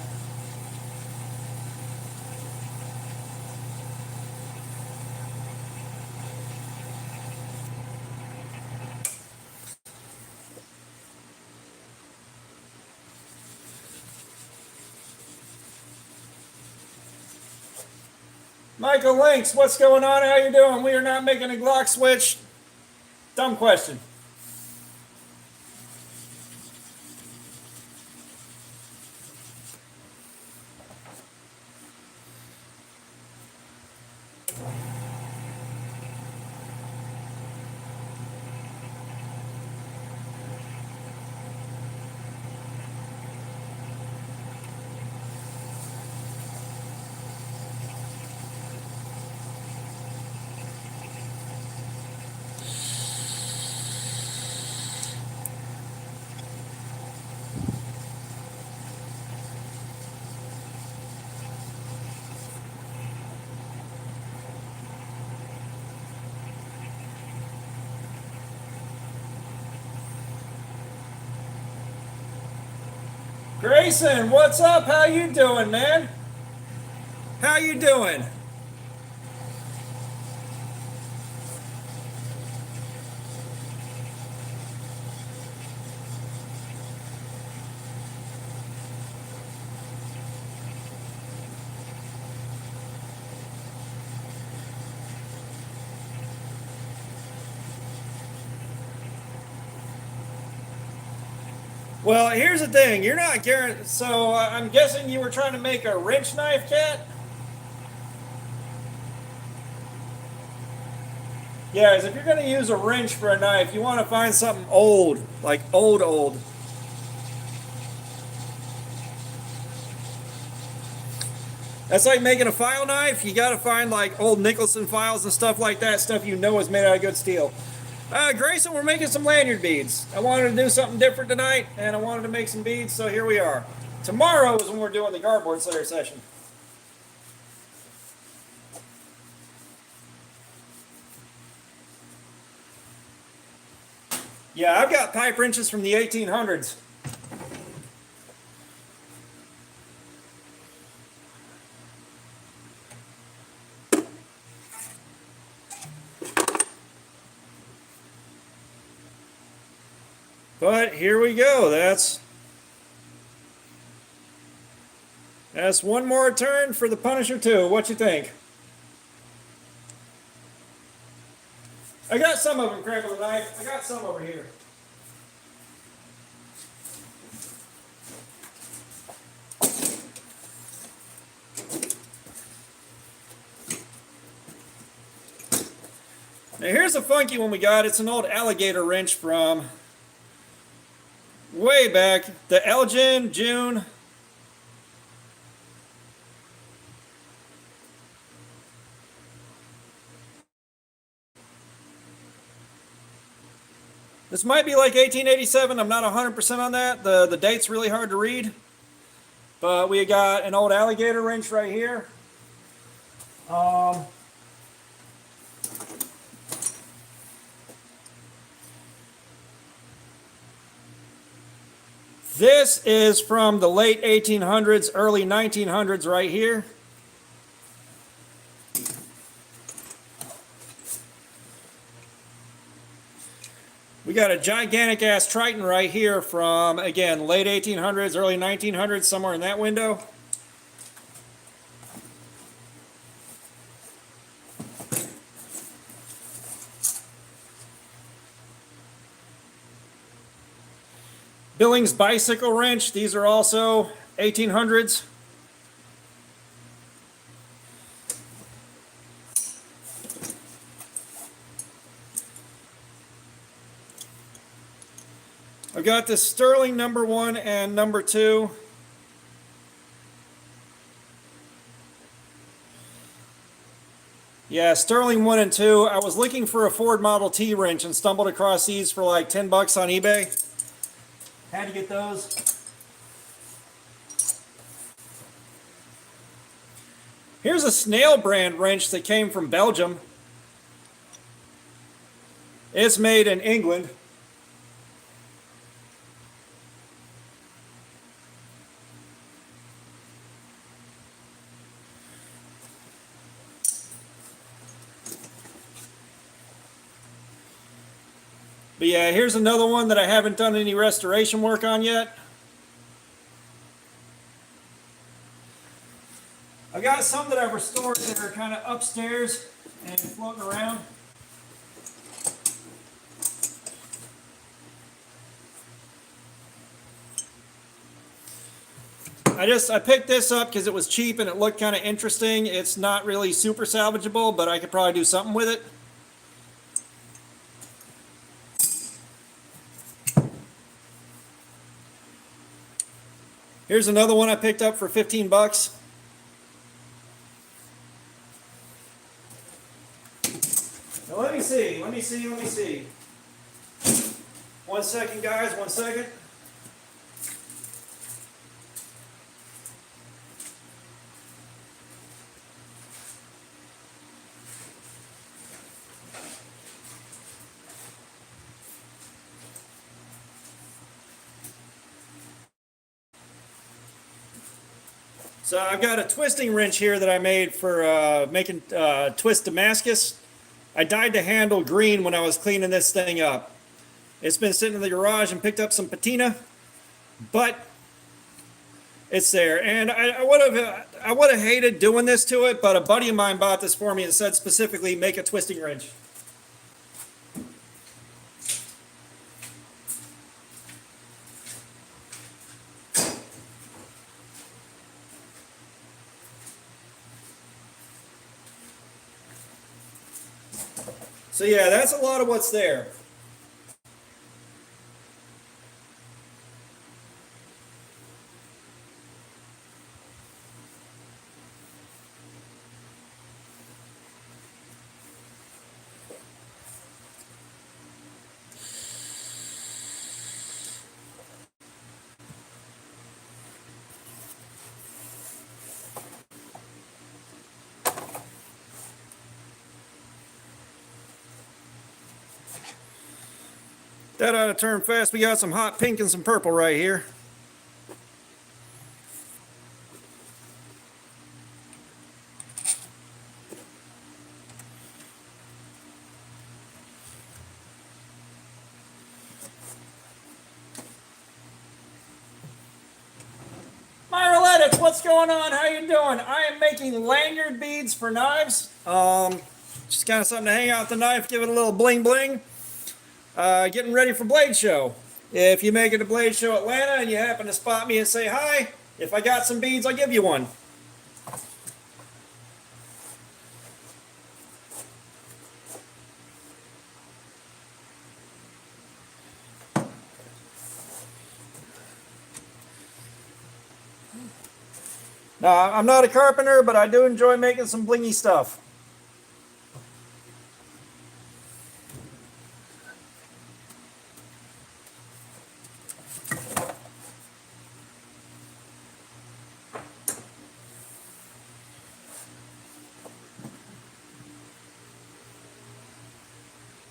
Michael Lynx, what's going on? How you doing? We are not making a Glock switch. Dumb question. Grayson, what's up? How you doing, man? How you doing? Well, here's the thing. You're not guaranteed. So I'm guessing you were trying to make a wrench knife, Cat? Yeah, as if you're going to use a wrench for a knife, you want to find something old, like old. That's like making a file knife. You got to find like old Nicholson files and stuff like that, stuff you know is made out of good steel. Grayson, we're making some lanyard beads. I wanted to do something different tonight, and I wanted to make some beads, so here we are. Tomorrow is when we're doing the Garboard Slayer session. Yeah, I've got pipe wrenches from the 1800s. But here we go. That's one more turn for the Punisher 2. What you think? I got some of them, Crackle the Knife. I got some over here. Now here's a funky one we got. It's an old alligator wrench from way back. The Elgin June. This might be like 1887. I'm not 100% on that. The date's really hard to read. But we got an old alligator wrench right here. This is from the late 1800s, early 1900s right here. We got a gigantic ass Triton right here from, again, late 1800s, early 1900s, somewhere in that window. Billings bicycle wrench. These are also 1800s. I've got the Sterling number 1 and number 2. Yeah, Sterling 1 and 2. I was looking for a Ford Model T wrench and stumbled across these for like 10 bucks on eBay. Had to get those. Here's a Snail brand wrench that came from Belgium. It's made in England. But yeah, here's another one that I haven't done any restoration work on yet. I've got some that I've restored that are kind of upstairs and floating around. I picked this up because it was cheap and it looked kind of interesting. It's not really super salvageable, but I could probably do something with it. Here's another one I picked up for 15 bucks. Now let me see. 1 second, guys, 1 second. So I've got a twisting wrench here that I made for making twist Damascus. I dyed the handle green when I was cleaning this thing up. It's been sitting in the garage and picked up some patina, but it's there. And I would have hated doing this to it, but a buddy of mine bought this for me and said specifically make a twisting wrench. So yeah, that's a lot of what's there. That ought to turn fast. We got some hot pink and some purple right here. Myroletics, what's going on? How you doing? I am making lanyard beads for knives. Just kind of something to hang out the knife, give it a little bling bling. Getting ready for Blade Show. If you make it to Blade Show Atlanta and you happen to spot me and say hi, if I got some beads, I'll give you one. Now, I'm not a carpenter, but I do enjoy making some blingy stuff.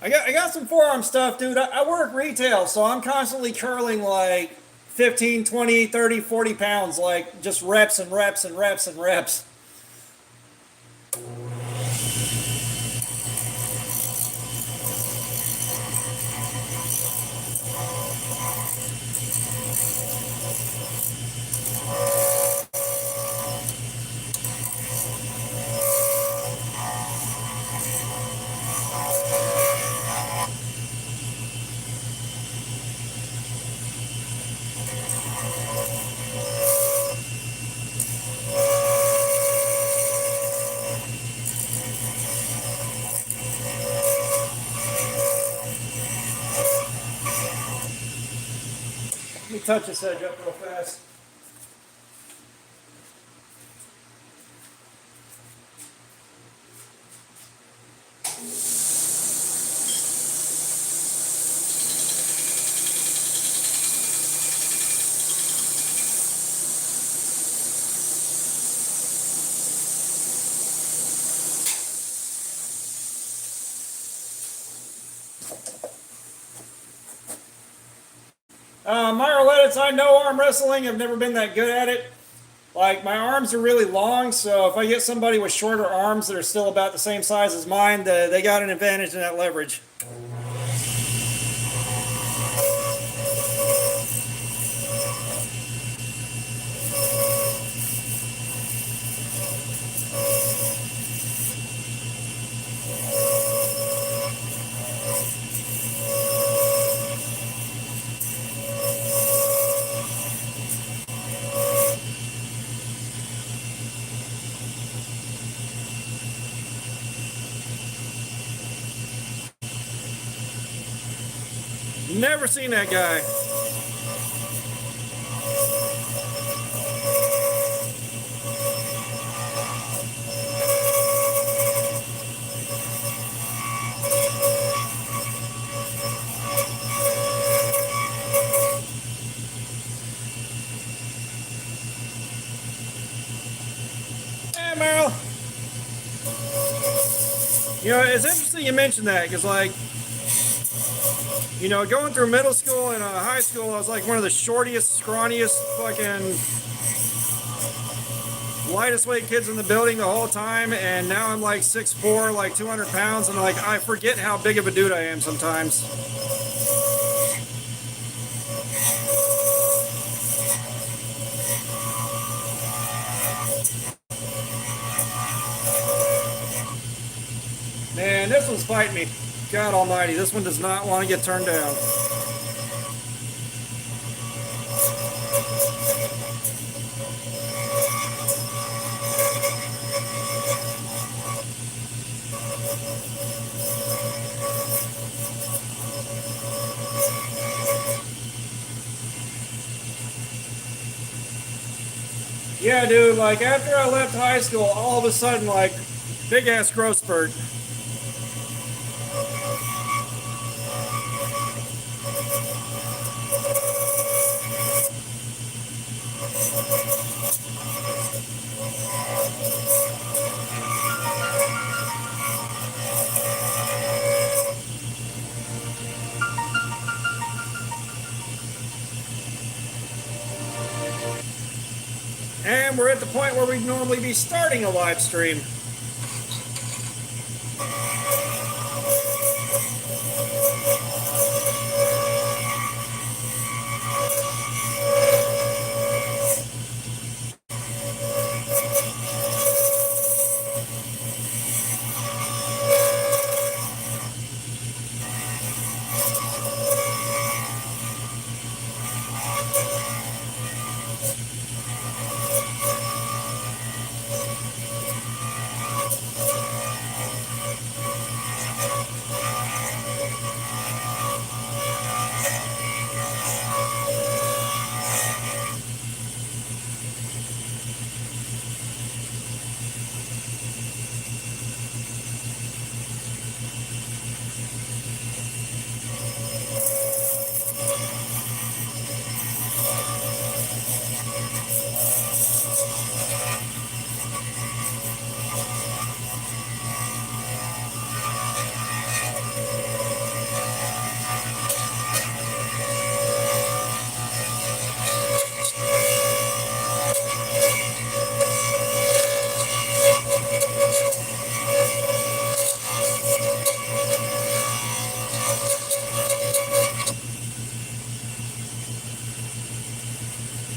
I got some forearm stuff, dude. I work retail, so I'm constantly curling like 15, 20, 30, 40 pounds, like just reps and reps and reps and reps. Let me touch this edge up real fast. My Arlettes, I know arm wrestling. I've never been that good at it. Like, my arms are really long, so if I get somebody with shorter arms that are still about the same size as mine, they got an advantage in that leverage. Never seen that guy. Hey, Meryl. You know, it's interesting you mentioned that because, like, you know, going through middle school and high school, I was like one of the shortest, scrawniest, fucking lightest weight kids in the building the whole time, and now I'm like 6'4", like 200 pounds, and like I forget how big of a dude I am sometimes. Man, this one's fighting me. God almighty, this one does not want to get turned down. Yeah, dude, like after I left high school, all of a sudden, like, big ass growth spurt. And we're at the point where we'd normally be starting a live stream.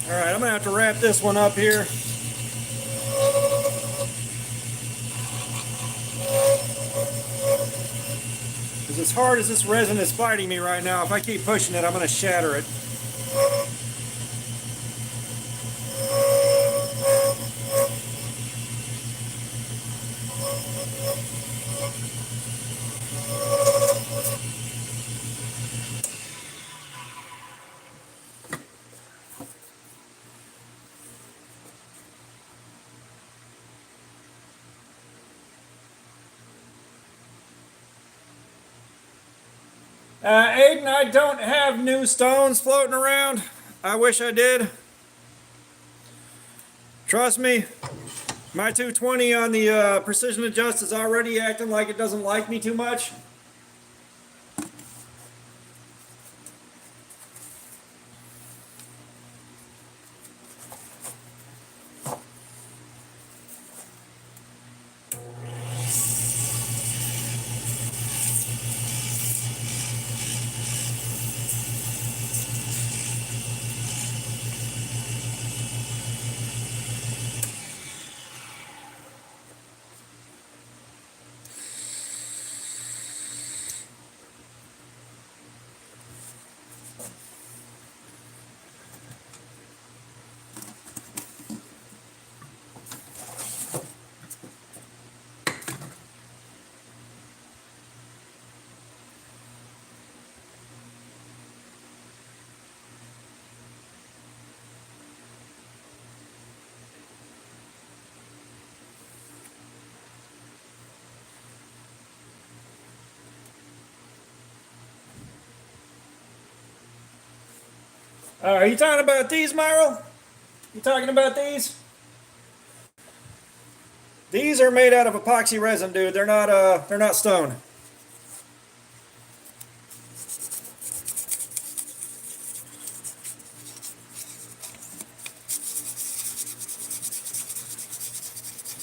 Alright, I'm gonna have to wrap this one up here. Because as hard as this resin is fighting me right now, if I keep pushing it, I'm gonna shatter it. Aiden, I don't have new stones floating around. I wish I did. Trust me, my 220 on the precision adjust is already acting like it doesn't like me too much. Are you talking about these, Myro? You talking about these? These are made out of epoxy resin, dude. They're not stone.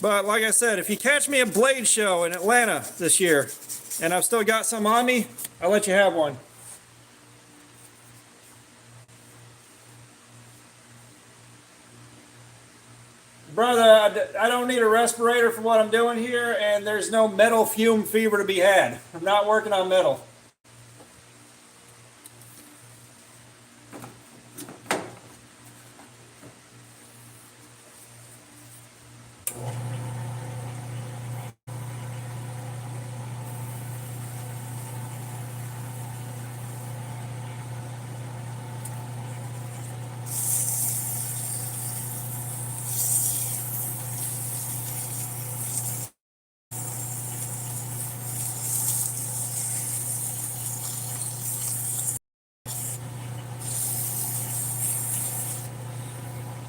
But like I said, if you catch me at Blade Show in Atlanta this year, and I've still got some on me, I'll let you have one. Brother, I don't need a respirator for what I'm doing here, and there's no metal fume fever to be had. I'm not working on metal.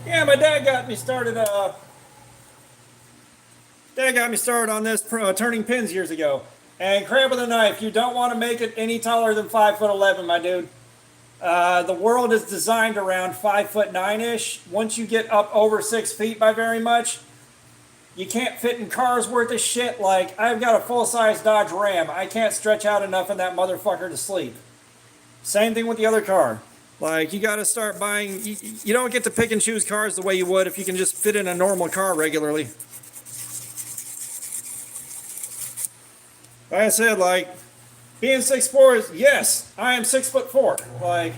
Yeah, my dad got me started. Dad got me started on this turning pins years ago. And crab with a knife, you don't want to make it any taller than 5'11", my dude. The world is designed around 5'9" ish. Once you get up over 6 feet by very much, you can't fit in cars worth of shit. Like, I've got a full-size Dodge Ram. I can't stretch out enough in that motherfucker to sleep. Same thing with the other car. Like, you got to start buying. You don't get to pick and choose cars the way you would if you can just fit in a normal car regularly. Like I said, like, being 6'4" is, yes, I am 6'4". Like,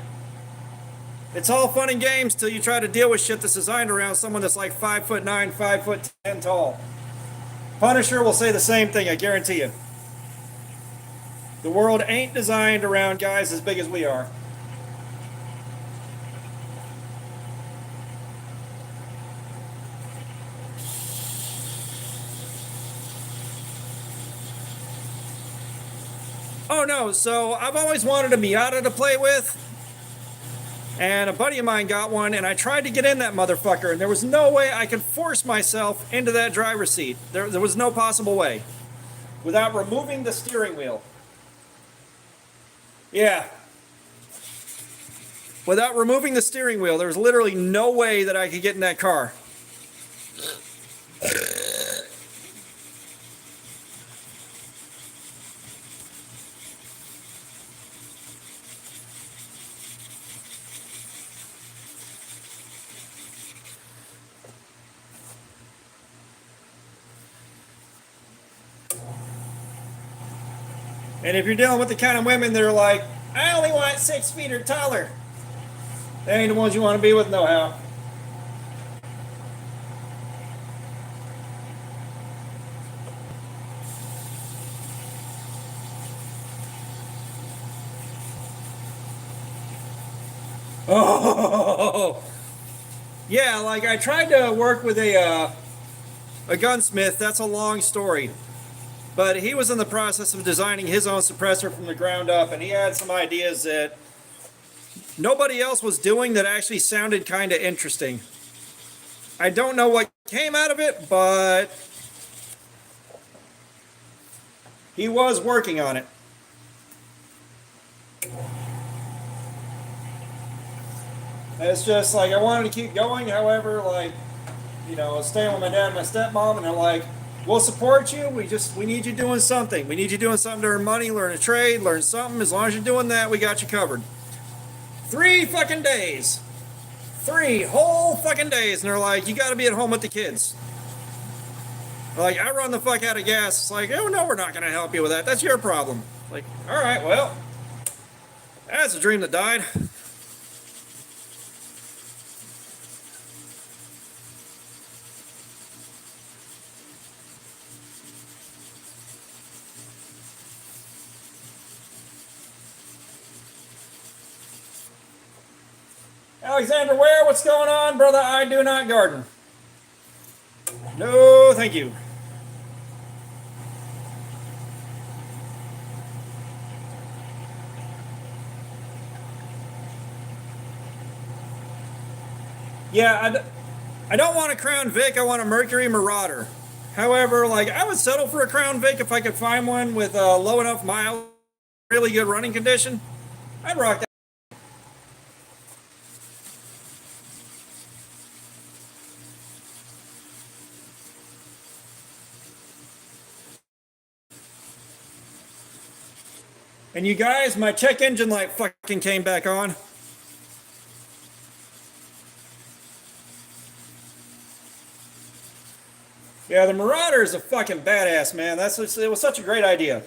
it's all fun and games till you try to deal with shit that's designed around someone that's like 5'9", 5'10" tall. Punisher will say the same thing, I guarantee you. The world ain't designed around guys as big as we are. Oh no, so I've always wanted a Miata to play with, and a buddy of mine got one, and I tried to get in that motherfucker, and there was no way I could force myself into that driver's seat. There was no possible way without removing the steering wheel. Yeah. Without removing the steering wheel, there was literally no way that I could get in that car. And if you're dealing with the kind of women that are like, I only want 6 feet or taller, they ain't the ones you want to be with, no how. Oh, yeah, like I tried to work with a gunsmith. That's a long story. But he was in the process of designing his own suppressor from the ground up, and he had some ideas that nobody else was doing that actually sounded kind of interesting. I don't know what came out of it, but he was working on it. It's just like I wanted to keep going, however, like, you know, staying with my dad and my stepmom, and they're like, we'll support you. We need you doing something. We need you doing something to earn money, learn a trade, learn something. As long as you're doing that, we got you covered. 3 fucking days. 3 whole fucking days. And they're like, you got to be at home with the kids. Like, I run the fuck out of gas. It's like, oh, no, we're not going to help you with that. That's your problem. Like, all right, well, that's a dream that died. Alexander Ware, what's going on? Brother, I do not garden. No, thank you. Yeah, I don't want a Crown Vic. I want a Mercury Marauder. However, like I would settle for a Crown Vic if I could find one with low enough miles, really good running condition. I'd rock that. And you guys, my check engine light fucking came back on. Yeah, the Marauder is a fucking badass, man. It was such a great idea.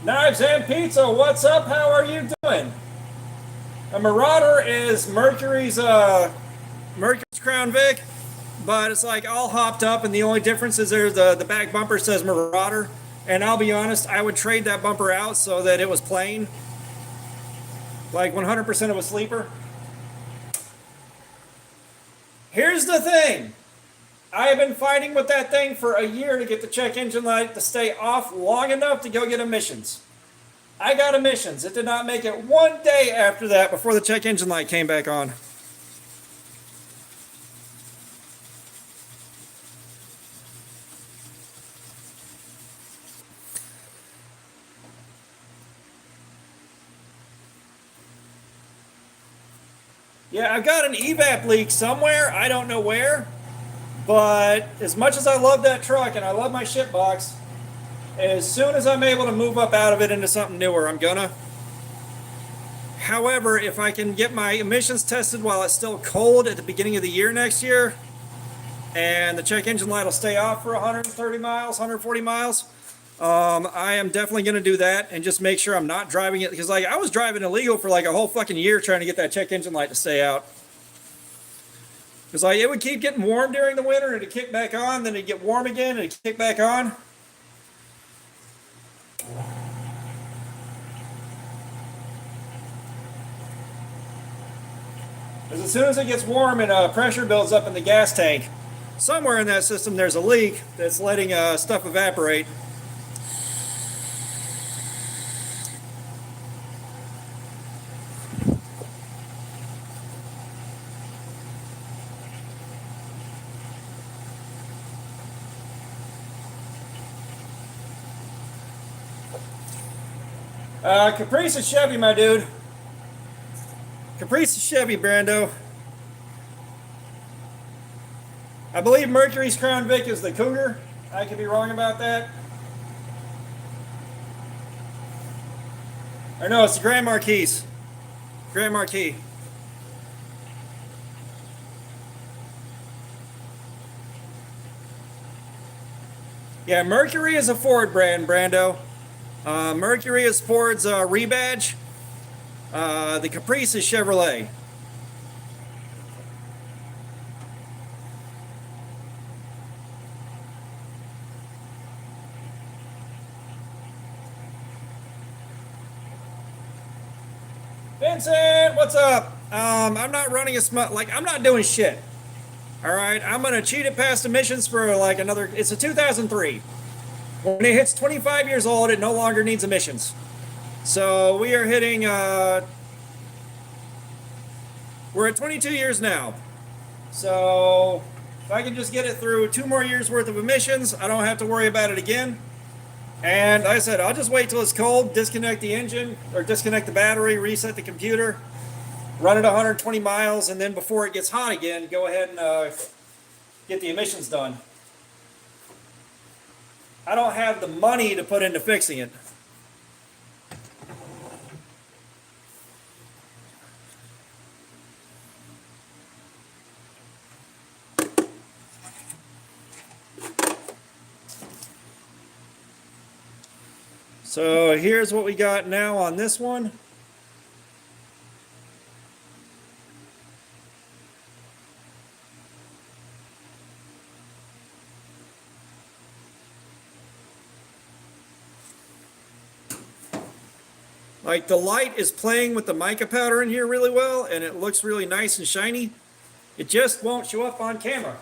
Knives and Pizza, what's up? How are you doing? A Marauder is Mercury's Crown Vic, but it's like all hopped up, and the only difference is there's the back bumper says Marauder. And I'll be honest, I would trade that bumper out so that it was plain, like 100% of a sleeper. Here's the thing. I have been fighting with that thing for a year to get the check engine light to stay off long enough to go get emissions. I got emissions. It did not make it one day after that before the check engine light came back on. Yeah, I've got an evap leak somewhere. I don't know where. But as much as I love that truck and I love my shit box, as soon as I'm able to move up out of it into something newer, I'm gonna. However, if I can get my emissions tested while it's still cold at the beginning of the year next year, and the check engine light will stay off for 130 miles, 140 miles, I am definitely going to do that and just make sure I'm not driving it. Because like I was driving illegal for like a whole fucking year trying to get that check engine light to stay out. Because like it would keep getting warm during the winter and it'd kick back on, then it'd get warm again and it'd kick back on. Because as soon as it gets warm and pressure builds up in the gas tank, somewhere in that system there's a leak that's letting stuff evaporate. Caprice is Chevy, my dude. Caprice is Chevy, Brando. I believe Mercury's Crown Vic is the Cougar. I could be wrong about that. Or no, it's the Grand Marquis. Grand Marquis. Yeah, Mercury is a Ford brand, Brando. Mercury is Ford's rebadge. The Caprice is Chevrolet. Vincent, what's up? I'm not running a I'm not doing shit. All right, I'm gonna cheat it past emissions for like another. It's a 2003. When it hits 25 years old, it no longer needs emissions. So we are hitting, we're at 22 years now. So if I can just get it through 2 more years worth of emissions, I don't have to worry about it again. And like I said, I'll just wait till it's cold, disconnect the engine, or disconnect the battery, reset the computer, run it 120 miles, and then before it gets hot again, go ahead and get the emissions done. I don't have the money to put into fixing it. So here's what we got now on this one. Like the light is playing with the mica powder in here really well, and it looks really nice and shiny. It just won't show up on camera.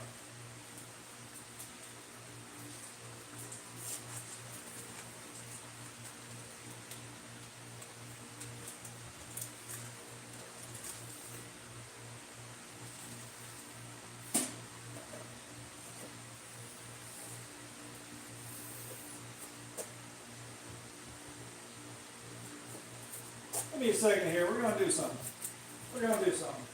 Give me a second here. We're going to do something. We're going to do something.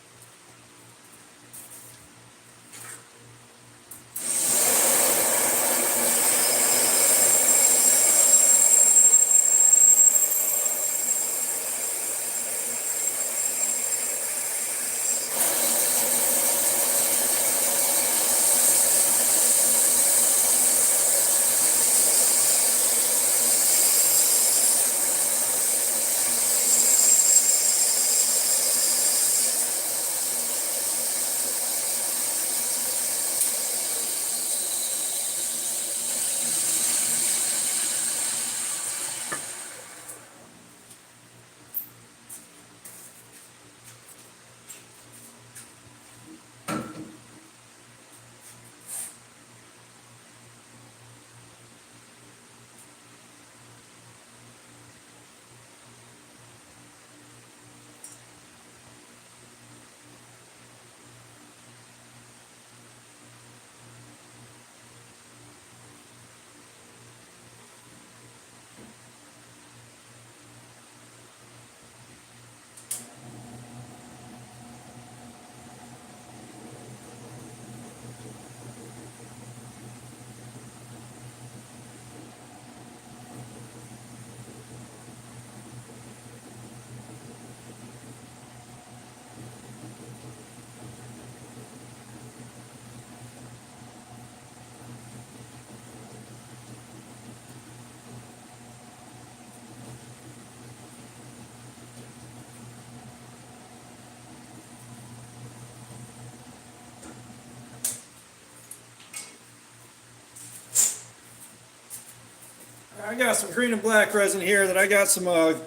I got some green and black resin here that I got some, so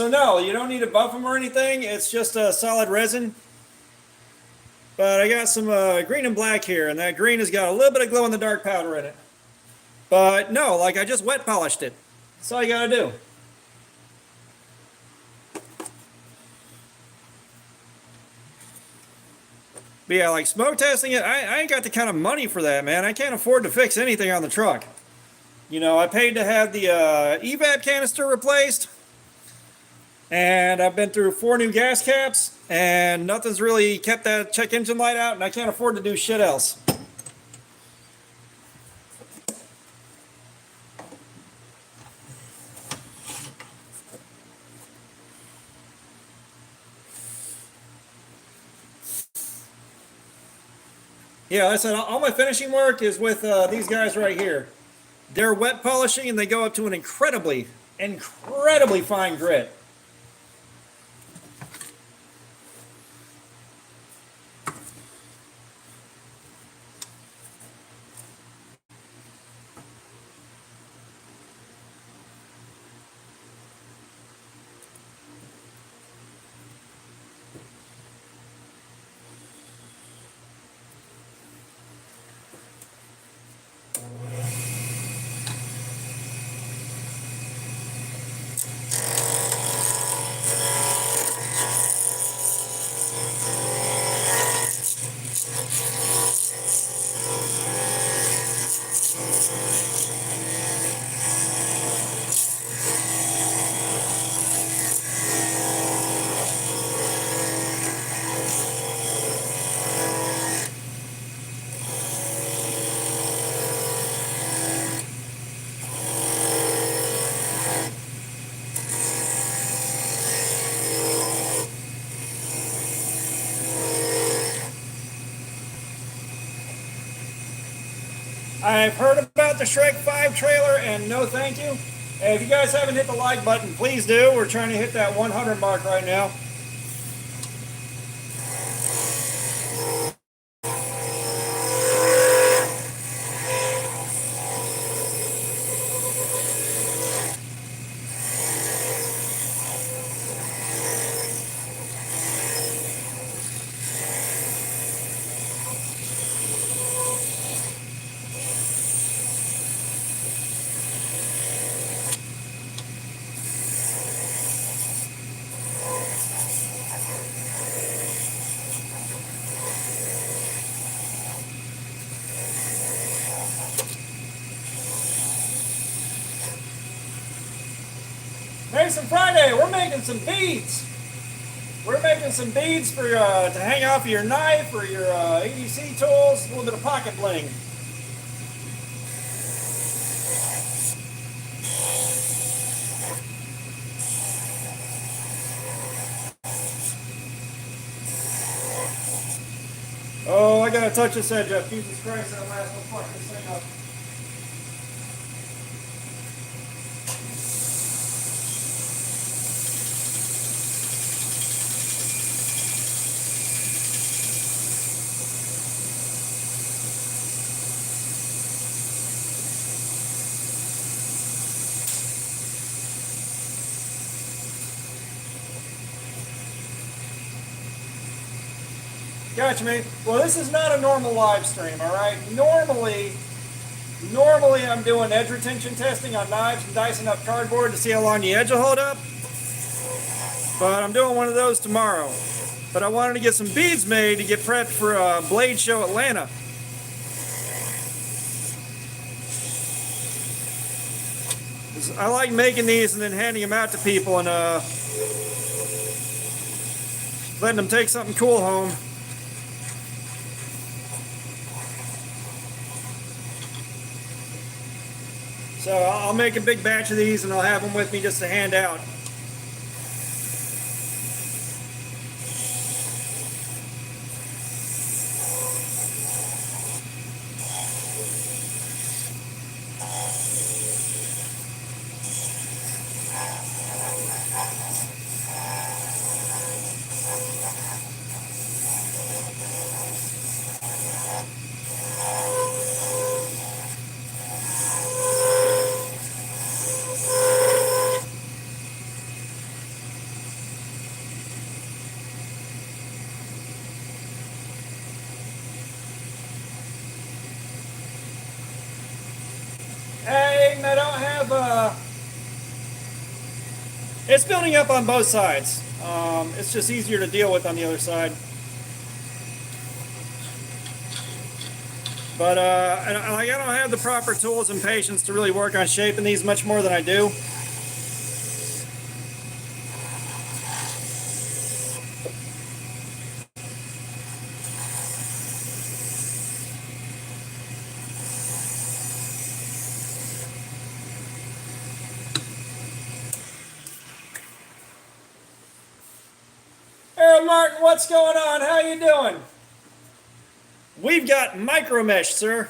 no, you don't need to buff them or anything. It's just a solid resin. But I got some green and black here, and that green has got a little bit of glow in the dark powder in it. But no, like I just wet polished it. That's all you gotta do. But yeah, like smoke testing it, I ain't got the kind of money for that, man. I can't afford to fix anything on the truck. You know, I paid to have the evap canister replaced, and I've been through 4 new gas caps, and nothing's really kept that check engine light out, and I can't afford to do shit else. Yeah, like I said, all my finishing work is with these guys right here. They're wet polishing, and they go up to an incredibly fine grit. I've heard about the Shrek 5 trailer, and no thank you. If you guys haven't hit the like button, please do. We're trying to hit that 100 mark right now. Mason Friday, we're making some beads. We're making some beads for to hang off of your knife or your ADC tools. A little bit of pocket bling. Oh, I gotta touch this edge up. Jesus Christ, that last one fuck this thing up. Gotcha, mate. Well, this is not a normal live stream, all right? Normally I'm doing edge retention testing on knives and dicing up cardboard to see how long the edge will hold up. But I'm doing one of those tomorrow. But I wanted to get some beads made to get prepped for Blade Show Atlanta. I like making these and then handing them out to people and letting them take something cool home. So I'll make a big batch of these and I'll have them with me just to hand out. Hey, I don't have it's building up on both sides. It's just easier to deal with on the other side. But I don't have the proper tools and patience to really work on shaping these much more than I do. Hey, Martin, what's going on? How you doing? We've got micro mesh, sir.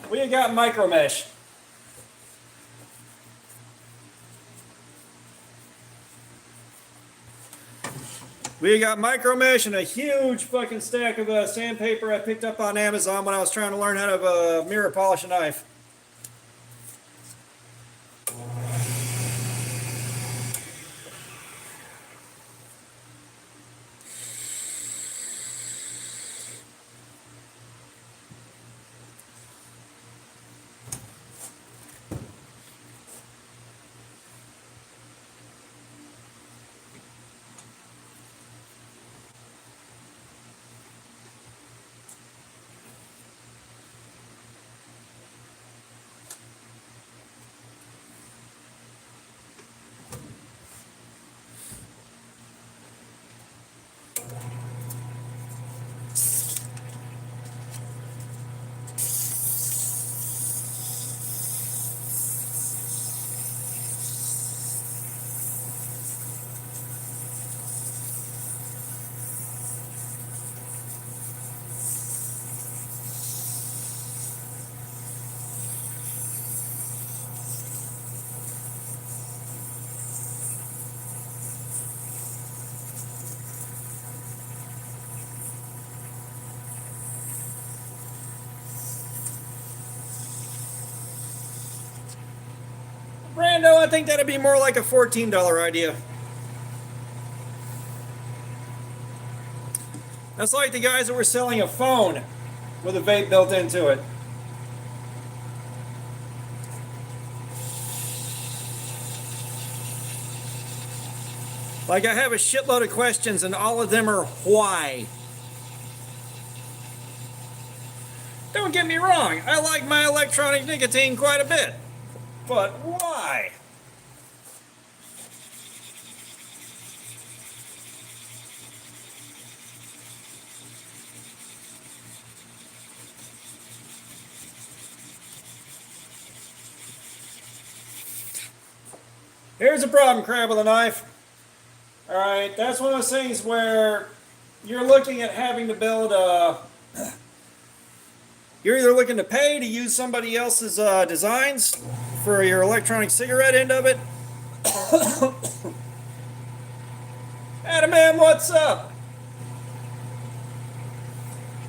We've got micro mesh. We got micro mesh and a huge fucking stack of sandpaper I picked up on Amazon when I was trying to learn how to mirror polish a knife. Brando, I think that'd be more like a $14 idea. That's like the guys that were selling a phone with a vape built into it. Like, I have a shitload of questions and all of them are why. Don't get me wrong, I like my electronic nicotine quite a bit. But why? Here's a problem, Crab with a Knife. All right, that's one of those things where you're looking at having to build a. You're either looking to pay to use somebody else's designs for your electronic cigarette end of it. Adam, man, what's up?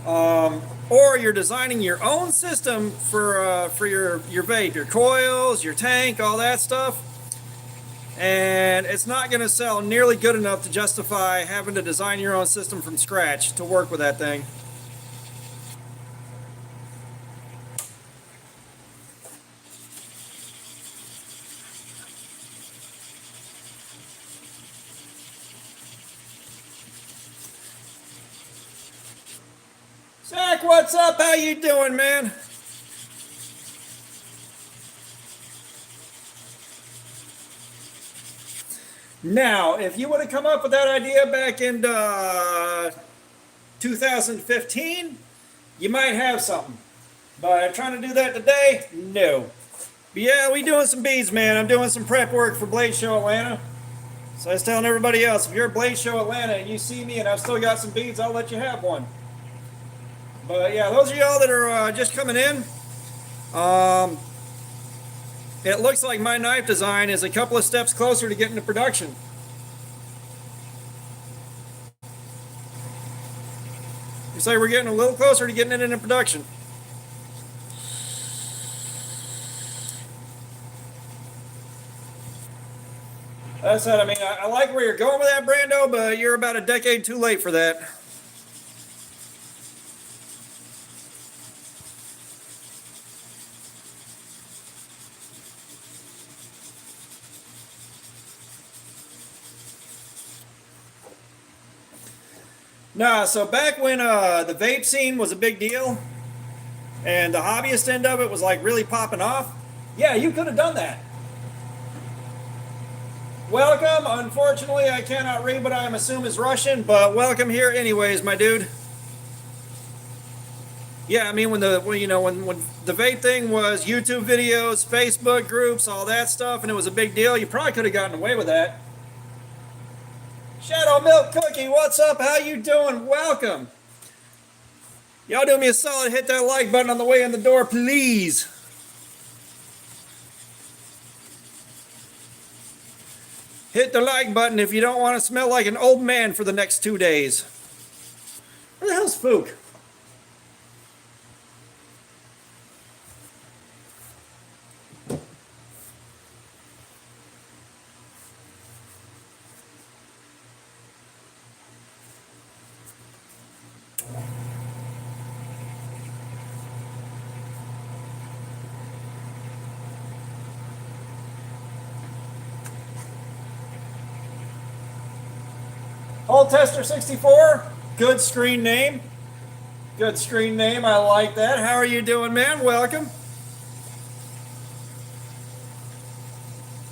Or you're designing your own system for your vape, your coils, your tank, all that stuff. And it's not going to sell nearly good enough to justify having to design your own system from scratch to work with that thing. Zach, what's up? How you doing, man? Now, if you would have come up with that idea back in 2015, you might have something. But trying to do that today, no. But yeah, we doing some beads, man. I'm doing some prep work for Blade Show Atlanta. So I was telling everybody else, if you're at Blade Show Atlanta and you see me and I've still got some beads, I'll let you have one. But yeah, those of y'all that are just coming in, it looks like my knife design is a couple of steps closer to getting to production. You say we're getting a little closer to getting it into production. That's it. I mean, I like where you're going with that, Brando, but you're about a decade too late for that. Nah, so back when the vape scene was a big deal and the hobbyist end of it was like really popping off, yeah, you could have done that. Welcome. Unfortunately, I cannot read what I am assuming is Russian, but welcome here anyways, my dude. Yeah, I mean when the vape thing was YouTube videos, Facebook groups, all that stuff, and it was a big deal, you probably could have gotten away with that. Shadow Milk Cookie, what's up? How you doing? Welcome. Y'all do me a solid, hit that like button on the way in the door, please. Hit the like button if you don't want to smell like an old man for the next 2 days. Where the hell's Fook? Hole Tester 64, good screen name. Good screen name, I like that. How are you doing, man? Welcome.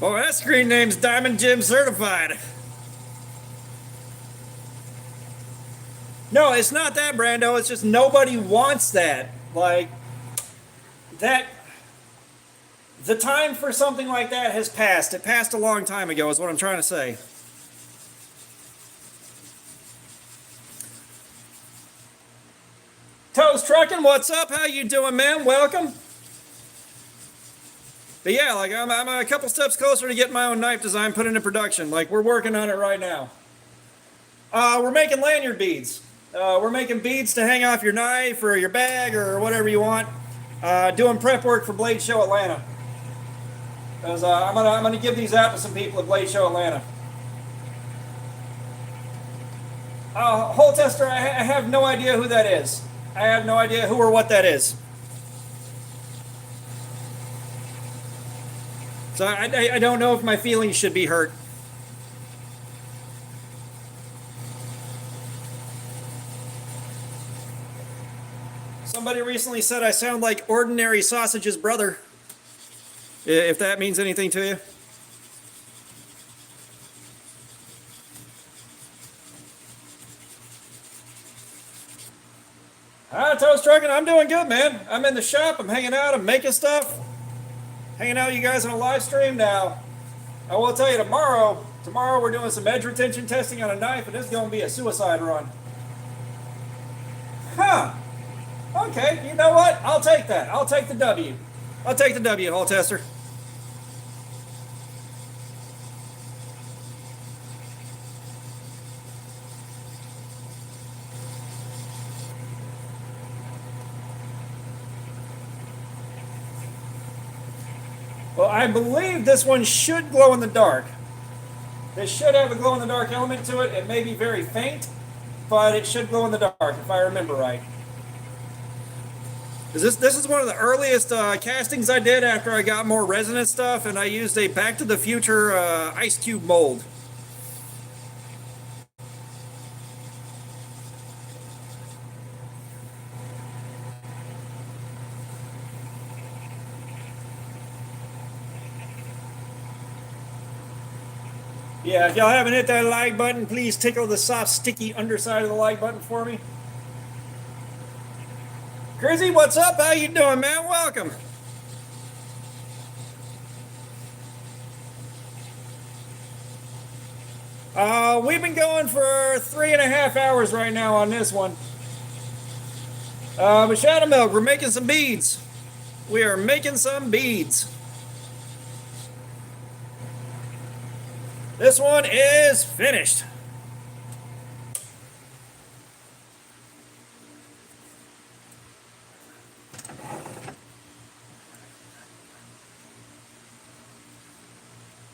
Oh, that screen name's Diamond Gym Certified. No, it's not that, Brando. It's just nobody wants that. Like, that... The time for something like that has passed. It passed a long time ago, is what I'm trying to say. Toast Trucking, what's up? How you doing, man? Welcome. But yeah, like I'm a couple steps closer to getting my own knife design put into production. Like we're working on it right now. We're making lanyard beads. We're making beads to hang off your knife or your bag or whatever you want. Doing prep work for Blade Show Atlanta. Because I'm gonna give these out to some people at Blade Show Atlanta. Hole Tester, I have no idea who that is. I have no idea who or what that is. So I don't know if my feelings should be hurt. Somebody recently said I sound like Ordinary Sausage's brother. If that means anything to you. Hi, Toast Trucking. I'm doing good, man. I'm in the shop. I'm hanging out. I'm making stuff. Hanging out with you guys on a live stream now. I will tell you tomorrow. Tomorrow we're doing some edge retention testing on a knife, and this is going to be a suicide run. Huh. Okay, you know what? I'll take that. I'll take the W. I'll take the W, hole tester. Well, I believe this one should glow in the dark. This should have a glow in the dark element to it. It may be very faint, but it should glow in the dark if I remember right. This is one of the earliest castings I did after I got more resonant stuff, and I used a Back to the Future ice cube mold. Yeah, if y'all haven't hit that like button, please tickle the soft, sticky underside of the like button for me. Grizzy, what's up? How you doing, man? Welcome. We've been going for 3.5 hours right now on this one. But Shadow Milk, we're making some beads. We are making some beads. This one is finished.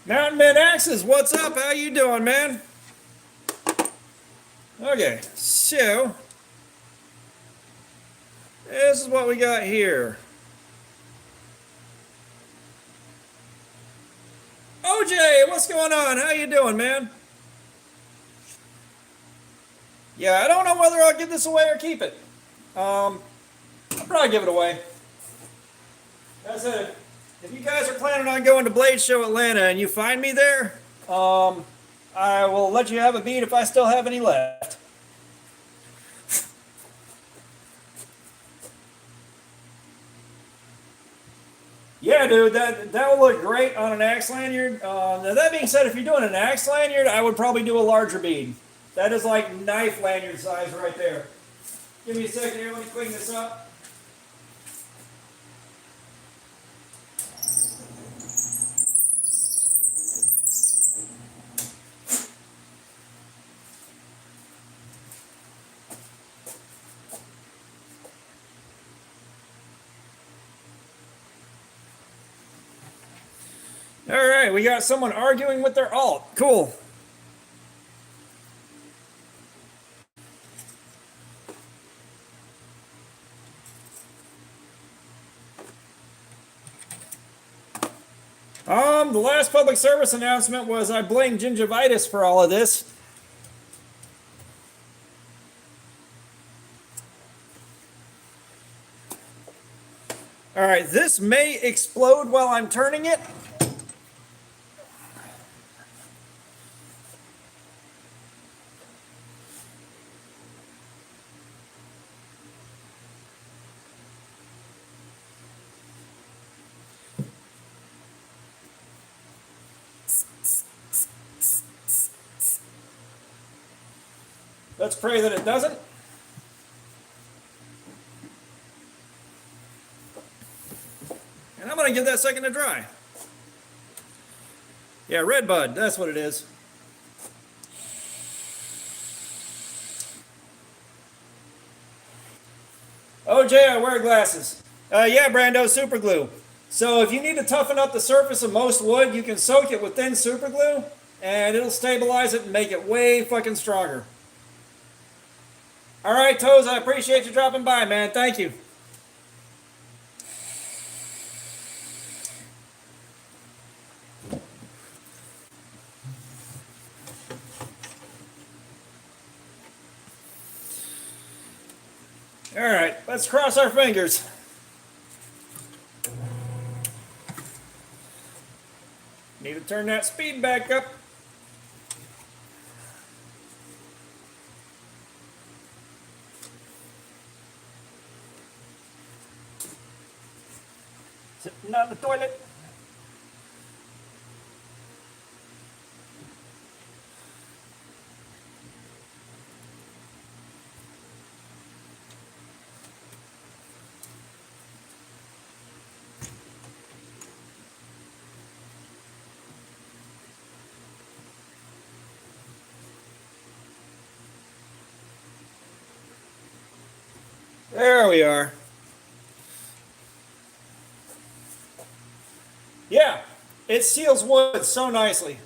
Mountain Mid Axes, what's up? How you doing, man? Okay, so this is what we got here. OJ, what's going on? How you doing, man? Yeah, I don't know whether I'll give this away or keep it. I'll probably give it away. That's it. If you guys are planning on going to Blade Show Atlanta and you find me there, I will let you have a bead if I still have any left. Yeah, dude, that will look great on an axe lanyard. Now that being said, if you're doing an axe lanyard, I would probably do a larger bead. That is like knife lanyard size right there. Give me a second here, let me clean this up. All right, we got someone arguing with their alt. Cool. The last public service announcement was I blame gingivitis for all of this. All right, this may explode while I'm turning it. Let's pray that it doesn't. And I'm going to give that a second to dry. Yeah, red bud, that's what it is. OJ, I wear glasses. Yeah, Brando, super glue. So if you need to toughen up the surface of most wood, you can soak it with thin super glue, and it'll stabilize it and make it way fucking stronger. All right, Toes, I appreciate you dropping by, man. Thank you. All right, let's cross our fingers. Need to turn that speed back up. Sitting on the toilet. There we are. Yeah, it seals wood so nicely.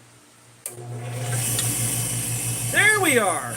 There we are.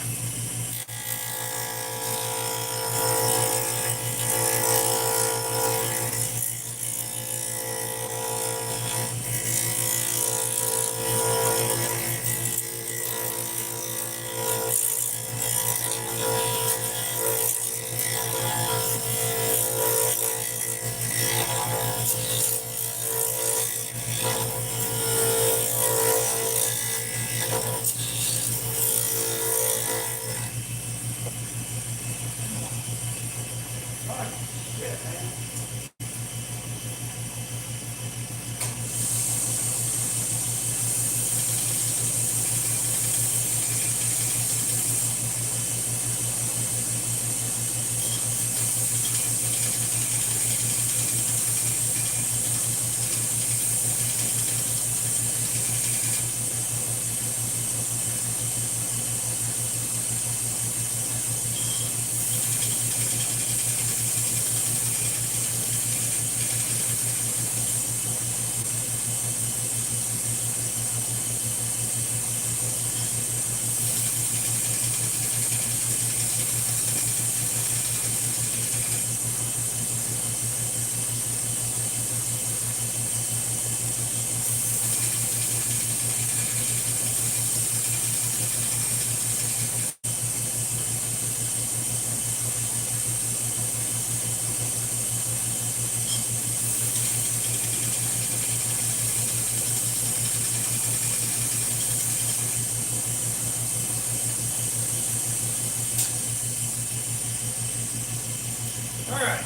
All right,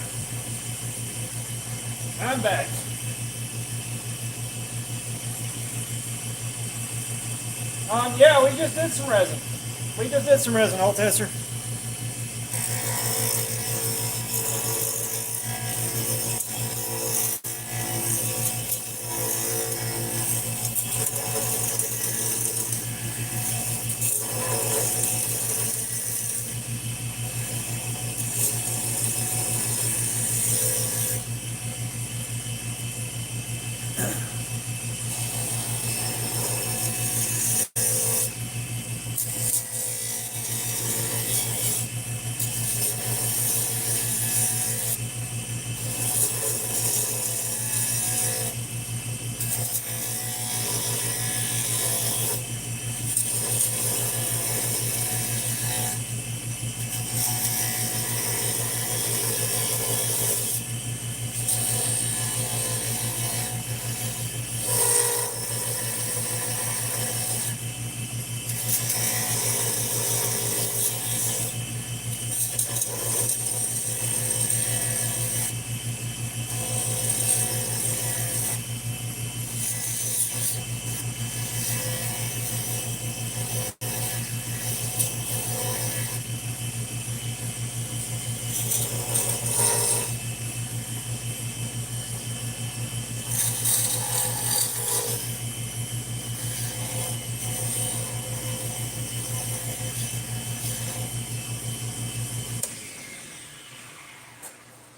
I'm back. Yeah, we just did some resin. Old tester.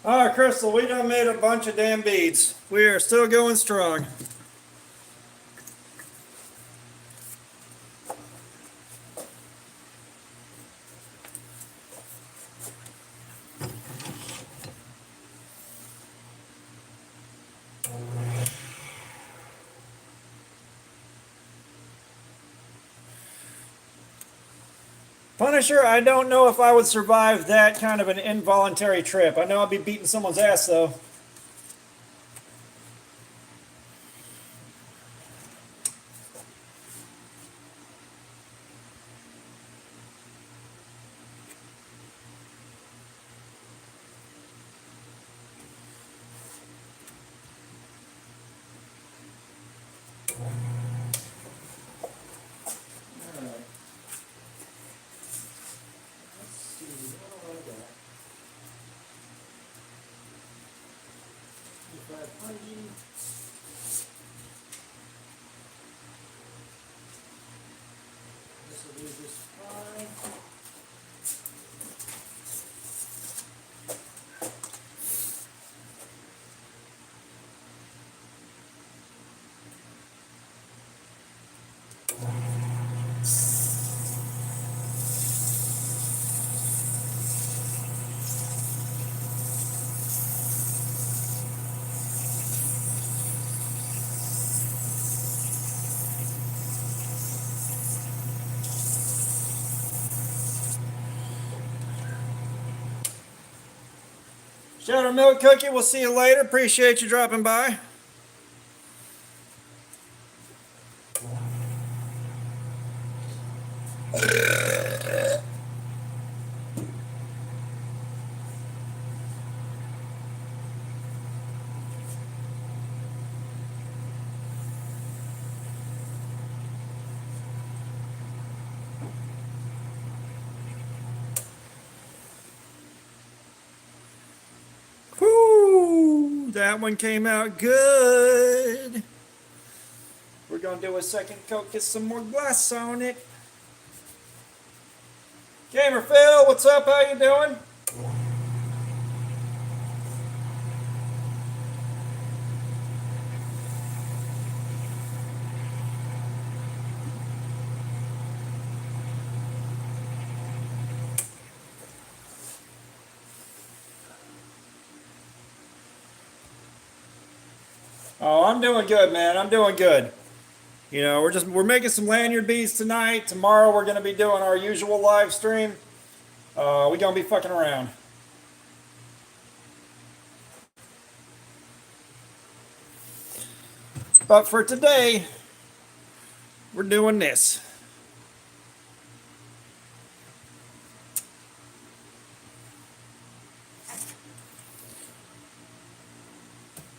All right, Crystal, we done made a bunch of damn beads. We are still going strong. Punisher, I don't know if I would survive that kind of an involuntary trip. I know I'd be beating someone's ass, though. This will do just fine. Shadow Milk Cookie, we'll see you later. Appreciate you dropping by. Whoo, that one came out good. We're gonna do a second coat, get some more glass on it. Gamer Phil, what's up? How you doing? Oh, I'm doing good, man. I'm doing good. You know, we're making some lanyard beads tonight. Tomorrow we're gonna be doing our usual live stream. We're gonna be fucking around. But for today, we're doing this.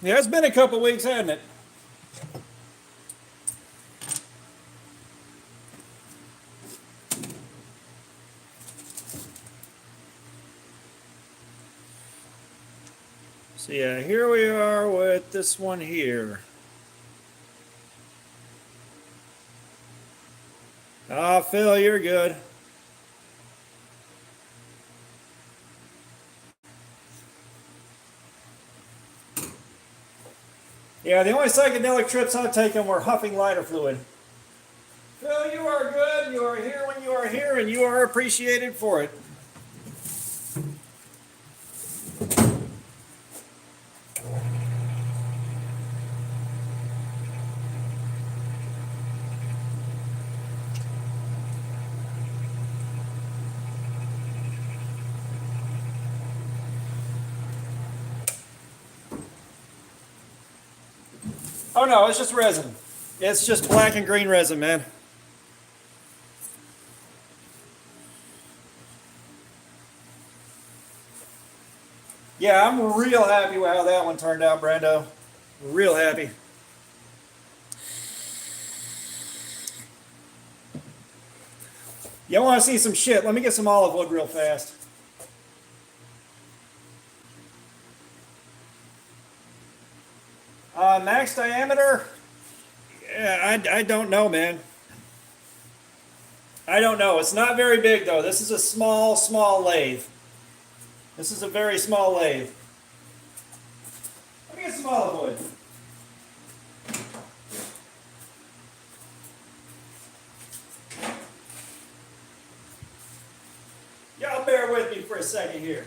Yeah, it's been a couple weeks, hasn't it? So yeah, here we are with this one here. Ah, Phil, you're good. Yeah, the only psychedelic trips I've taken were huffing lighter fluid. Phil, you are good. You are here when you are here, and you are appreciated for it. Oh no, it's just resin. It's just black and green resin, man. Yeah, I'm real happy with how that one turned out, Brando. Real happy. You want to see some shit? Let me get some olive wood real fast. Max diameter? Yeah, I don't know, man. I don't know. It's not very big, though. This is a small, small lathe. This is a very small lathe. Let me get some olive wood. Y'all bear with me for a second here.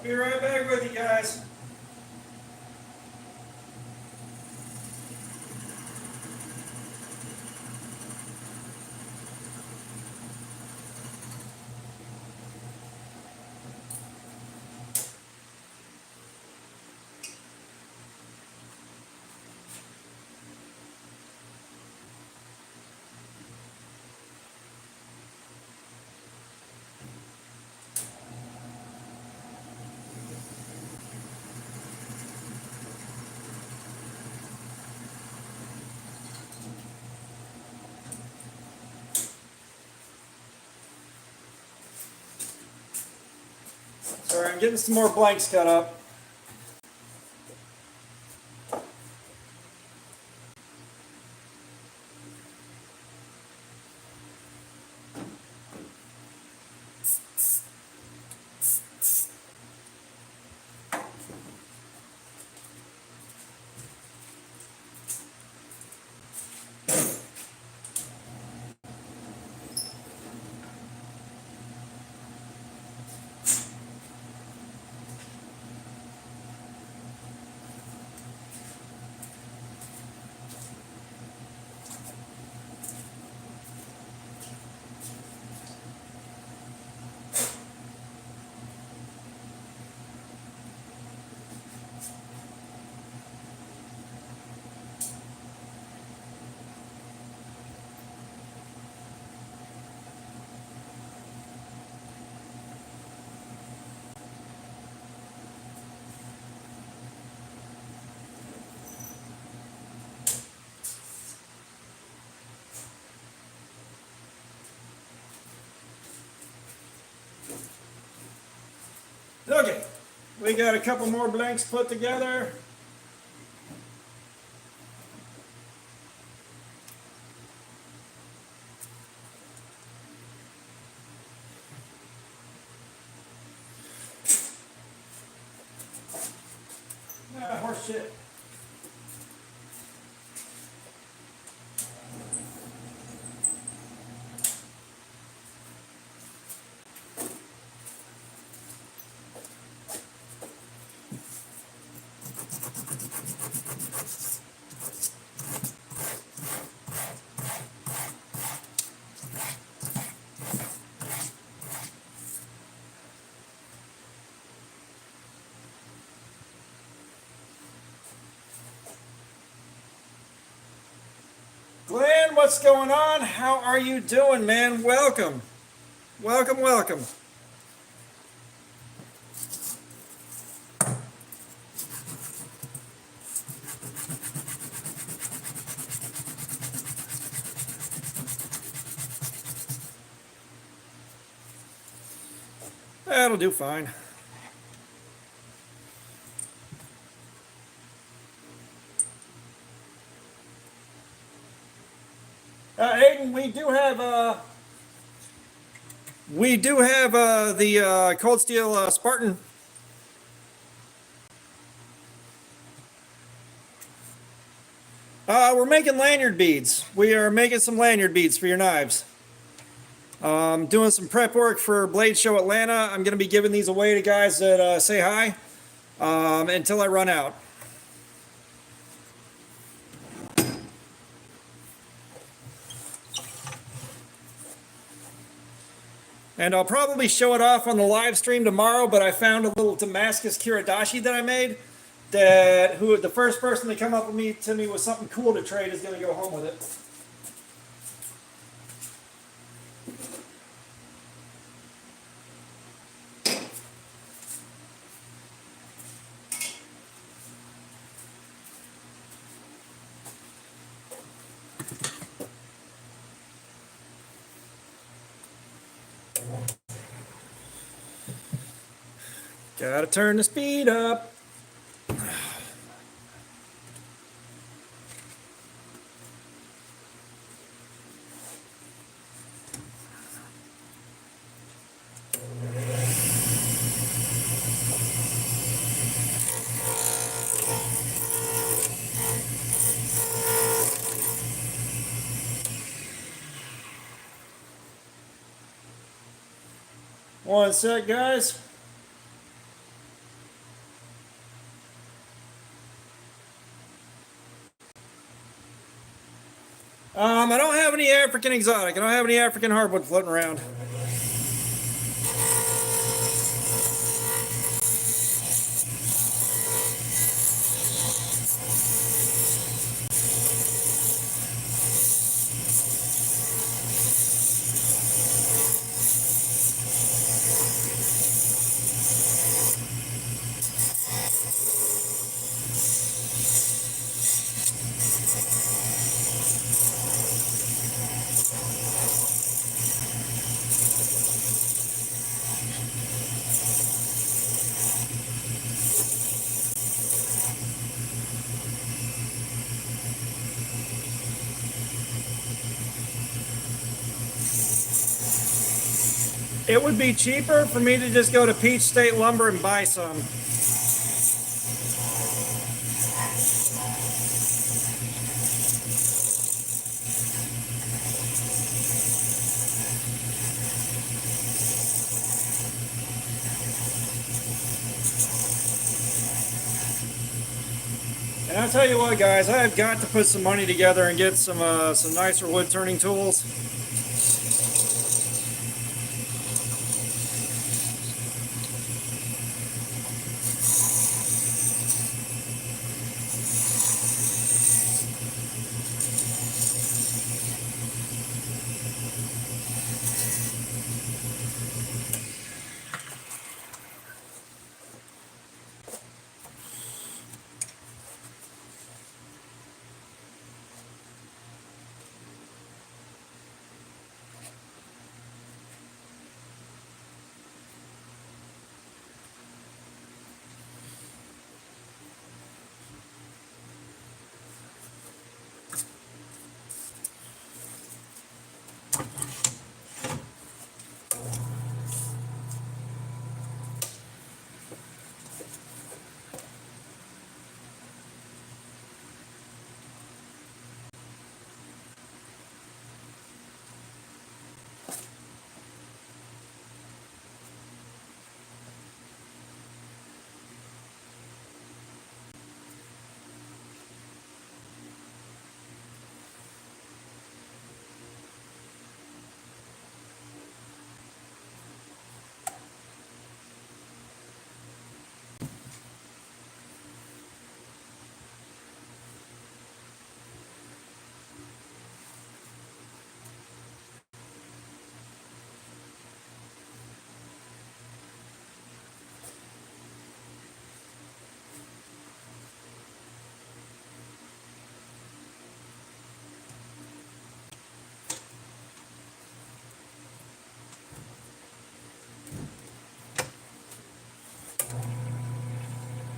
Be right back with you guys. Sorry, I'm getting some more blanks cut up. Okay, we got a couple more blanks put together. Ah, horse shit. Glenn, what's going on? How are you doing, man? Welcome. Welcome, welcome. That'll do fine. Aiden, we do have the Cold Steel Spartan. We're making lanyard beads. We are making some lanyard beads for your knives. Doing some prep work for Blade Show Atlanta. I'm going to be giving these away to guys that say hi until I run out. And I'll probably show it off on the live stream tomorrow, but I found a little Damascus Kiradashi that I made that the first person to come up to me with something cool to trade is going to go home with it. Gotta turn the speed up. One sec, guys. I don't have any African exotic. I don't have any African hardwood floating around. It would be cheaper for me to just go to Peach State Lumber and buy some. And I'll tell you what, guys, I have got to put some money together and get some nicer wood turning tools.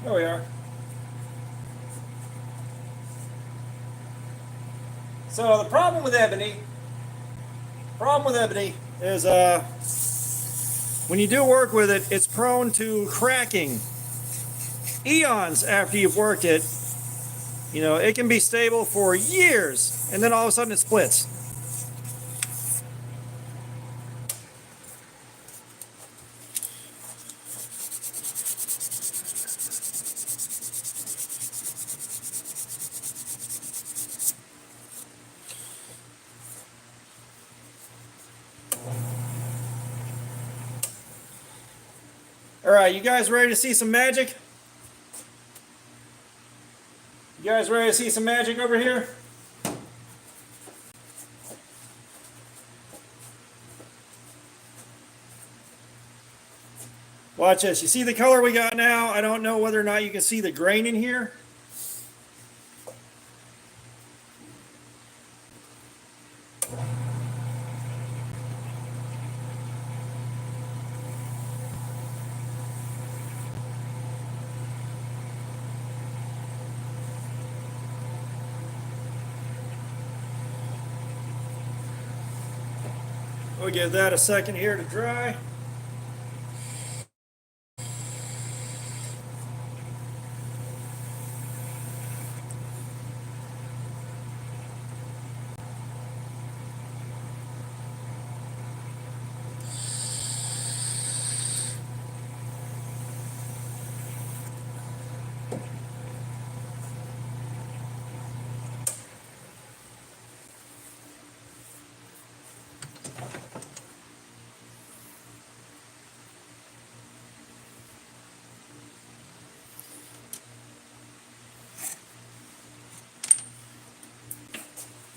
There we are. So the problem with ebony is when you do work with it, it's prone to cracking. Eons after you've worked it, you know, it can be stable for years, and then all of a sudden it splits. All right, you guys ready to see some magic? You guys ready to see some magic over here? Watch this. You see the color we got now? I don't know whether or not you can see the grain in here. We'll give that a second here to dry.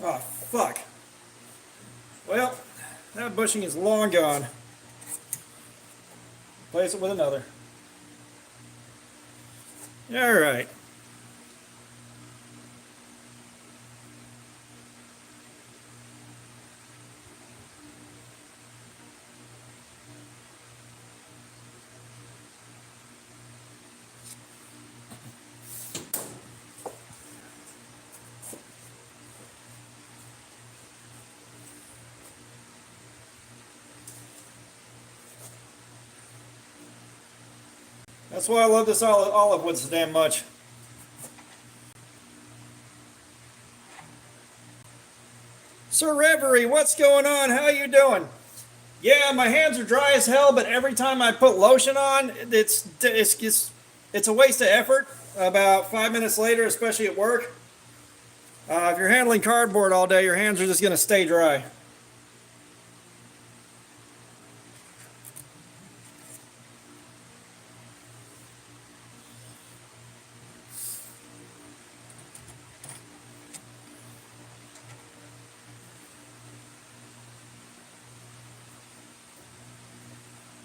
Oh, fuck. Well, that bushing is long gone. Replace it with another. All right. That's why I love this olive wood so damn much. Sir Reverie, what's going on? How you doing? Yeah, my hands are dry as hell, but every time I put lotion on, it's a waste of effort. About 5 minutes later, especially at work, if you're handling cardboard all day, your hands are just gonna stay dry.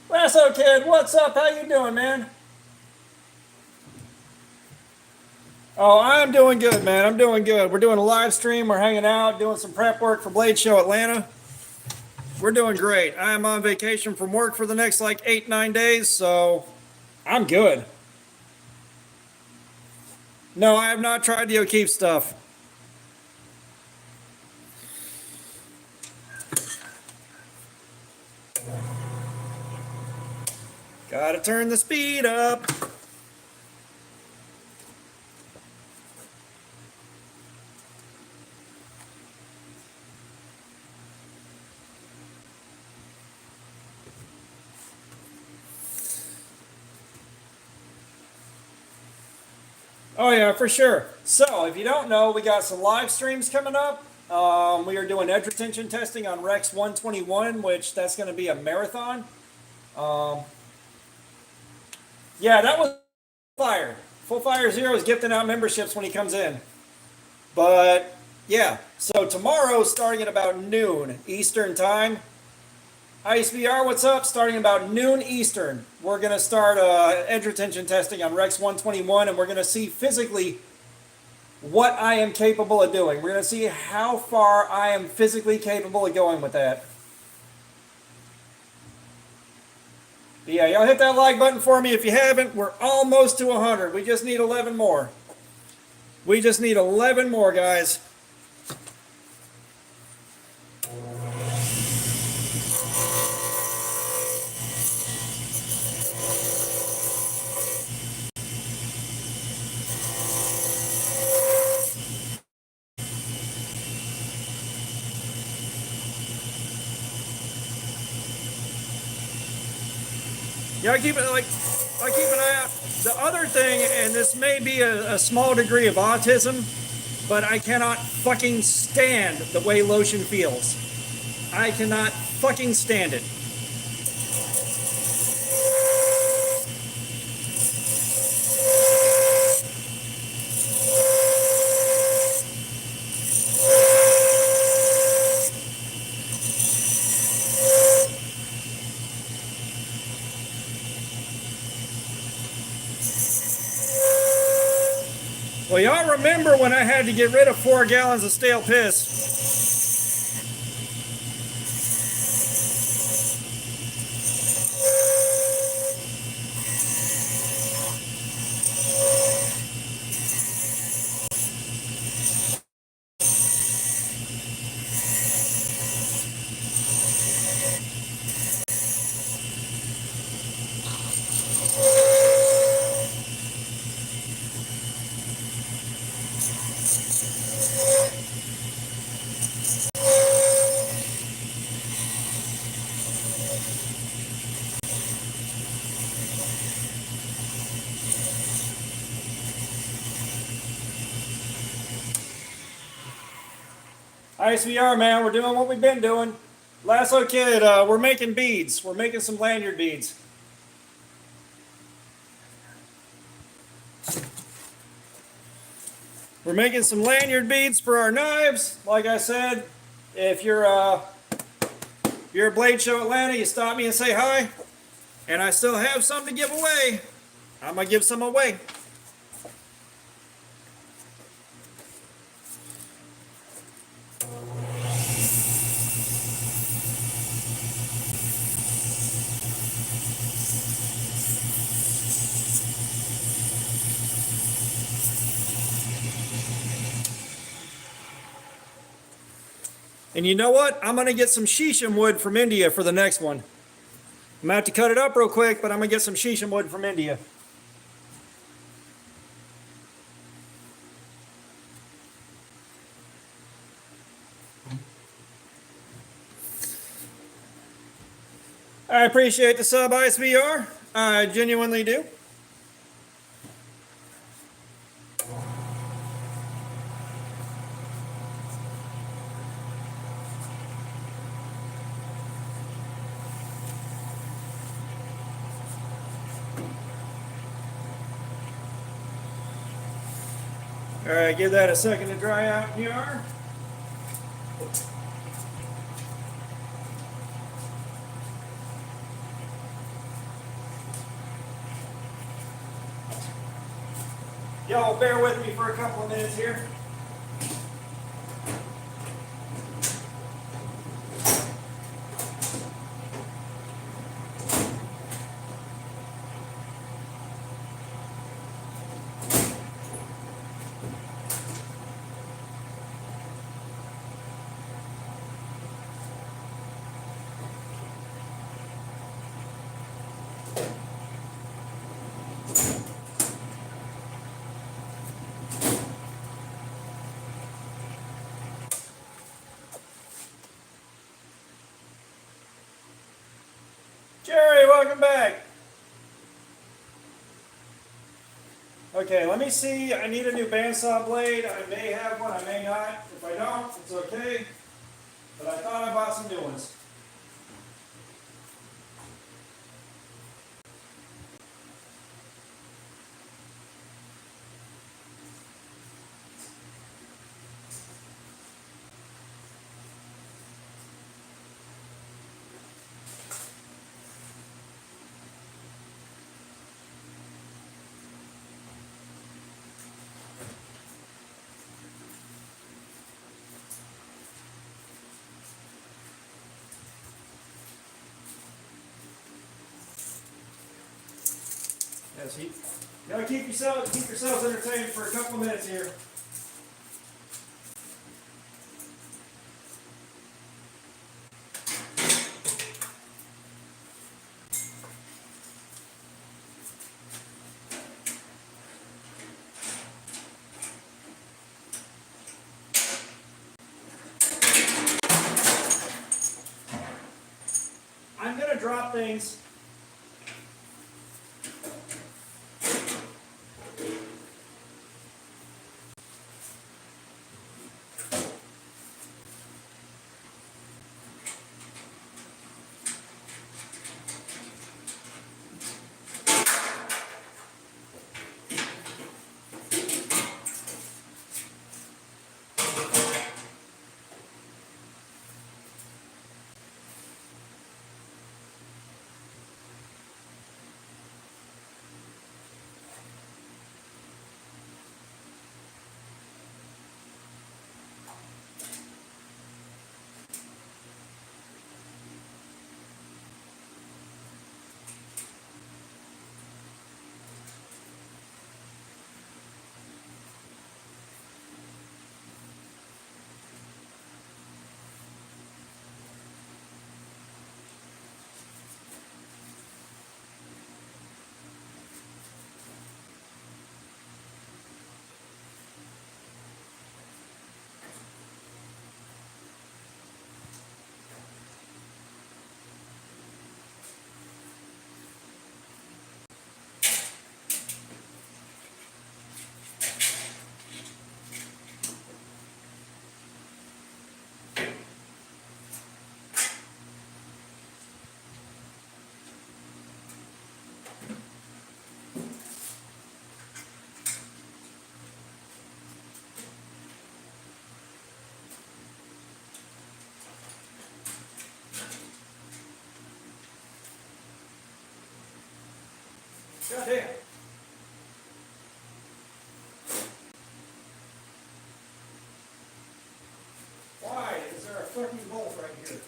Lasso Kid, what's up? How you doing, man? Oh, I'm doing good, man. I'm doing good. We're doing a live stream. We're hanging out, doing some prep work for Blade Show Atlanta. We're doing great. I'm on vacation from work for the next like 8-9 days, so I'm good. No, I have not tried the O'Keefe stuff. Gotta turn the speed up. Oh yeah, for sure. So if you don't know, we got some live streams coming up. We are doing edge retention testing on Rex 121, which that's going to be a marathon. Yeah, that was fire. Full Fire Zero is gifting out memberships when he comes in. But yeah, so tomorrow, starting at about noon Eastern time. ISBR, what's up? Starting about noon Eastern, we're going to start edge retention testing on Rex 121, and we're going to see physically what I am capable of doing. We're going to see how far I am physically capable of going with that. But yeah, y'all hit that like button for me if you haven't. We're almost to 100. We just need 11 more. We just need 11 more, guys. Yeah, I keep an eye out. The other thing, and this may be a small degree of autism, but I cannot fucking stand the way lotion feels. I cannot fucking stand it. Well, y'all remember when I had to get rid of 4 gallons of stale piss? ISVR, man, we're doing what we've been doing. Lasso Kid, we're making beads. We're making some lanyard beads. We're making some lanyard beads for our knives. Like I said, if you're a Blade Show Atlanta, you stop me and say hi. And I still have some to give away. I'm gonna give some away. And you know what? I'm gonna get some shisham wood from India for the next one. I'm gonna have to cut it up real quick, but I'm gonna get some shisham wood from India. I appreciate the sub, ISVR. I genuinely do. All right, give that a second to dry out here. Y'all bear with me for a couple of minutes here. Jerry, welcome back. Okay, let me see. I need a new bandsaw blade. I may have one, I may not. If I don't, it's okay. But I thought I bought some new ones. Yes, you gotta keep yourselves entertained for a couple of minutes here. I'm gonna drop things. Goddamn. Why is there a fucking bolt right here?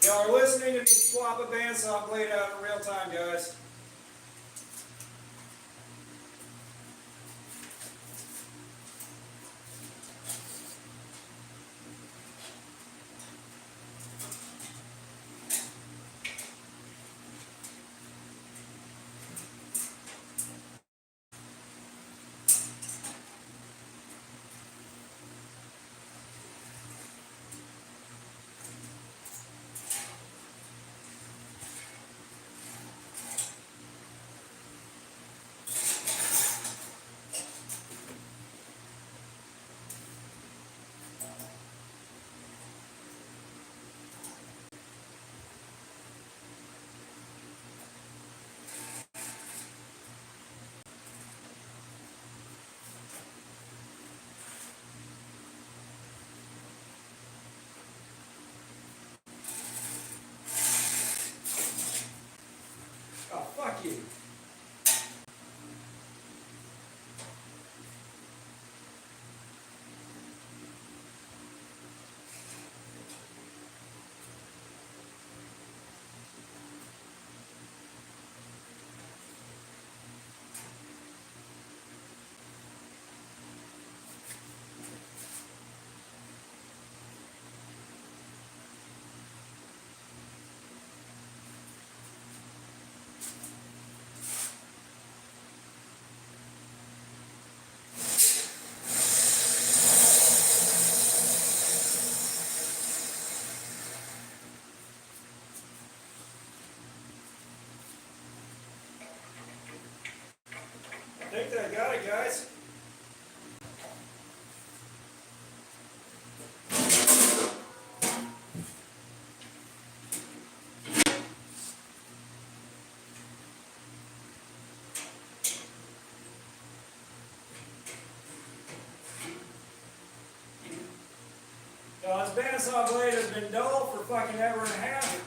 Y'all are listening to me swap a bandsaw blade out in real time, guys. Oh, fuck you. I think that I got it, guys. This bandsaw blade has been dull for fucking ever and a half.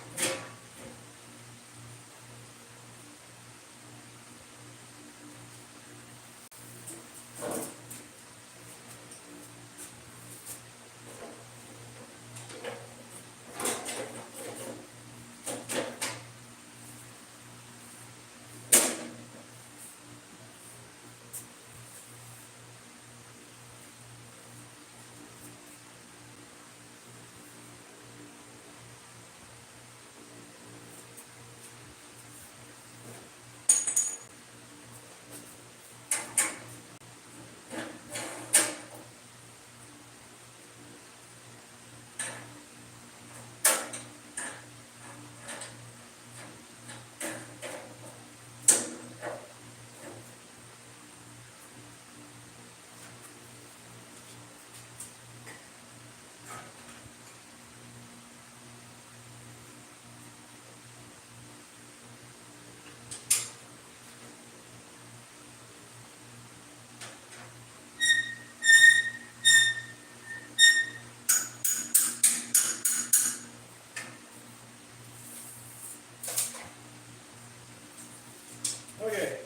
Okay.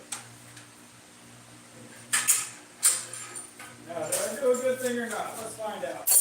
Now, did I do a good thing or not? Let's find out.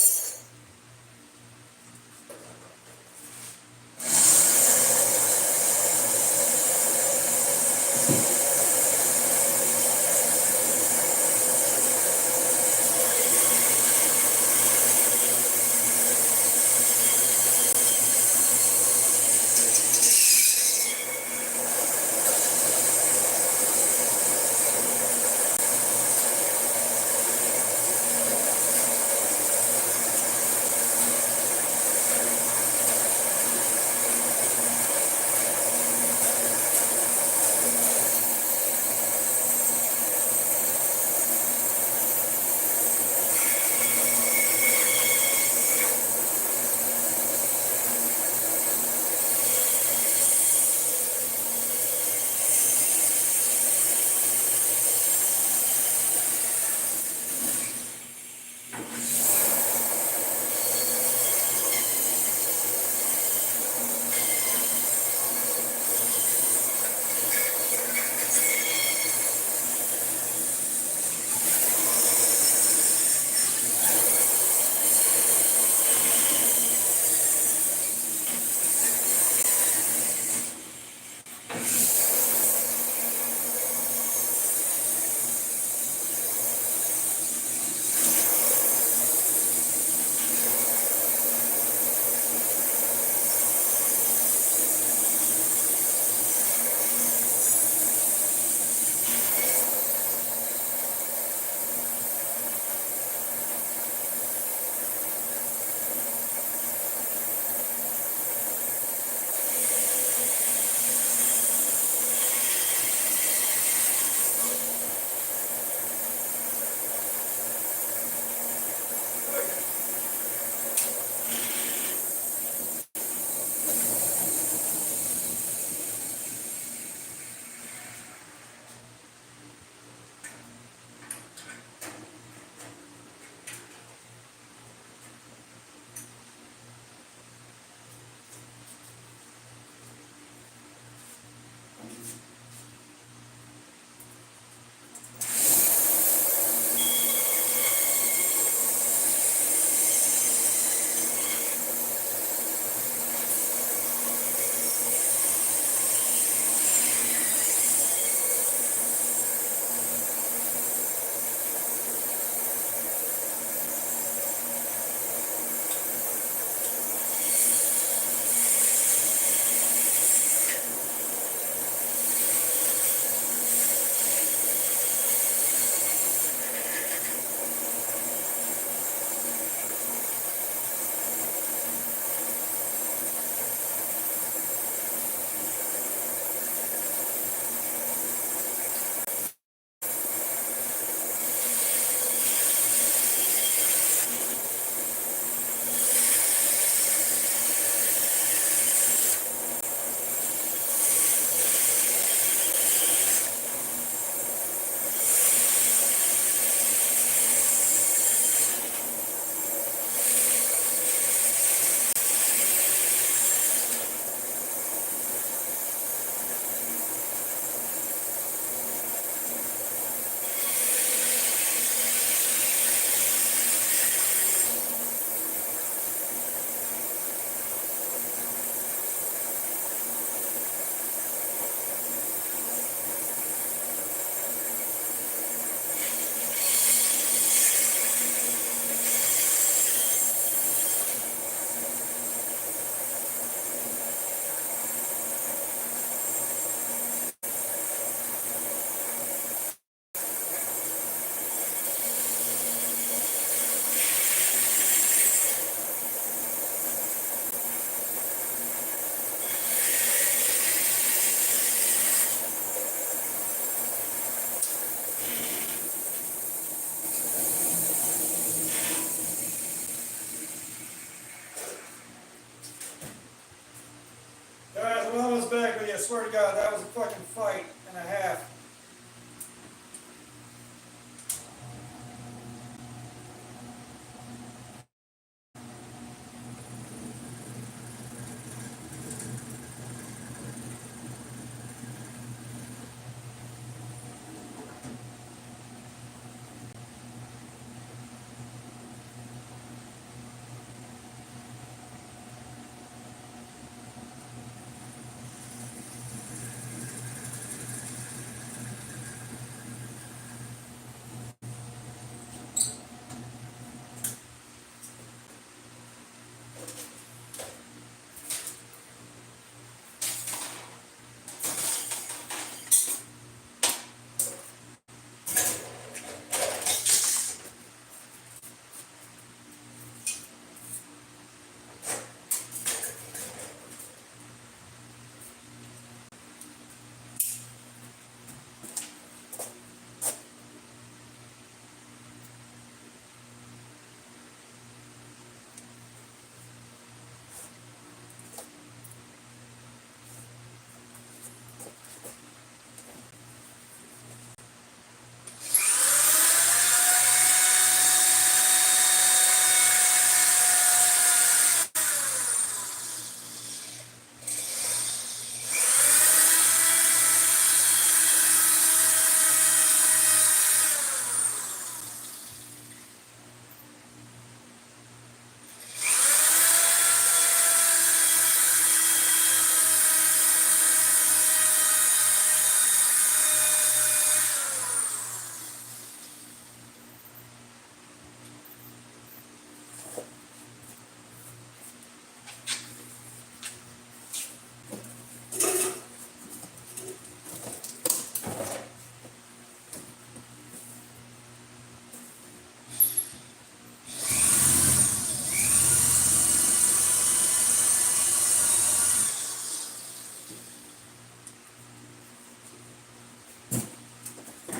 swear to God, that was a fucking fight and a half.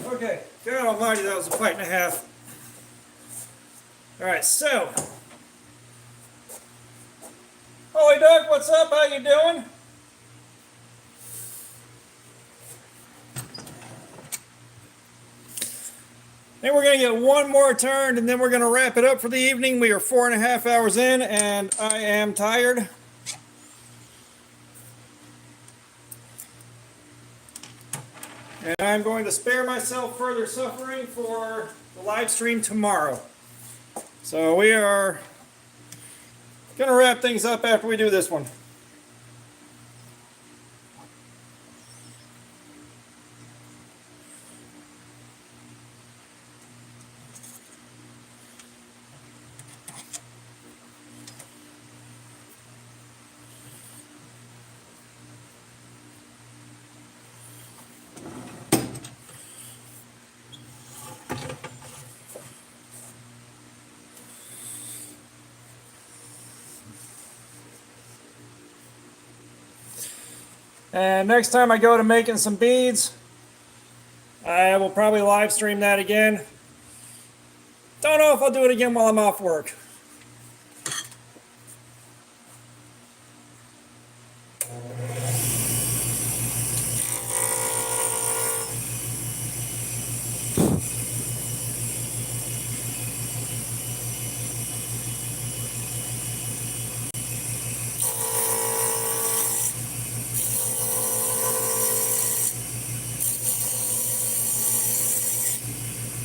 Okay, God almighty, that was a fight and a half. Alright, so. Holy Duck, what's up? How you doing? Then we're going to get one more turn and then we're going to wrap it up for the evening. We are 4.5 hours in and I am tired. And I'm going to spare myself further suffering for the live stream tomorrow. So we are going to wrap things up after we do this one. And next time I go to making some beads, I will probably live stream that again. Don't know if I'll do it again while I'm off work.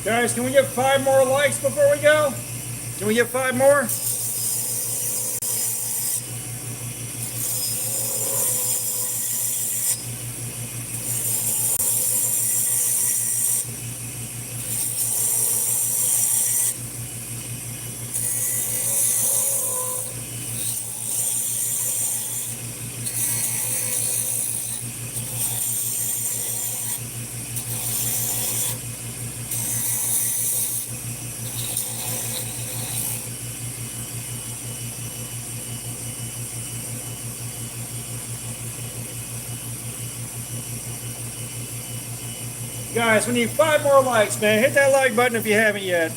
Guys, can we get 5 more likes before we go? Can we get 5 more? Guys, we need 5 more likes, man. Hit that like button if you haven't yet.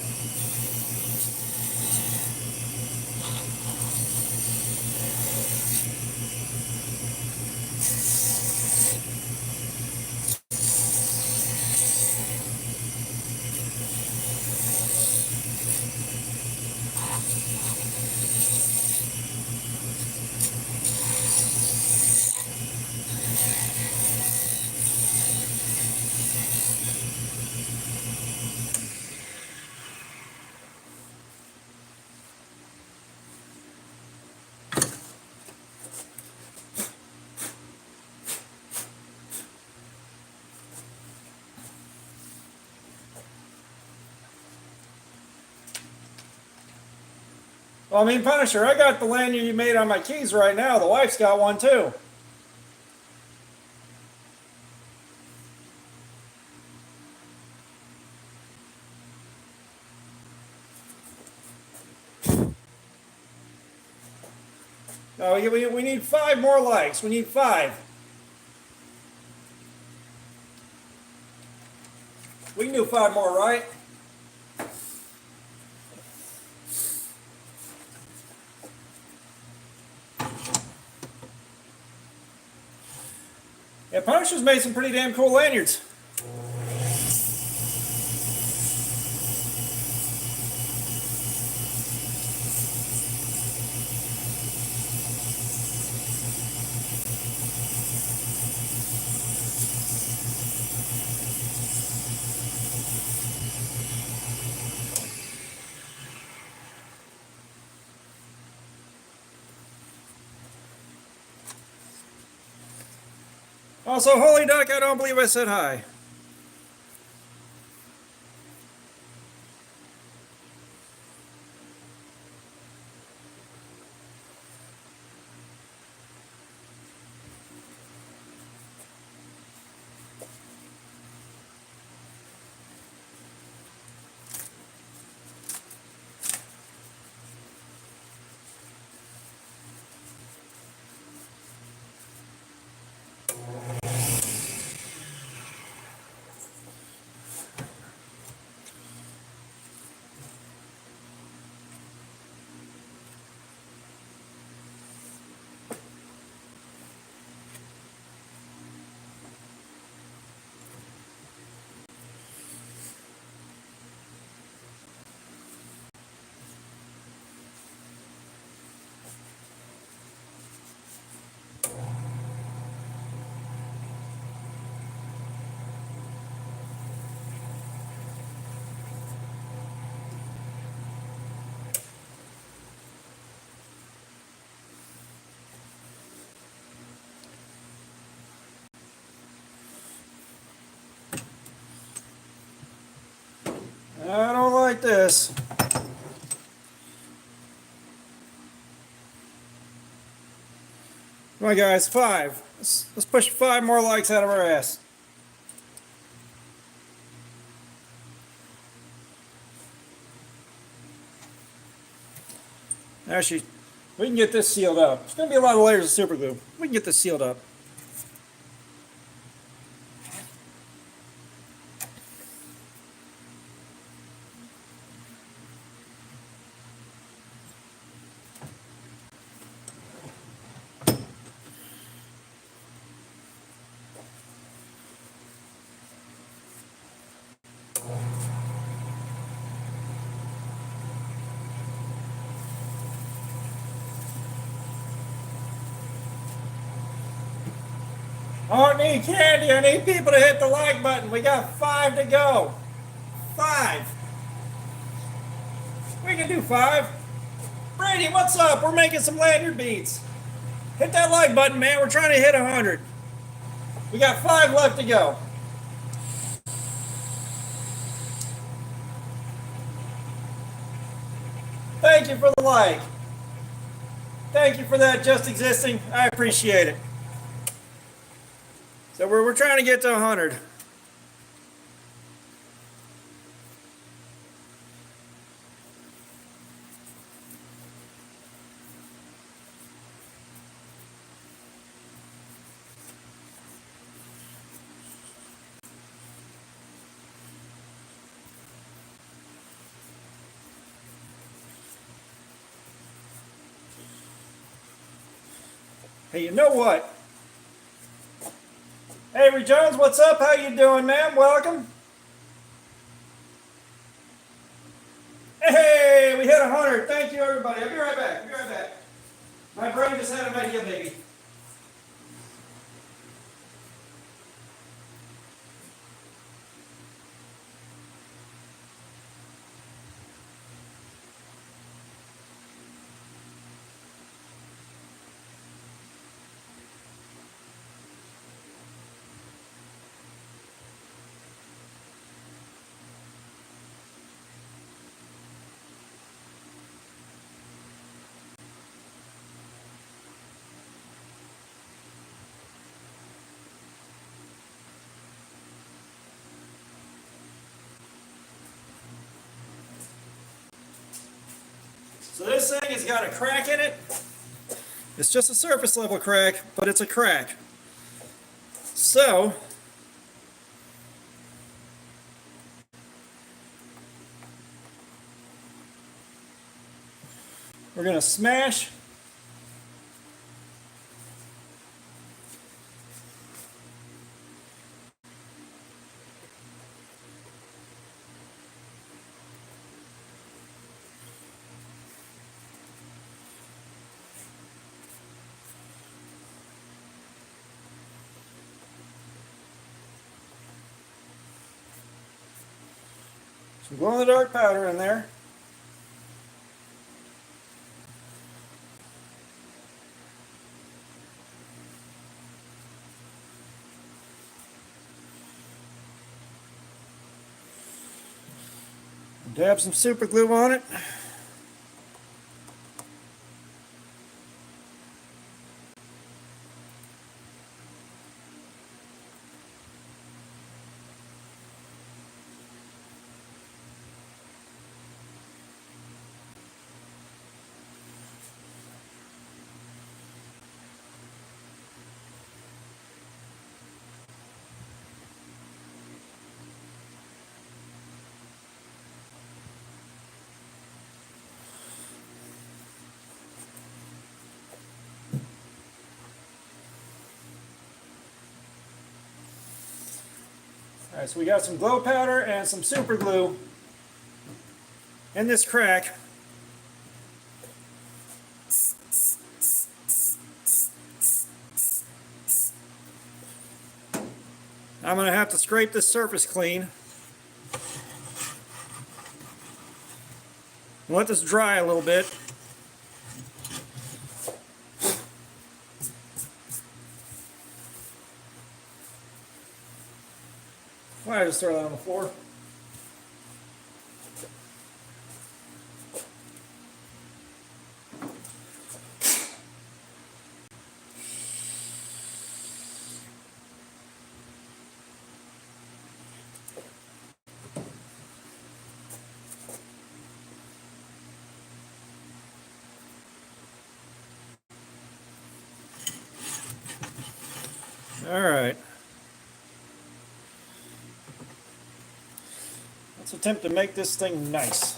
Well, I mean, Punisher, I got the lanyard you made on my keys right now. The wife's got one too. No, we need 5 more likes. We need 5. We can do 5 more, right? Yeah, Punisher's made some pretty damn cool lanyards. Also, Holy Duck, I don't believe I said hi. I don't like this. Come on, guys, 5. Let's push 5 more likes out of our ass. Actually, we can get this sealed up. It's going to be a lot of layers of super glue. We can get this sealed up. I don't need candy. I need people to hit the like button. We got 5 to go. 5. We can do 5. Brady, what's up? We're making some lanyard beads. Hit that like button, man. We're trying to hit 100. We got 5 left to go. Thank you for the like. Thank you for that just existing. I appreciate it. So we're trying to get to 100. Hey, you know what? Avery Jones, what's up? How you doing, man? Welcome. Hey, we hit 100. Thank you, everybody. I'll be right back. I'll be right back. My brain just had an idea, baby. So this thing has got a crack in it. It's just a surface level crack, but it's a crack. So we're going to smash some glow-in-the-dark powder in there. Dab some super glue on it. Alright, so we got some glow powder and some super glue in this crack. I'm going to have to scrape this surface clean. Let this dry a little bit. Why don't I just throw that on the floor? All right. Let's attempt to make this thing nice.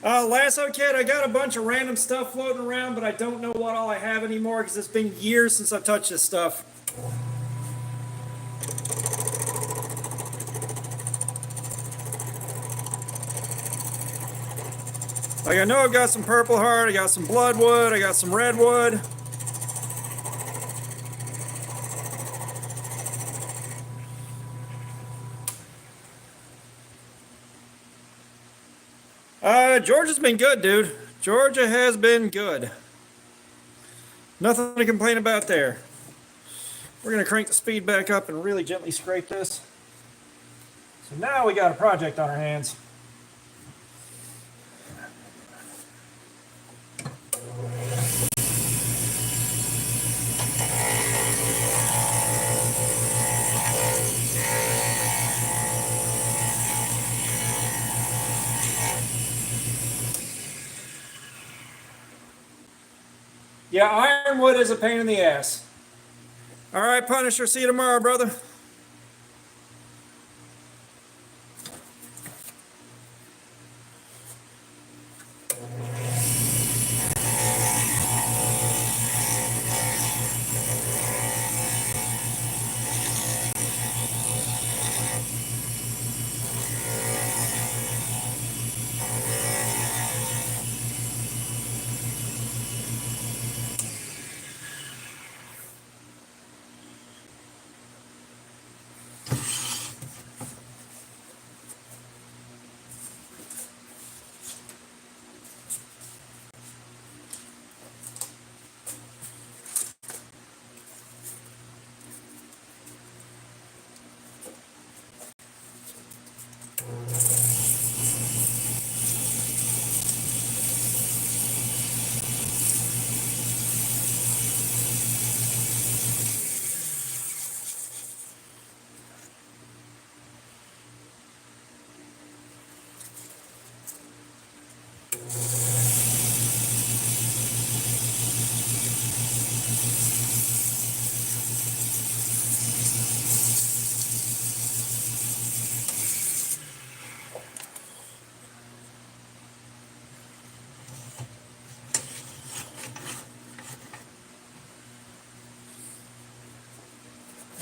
Lasso kit, I got a bunch of random stuff floating around, but I don't know what all I have anymore because it's been years since I've touched this stuff. Like, I know I've got some Purple Heart, I got some Bloodwood, I got some Redwood. Georgia's been good, dude. Georgia has been good. Nothing to complain about there. We're going to crank the speed back up and really gently scrape this. So now we got a project on our hands. Yeah, ironwood is a pain in the ass. All right, Punisher, see you tomorrow, brother.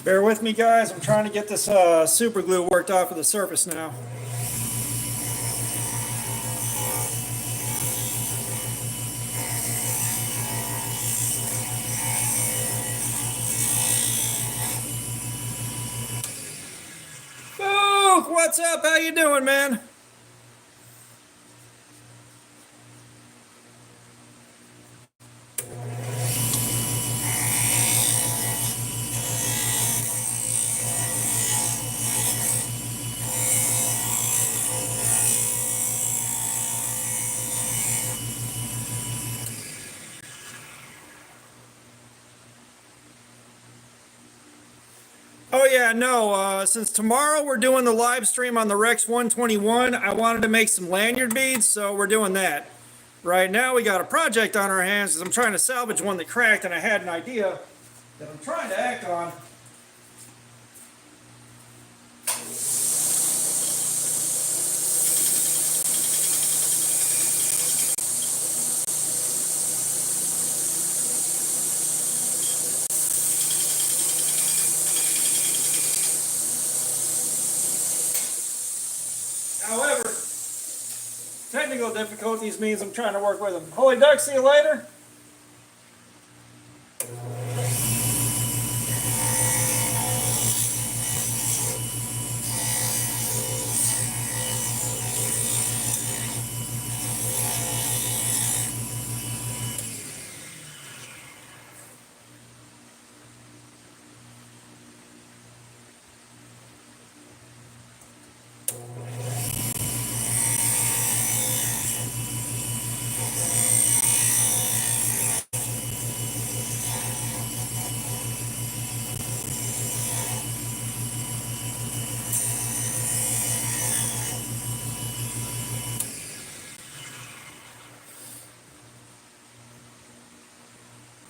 Bear with me, guys. I'm trying to get this super glue worked off of the surface now. Luke, what's up? How you doing, man? Oh yeah, no. Since tomorrow we're doing the live stream on the Rex 121, I wanted to make some lanyard beads, so we're doing that. Right now we got a project on our hands because I'm trying to salvage one that cracked, and I had an idea that I'm trying to act on. However, technical difficulties means I'm trying to work with them. Holy Duck, see you later.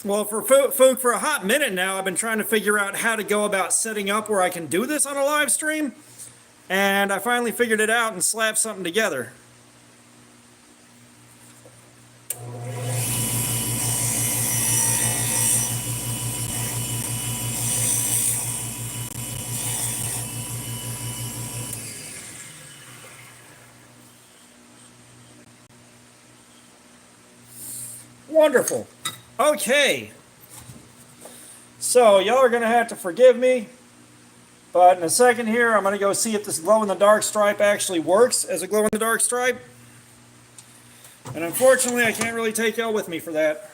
Well, for Fook, for a hot minute now, I've been trying to figure out how to go about setting up where I can do this on a live stream, and I finally figured it out and slapped something together. Wonderful. Okay. So, y'all are going to have to forgive me, but in a second here, I'm going to go see if this glow-in-the-dark stripe actually works as a glow-in-the-dark stripe. And unfortunately, I can't really take y'all with me for that.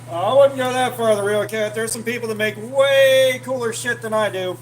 I wouldn't go that far, the real cat. There's some people that make way cooler shit than I do.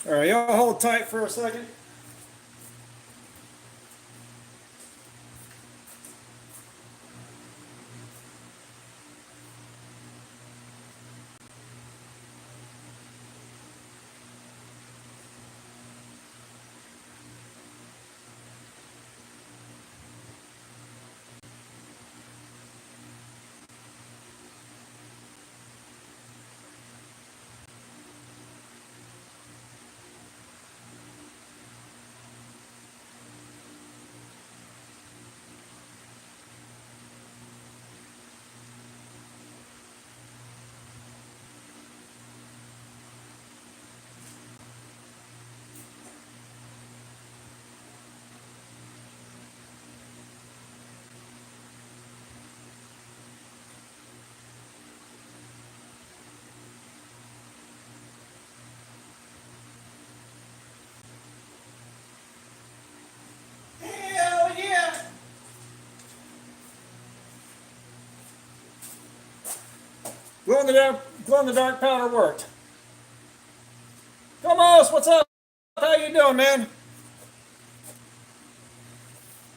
All right, y'all hold tight for a second. Glow in the dark powder worked. Tomos, what's up? How you doing, man?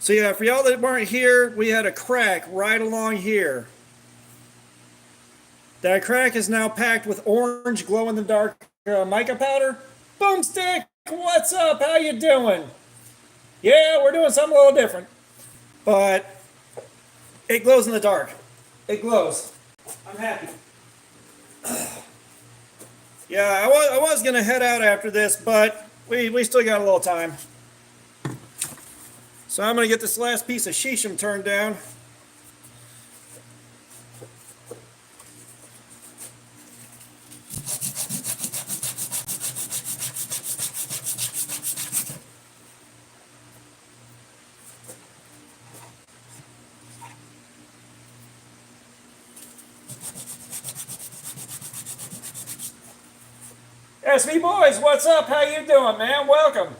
So yeah, for y'all that weren't here, we had a crack right along here. That crack is now packed with orange glow-in-the-dark mica powder. Boomstick, what's up? How you doing? Yeah, we're doing something a little different. But it glows in the dark. It glows. I'm happy. Yeah, I was going to head out after this, but we still got a little time. So I'm going to get this last piece of shisham turned down. SV Boys, what's up? How you doing, man? Welcome.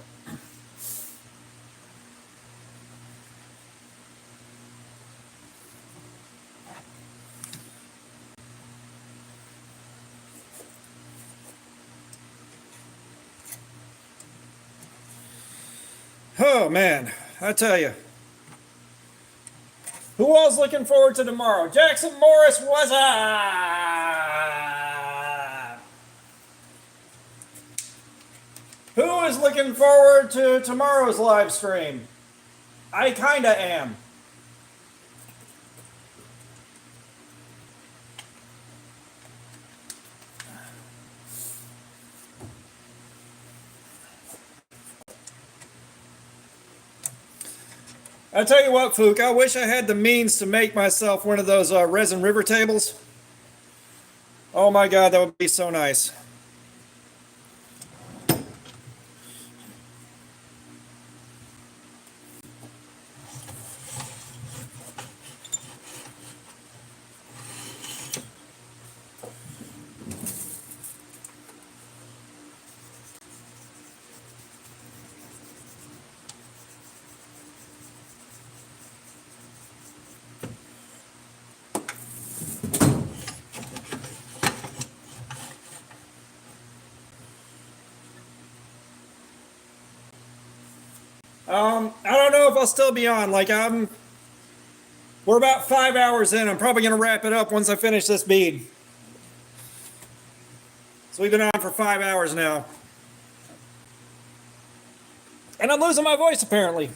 Oh, man, I tell you. Who all's looking forward to tomorrow? Jackson Morris, what's up? Who is looking forward to tomorrow's live stream? I kinda am. I tell you what, Fook, I wish I had the means to make myself one of those resin river tables. Oh my God, that would be so nice. I don't know if I'll still be on. We're about 5 hours in. I'm probably going to wrap it up once I finish this bead. So we've been on for 5 hours now. And I'm losing my voice apparently.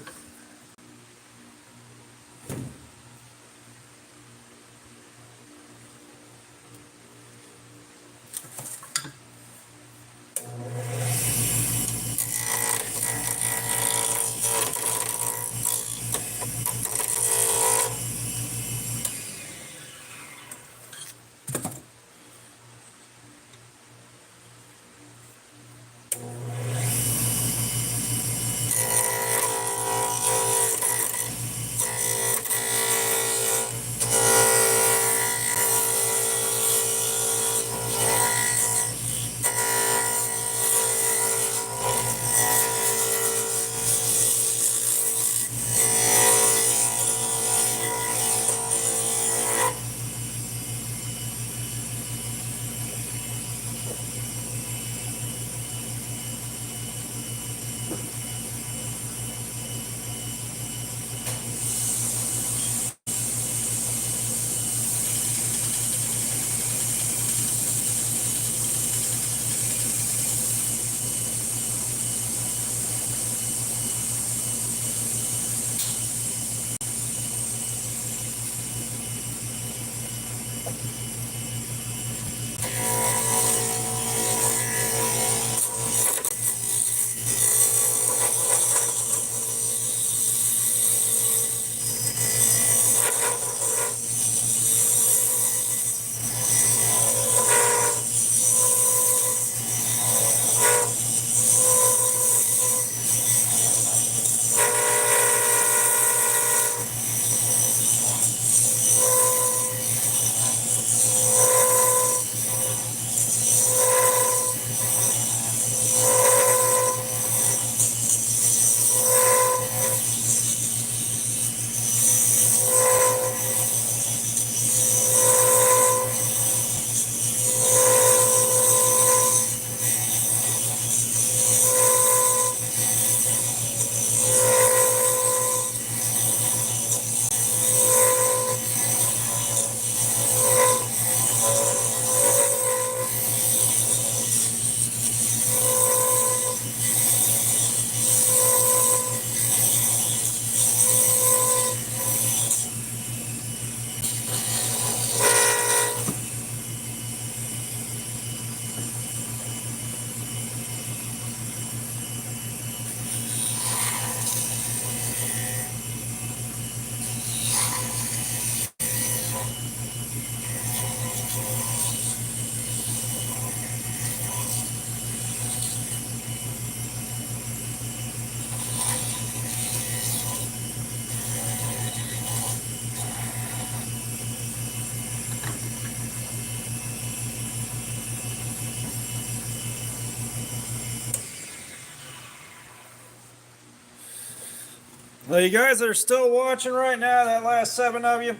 Well, you guys that are still watching right now, that last 7 of you,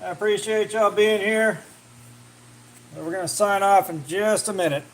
I appreciate y'all being here. We're going to sign off in just a minute.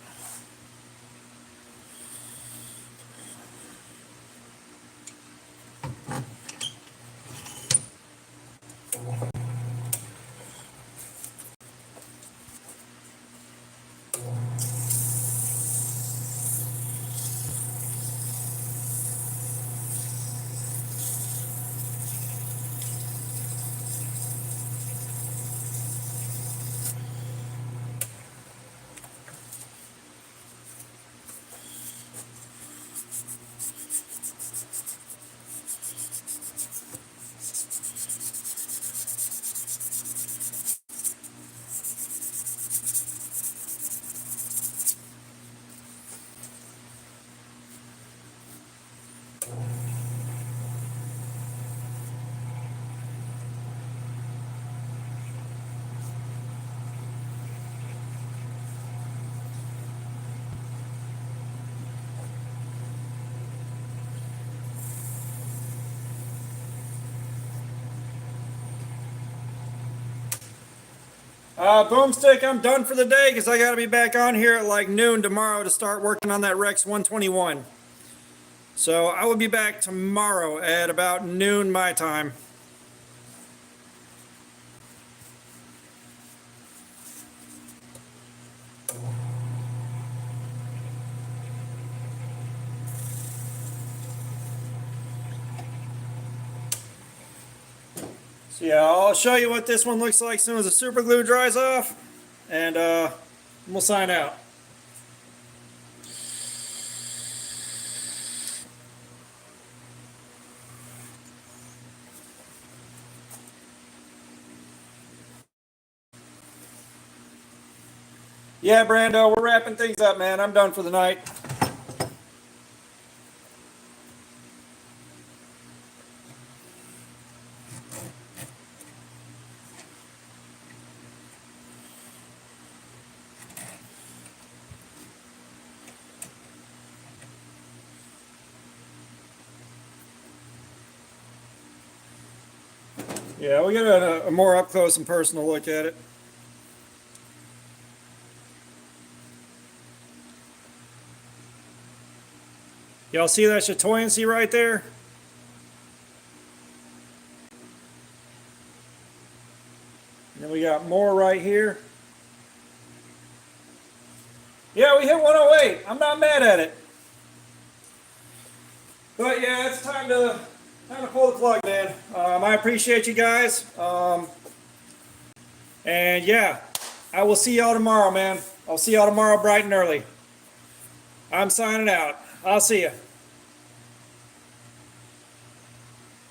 Boomstick, I'm done for the day because I got to be back on here at like noon tomorrow to start working on that Rex 121. So I will be back tomorrow at about noon my time. So yeah, I'll show you what this one looks like as soon as the super glue dries off, and we'll sign out. Yeah, Brando, we're wrapping things up, man. I'm done for the night. Yeah, we get a more up close and personal look at it. Y'all see that chatoyancy right there? And then we got more right here. Yeah, we hit 108. I'm not mad at it. But yeah, it's time to pull the plug, man. I appreciate you guys. And yeah, I will see y'all tomorrow, man. I'll see y'all tomorrow bright and early. I'm signing out. I'll see you.